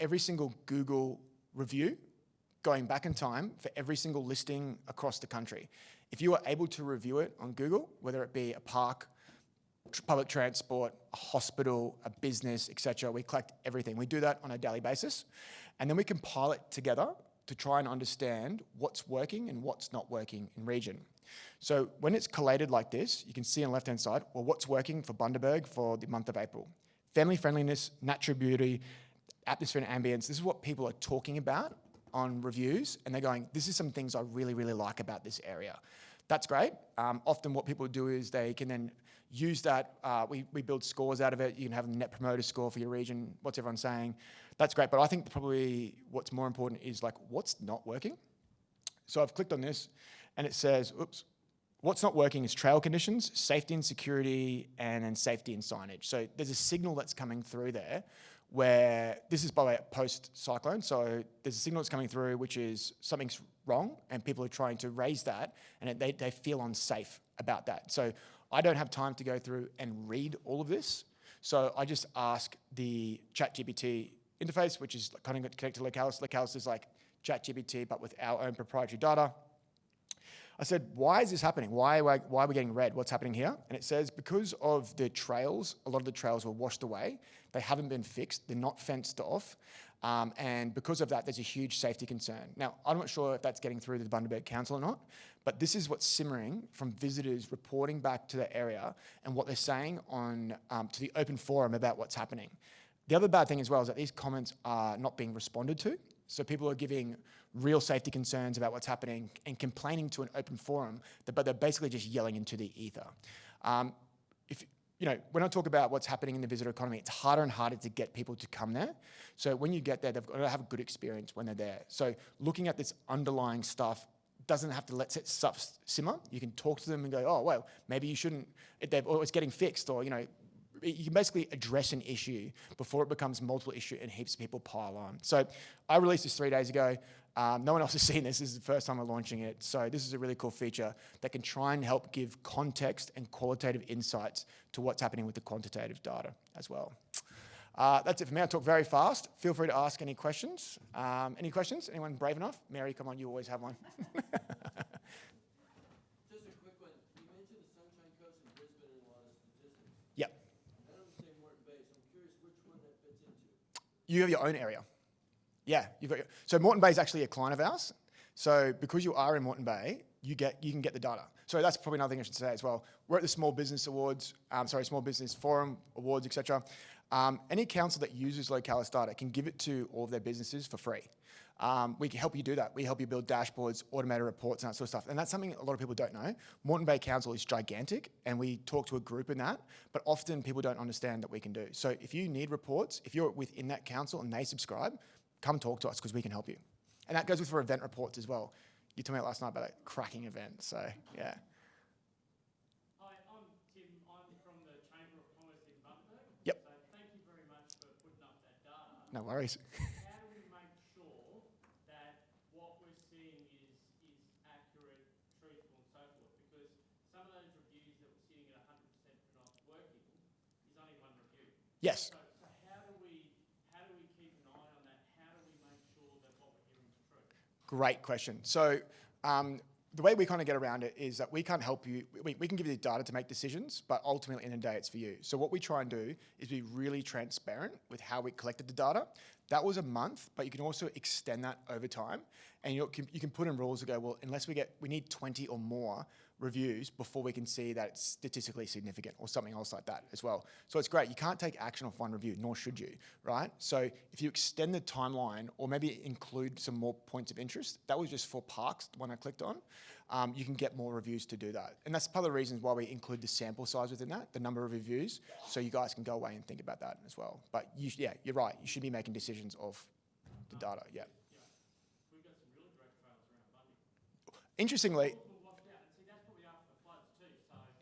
every single Google review going back in time for every single listing across the country. If you are able to review it on Google, whether it be a park, public transport, a hospital, a business, etc., we collect everything. We do that on a daily basis, and then we compile it together to try and understand what's working and what's not working in region. So when it's collated like this, you can see on the left-hand side, well, what's working for Bundaberg for the month of April. Family friendliness, natural beauty, atmosphere and ambience. This is what people are talking about on reviews, and they're going, this is some things I really, really like about this area. That's great. Often what people do is they can then use that. We build scores out of it. You can have a net promoter score for your region. What's everyone saying? That's great. But I think probably what's more important is like what's not working. So I've clicked on this and it says, what's not working is trail conditions, safety and security, and then safety and signage. So there's a signal that's coming through there where this is by the way post-cyclone. So there's a signal that's coming through which is something's wrong and people are trying to raise that and they feel unsafe about that. So I don't have time to go through and read all of this. So I just ask the ChatGPT interface, which is kind of connected to Localis. Localis is like ChatGPT, but with our own proprietary data. I said, why is this happening? Why are we getting red? What's happening here? And it says, because of the trails, a lot of the trails were washed away. They haven't been fixed. They're not fenced off. And because of that, there's a huge safety concern. Now, I'm not sure if that's getting through to the Bundaberg Council or not, but this is what's simmering from visitors reporting back to the area and what they're saying on to the open forum about what's happening. The other bad thing as well is that these comments are not being responded to. So people are giving real safety concerns about what's happening and complaining to an open forum, but they're basically just yelling into the ether. When I talk about what's happening in the visitor economy, it's harder and harder to get people to come there. So when you get there, they've got to have a good experience when they're there. So looking at this underlying stuff doesn't have to let stuff simmer. You can talk to them and go, oh, well, maybe you shouldn't, it's getting fixed, or, you can basically address an issue before it becomes multiple issue and heaps of people pile on. So I released this 3 days ago. No one else has seen this. This is the first time we're launching it. So this is a really cool feature that can try and help give context and qualitative insights to what's happening with the quantitative data as well. That's it for me. I talk very fast. Feel free to ask any questions. Any questions? Anyone brave enough? Mary, come on, you always have one. Just a quick one. You mentioned the Sunshine Coast and Brisbane in a lot of statistics. Yep. I don't say Moreton Bay, so I'm curious which one that fits into. You have your own area. Yeah, so Moreton Bay is actually a client of ours. So because you are in Moreton Bay, you can get the data. So that's probably another thing I should say as well. We're at the Small Business Forum Awards, etc. Any council that uses Localis data can give it to all of their businesses for free. We can help you do that. We help you build dashboards, automated reports, and that sort of stuff. And that's something a lot of people don't know. Moreton Bay Council is gigantic, and we talk to a group in that, but often people don't understand that we can do. So if you need reports, if you're within that council and they subscribe, come talk to us because we can help you. And that goes with for event reports as well. You told me last night about a cracking event, so yeah. Hi, I'm Tim. I'm from the Chamber of Commerce in Bundaberg. Yep. So thank you very much for putting up that data. No worries. How do we make sure that what we're seeing is accurate, truthful, and so forth? Because some of those reviews that we're sitting at 100% for not working is only one review. Yes. So how do we keep an eye on that? How do we make sure that what we're hearing is true? Great question. So the way we kind of get around it is that we can't help you. We can give you the data to make decisions, but ultimately, in the day, it's for you. So what we try and do is be really transparent with how we collected the data. That was a month, but you can also extend that over time. And you can put in rules that go, well, unless we need 20 or more reviews before we can see that it's statistically significant or something else like that as well. So it's great. You can't take action off one review, nor should you, right? So if you extend the timeline or maybe include some more points of interest, that was just for parks, the one I clicked on, you can get more reviews to do that. And that's part of the reasons why we include the sample size within that, the number of reviews, so you guys can go away and think about that as well. But yeah, you're right. You should be making decisions off the data, yeah. Interestingly,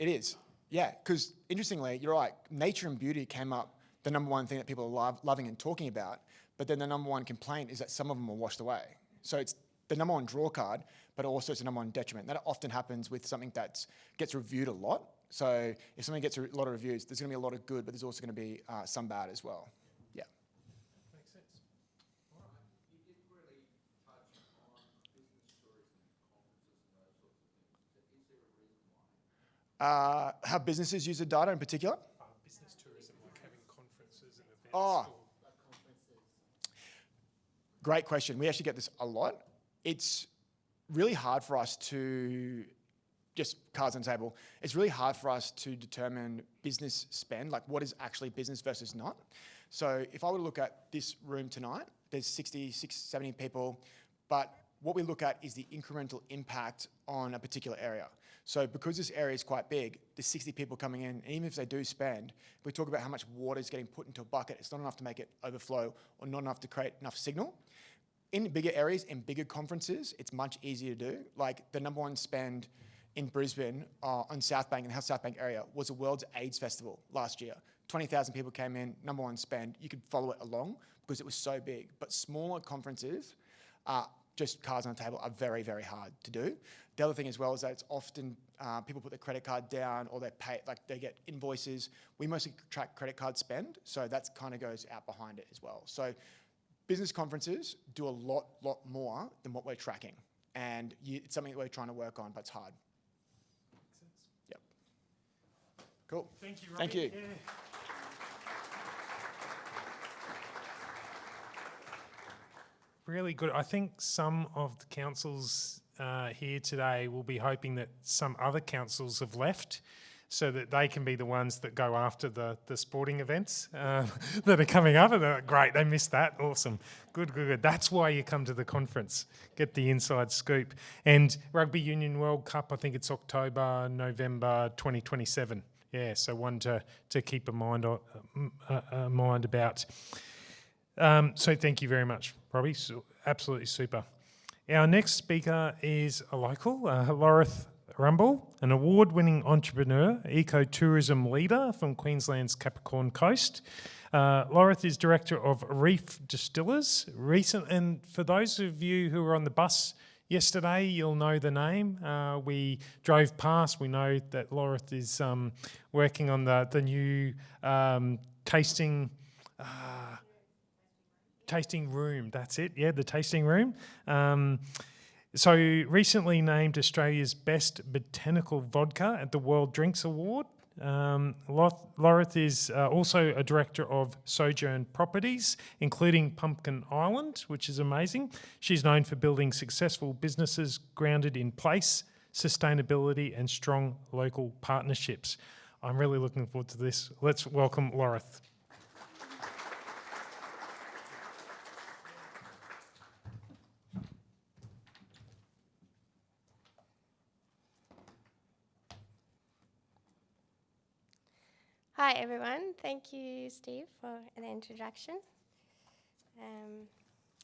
it is, yeah, because interestingly, you're right, nature and beauty came up the number one thing that people are loving and talking about, but then the number one complaint is that some of them are washed away. So it's the number one draw card, but also it's the number one detriment. That often happens with something that gets reviewed a lot. So if something gets a lot of reviews, there's going to be a lot of good, but there's also going to be some bad as well. Yeah. Makes sense. You didn't really touch on business tourism, conferences and those sorts of things. Is there a reason why? How businesses use the data in particular? Business tourism, like having conferences and events. Oh. Great question. We actually get this a lot. It's really hard for us to, just cards on the table, it's really hard for us to determine business spend, like what is actually business versus not. So if I were to look at this room tonight, there's 66, 70 people, but what we look at is the incremental impact on a particular area. So because this area is quite big, there's 60 people coming in, and even if they do spend, if we talk about how much water is getting put into a bucket, it's not enough to make it overflow or not enough to create enough signal. In bigger areas, in bigger conferences, it's much easier to do. Like the number one spend in Brisbane on South Bank, in the South Bank area, was the World's AIDS Festival last year. 20,000 people came in, number one spend. You could follow it along because it was so big. But smaller conferences, just cards on the table, are very, very hard to do. The other thing as well is that it's often people put their credit card down or they pay, like they get invoices. We mostly track credit card spend, so that kind of goes out behind it as well. So business conferences do a lot more than what we're tracking. And it's something that we're trying to work on, but it's hard. Makes sense. Yep. Cool. Thank you, Robbie. Thank you. Yeah. Really good. I think some of the councils here today will be hoping that some other councils have left so that they can be the ones that go after the sporting events that are coming up. And they're like, great, they missed that. Awesome. Good. That's why you come to the conference, get the inside scoop. And Rugby Union World Cup, I think it's October, November 2027. Yeah, so one to keep a mind about. So thank you very much, Robbie. So absolutely super. Our next speaker is a local, Lorith Rumble, an award-winning entrepreneur, ecotourism leader from Queensland's Capricorn Coast. Lorith is director of Reef Distillers. And for those of you who were on the bus yesterday, you'll know the name. We drove past. We know that Lorith is working on the new tasting room. That's it. Yeah, the tasting room. So recently named Australia's best botanical vodka at the World Drinks Award. Lorith is also a director of Sojourn Properties, including Pumpkin Island, which is amazing. She's known for building successful businesses grounded in place, sustainability, and strong local partnerships. I'm really looking forward to this. Let's welcome Lorith. Hi everyone, thank you Steve for the introduction.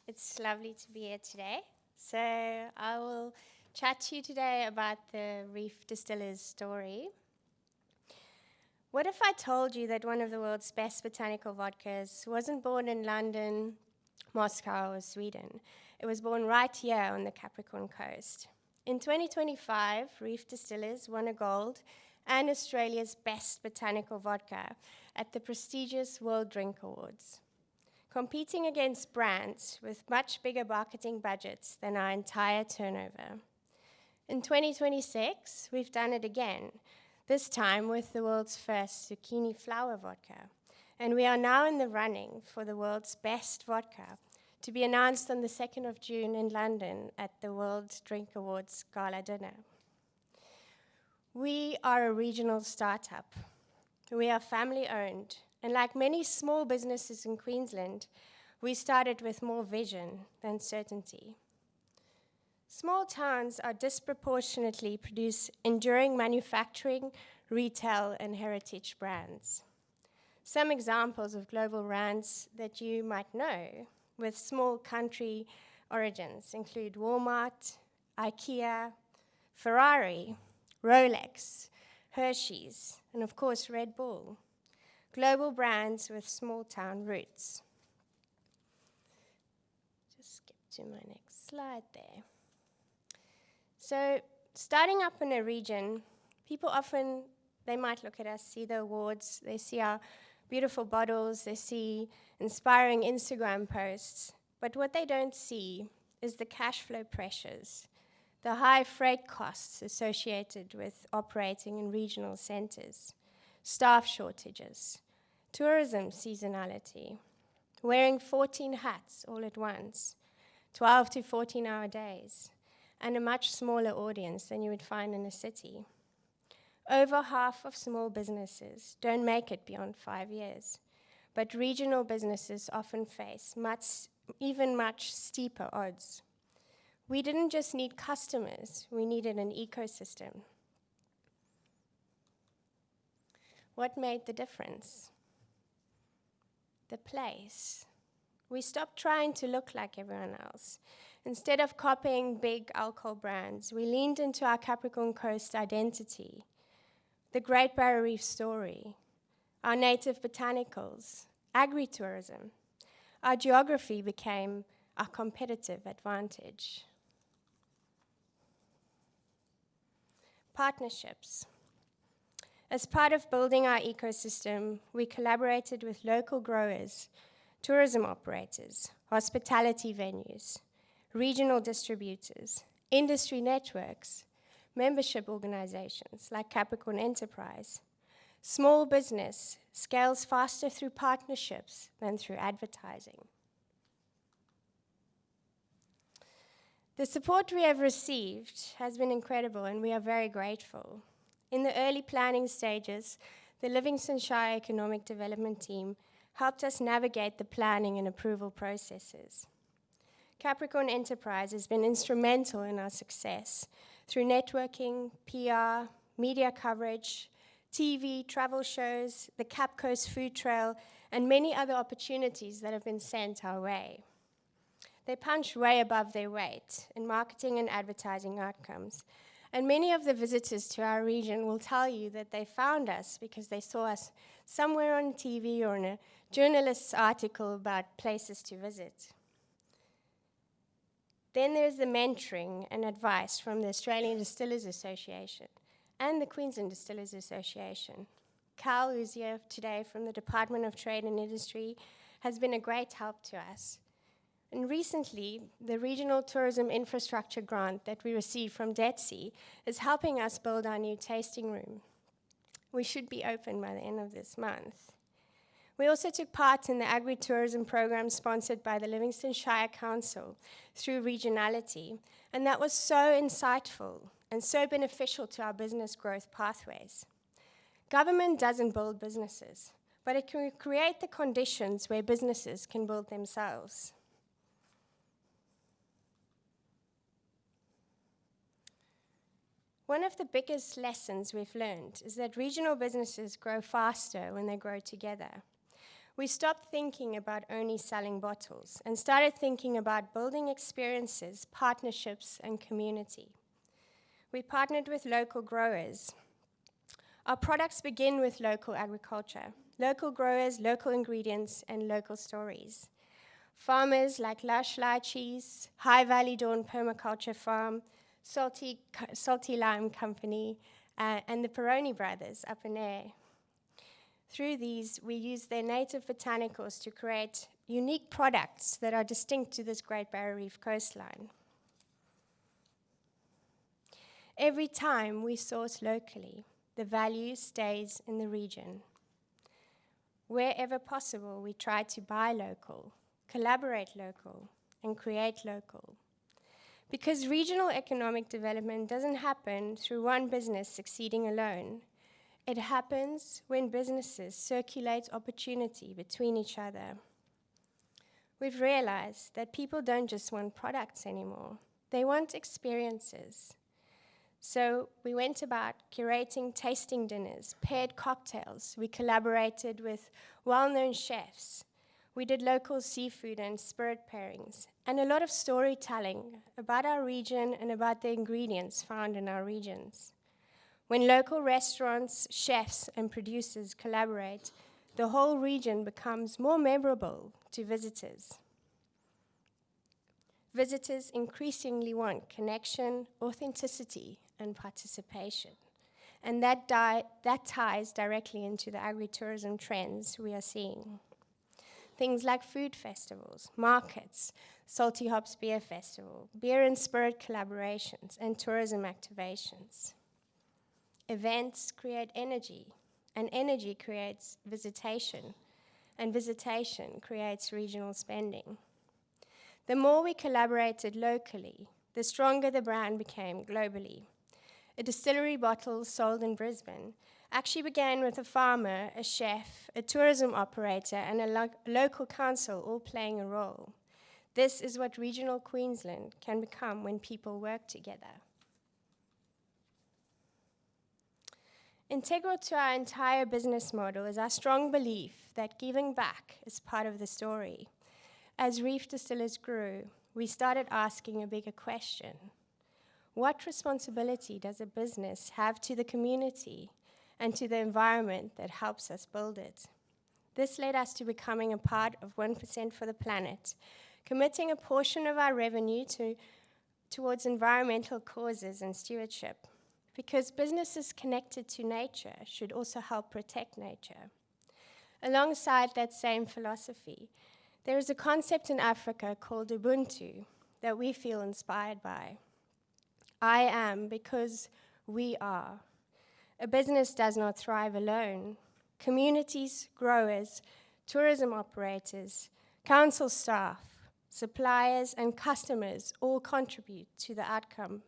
It's lovely to be here today. So I will chat to you today about the Reef Distillers story. What if I told you that one of the world's best botanical vodkas wasn't born in London, Moscow or Sweden? It was born right here on the Capricorn Coast. In 2025, Reef Distillers won a gold and Australia's best botanical vodka at the prestigious World Drink Awards, competing against brands with much bigger marketing budgets than our entire turnover. In 2026, we've done it again, this time with the world's first zucchini flower vodka, and we are now in the running for the world's best vodka to be announced on the 2nd of June in London at the World Drink Awards Gala Dinner. We are a regional startup. We are family owned, and like many small businesses in Queensland, we started with more vision than certainty. Small towns are disproportionately produce enduring manufacturing, retail, and heritage brands. Some examples of global brands that you might know with small country origins include Walmart, IKEA, Ferrari, Rolex, Hershey's, and of course Red Bull. Global brands with small town roots. Just skip to my next slide there. So starting up in a region, people often, they might look at us, see the awards, they see our beautiful bottles, they see inspiring Instagram posts, but what they don't see is the cash flow pressures, the high freight costs associated with operating in regional centres, staff shortages, tourism seasonality, wearing 14 hats all at once, 12 to 14-hour days, and a much smaller audience than you would find in a city. Over half of small businesses don't make it beyond 5 years, but regional businesses often face much steeper odds. We didn't just need customers, we needed an ecosystem. What made the difference? The place. We stopped trying to look like everyone else. Instead of copying big alcohol brands, we leaned into our Capricorn Coast identity, the Great Barrier Reef story, our native botanicals, agritourism. Our geography became our competitive advantage. Partnerships. As part of building our ecosystem, we collaborated with local growers, tourism operators, hospitality venues, regional distributors, industry networks, membership organizations like Capricorn Enterprise. Small business scales faster through partnerships than through advertising. The support we have received has been incredible, and we are very grateful. In the early planning stages, the Livingston Shire Economic Development Team helped us navigate the planning and approval processes. Capricorn Enterprise has been instrumental in our success through networking, PR, media coverage, TV, travel shows, the Cap Coast Food Trail, and many other opportunities that have been sent our way. They punch way above their weight in marketing and advertising outcomes. And many of the visitors to our region will tell you that they found us because they saw us somewhere on TV or in a journalist's article about places to visit. Then there's the mentoring and advice from the Australian Distillers Association and the Queensland Distillers Association. Cal, who's here today from the Department of Trade and Industry, has been a great help to us. And recently, the Regional Tourism Infrastructure Grant that we received from DETSI is helping us build our new tasting room. We should be open by the end of this month. We also took part in the agri-tourism program sponsored by the Livingston Shire Council through regionality, and that was so insightful and so beneficial to our business growth pathways. Government doesn't build businesses, but it can create the conditions where businesses can build themselves. One of the biggest lessons we've learned is that regional businesses grow faster when they grow together. We stopped thinking about only selling bottles and started thinking about building experiences, partnerships, and community. We partnered with local growers. Our products begin with local agriculture, local growers, local ingredients, and local stories. Farmers like Lush Lychees, High Valley Dawn Permaculture Farm, Salty Lime Company, and the Peroni brothers up in Ayr. Through these, we use their native botanicals to create unique products that are distinct to this Great Barrier Reef coastline. Every time we source locally, the value stays in the region. Wherever possible, we try to buy local, collaborate local, and create local. Because regional economic development doesn't happen through one business succeeding alone. It happens when businesses circulate opportunity between each other. We've realized that people don't just want products anymore, they want experiences. So we went about curating tasting dinners, paired cocktails. We collaborated with well-known chefs. We did local seafood and spirit pairings, and a lot of storytelling about our region and about the ingredients found in our regions. When local restaurants, chefs, and producers collaborate, the whole region becomes more memorable to visitors. Visitors increasingly want connection, authenticity, and participation. And that ties directly into the agritourism trends we are seeing. Things like food festivals, markets, Salty Hops Beer Festival, beer and spirit collaborations, and tourism activations. Events create energy, and energy creates visitation, and visitation creates regional spending. The more we collaborated locally, the stronger the brand became globally. A distillery bottle sold in Brisbane actually began with a farmer, a chef, a tourism operator, and a local council all playing a role. This is what regional Queensland can become when people work together. Integral to our entire business model is our strong belief that giving back is part of the story. As Reef Distillers grew, we started asking a bigger question. What responsibility does a business have to the community and to the environment that helps us build it? This led us to becoming a part of 1% for the Planet, committing a portion of our revenue towards environmental causes and stewardship, because businesses connected to nature should also help protect nature. Alongside that same philosophy, there is a concept in Africa called Ubuntu that we feel inspired by. I am because we are. A business does not thrive alone. Communities, growers, tourism operators, council staff, suppliers, and customers all contribute to the outcome.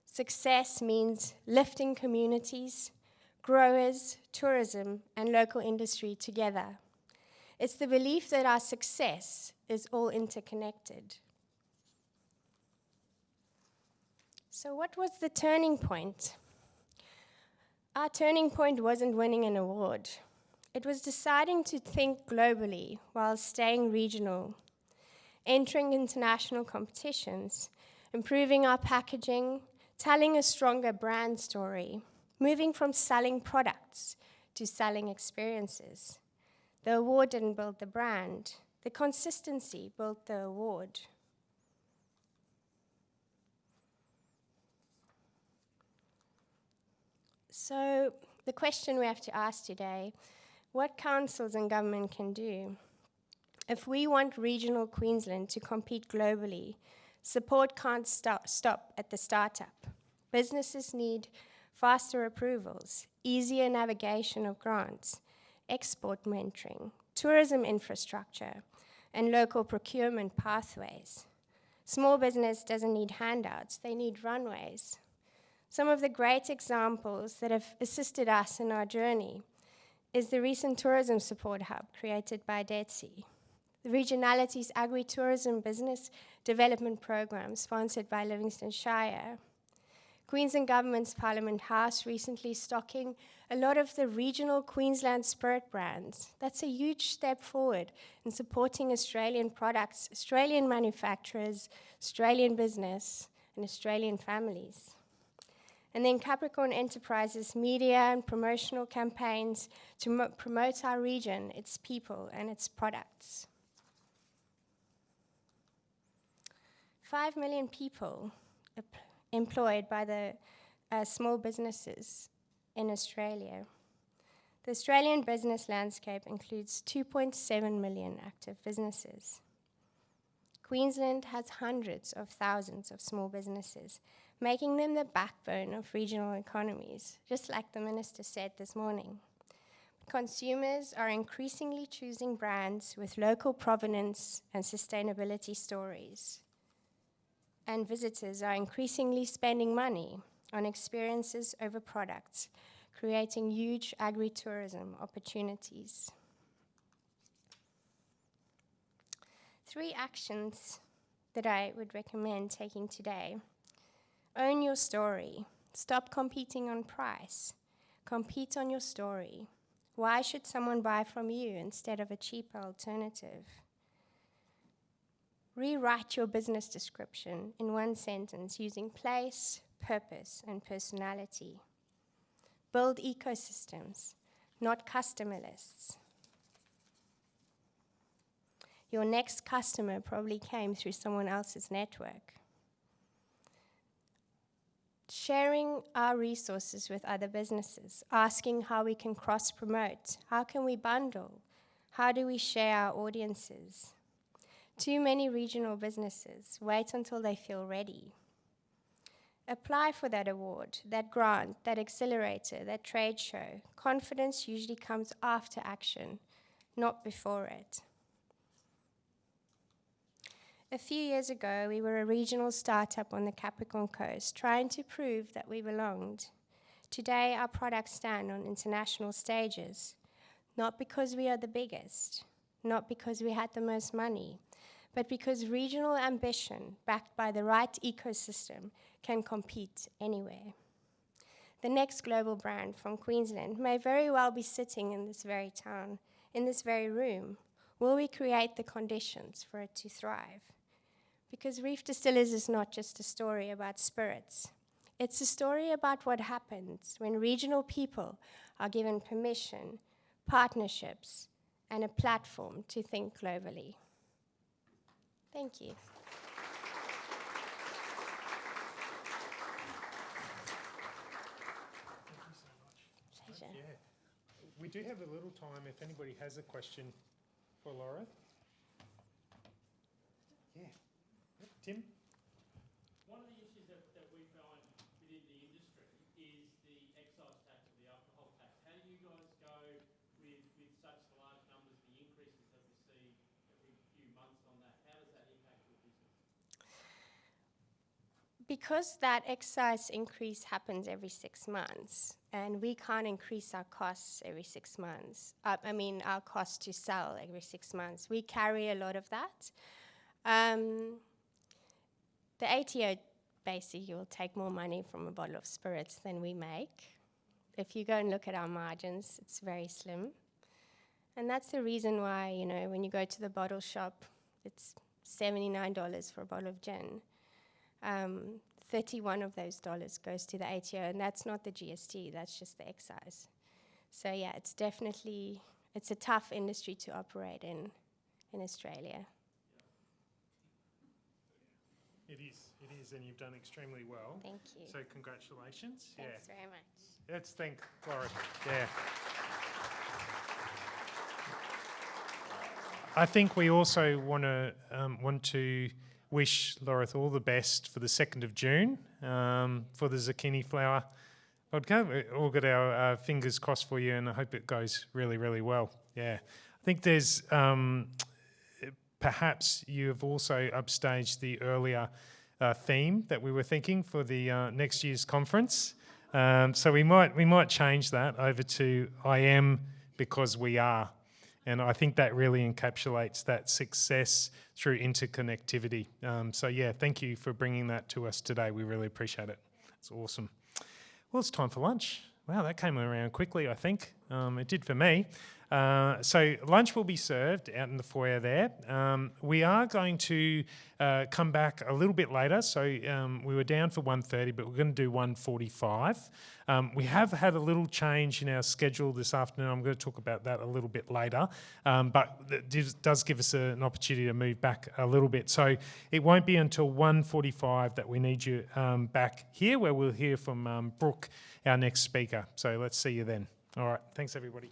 Success means lifting communities, growers, tourism, and local industry together. It's the belief that our success is all interconnected. So what was the turning point? Our turning point wasn't winning an award. It was deciding to think globally while staying regional, entering international competitions, improving our packaging, telling a stronger brand story, moving from selling products to selling experiences. The award didn't build the brand. The consistency built the award. So the question we have to ask today, what councils and government can do? If we want regional Queensland to compete globally, support can't stop at the startup. Businesses need faster approvals, easier navigation of grants, export mentoring, tourism infrastructure, and local procurement pathways. Small business doesn't need handouts, they need runways. Some of the great examples that have assisted us in our journey is the recent tourism support hub created by DETSI, the Regionality's Agri-Tourism Business Development Program sponsored by Livingstone Shire, Queensland Government's Parliament House recently stocking a lot of the regional Queensland spirit brands. That's a huge step forward in supporting Australian products, Australian manufacturers, Australian business, and Australian families. And then Capricorn Enterprises media and promotional campaigns to promote our region, its people, and its products. 5 million people employed by the small businesses in Australia. The Australian business landscape includes 2.7 million active businesses. Queensland has hundreds of thousands of small businesses, making them the backbone of regional economies, just like the Minister said this morning. Consumers are increasingly choosing brands with local provenance and sustainability stories. and visitors are increasingly spending money on experiences over products, creating huge agritourism opportunities. 3 actions that I would recommend taking today. Own your story. Stop competing on price. Compete on your story. Why should someone buy from you instead of a cheaper alternative? Rewrite your business description in 1 sentence using place, purpose, and personality. Build ecosystems, not customer lists. Your next customer probably came through someone else's network. Sharing our resources with other businesses, asking how we can cross-promote, how can we bundle, how do we share our audiences. Too many regional businesses wait until they feel ready. Apply for that award, that grant, that accelerator, that trade show. Confidence usually comes after action, not before it. A few years ago, we were a regional startup on the Capricorn Coast, trying to prove that we belonged. Today, our products stand on international stages, not because we are the biggest, not because we had the most money, but because regional ambition, backed by the right ecosystem, can compete anywhere. The next global brand from Queensland may very well be sitting in this very town, in this very room. Will we create the conditions for it to thrive? Because Reef Distillers is not just a story about spirits. It's a story about what happens when regional people are given permission, partnerships, and a platform to think globally. Thank you. Pleasure. Yeah. We do have a little time if anybody has a question for Laura. Yeah. Yep. Tim? One of the issues that we find within the industry is the excise tax or the alcohol tax. How do you guys go with such large numbers, the increases that we see every few months on that? How does that impact your business? Because that excise increase happens every 6 months, and we can't increase our costs every 6 months. Our cost to sell every 6 months. We carry a lot of that. The ATO basically will take more money from a bottle of spirits than we make. If you go and look at our margins, it's very slim. And that's the reason why, when you go to the bottle shop, it's $79 for a bottle of gin. 31 of those dollars goes to the ATO, and that's not the GST, that's just the excise. So yeah, it's a tough industry to operate in Australia. It is, and you've done extremely well. Thank you. So congratulations. Thanks very much. Let's thank Laura. Yeah. I think we also want to wish Laura all the best for the 2nd of June for the zucchini flower vodka. We all got our fingers crossed for you, and I hope it goes really, really well. Yeah. I think there's perhaps you have also upstaged the earlier theme that we were thinking for the next year's conference. So we might change that over to I am because we are. And I think that really encapsulates that success through interconnectivity. So yeah, thank you for bringing that to us today. We really appreciate it. It's awesome. Well, it's time for lunch. Wow, that came around quickly, I think. It did for me. So lunch will be served out in the foyer there. We are going to come back a little bit later. So we were down for 1:30, but we're going to do 1:45. We have had a little change in our schedule this afternoon. I'm going to talk about that a little bit later. But it does give us an opportunity to move back a little bit. So it won't be until 1:45 that we need you back here, where we'll hear from Brooke, our next speaker. So let's see you then. All right. Thanks, everybody.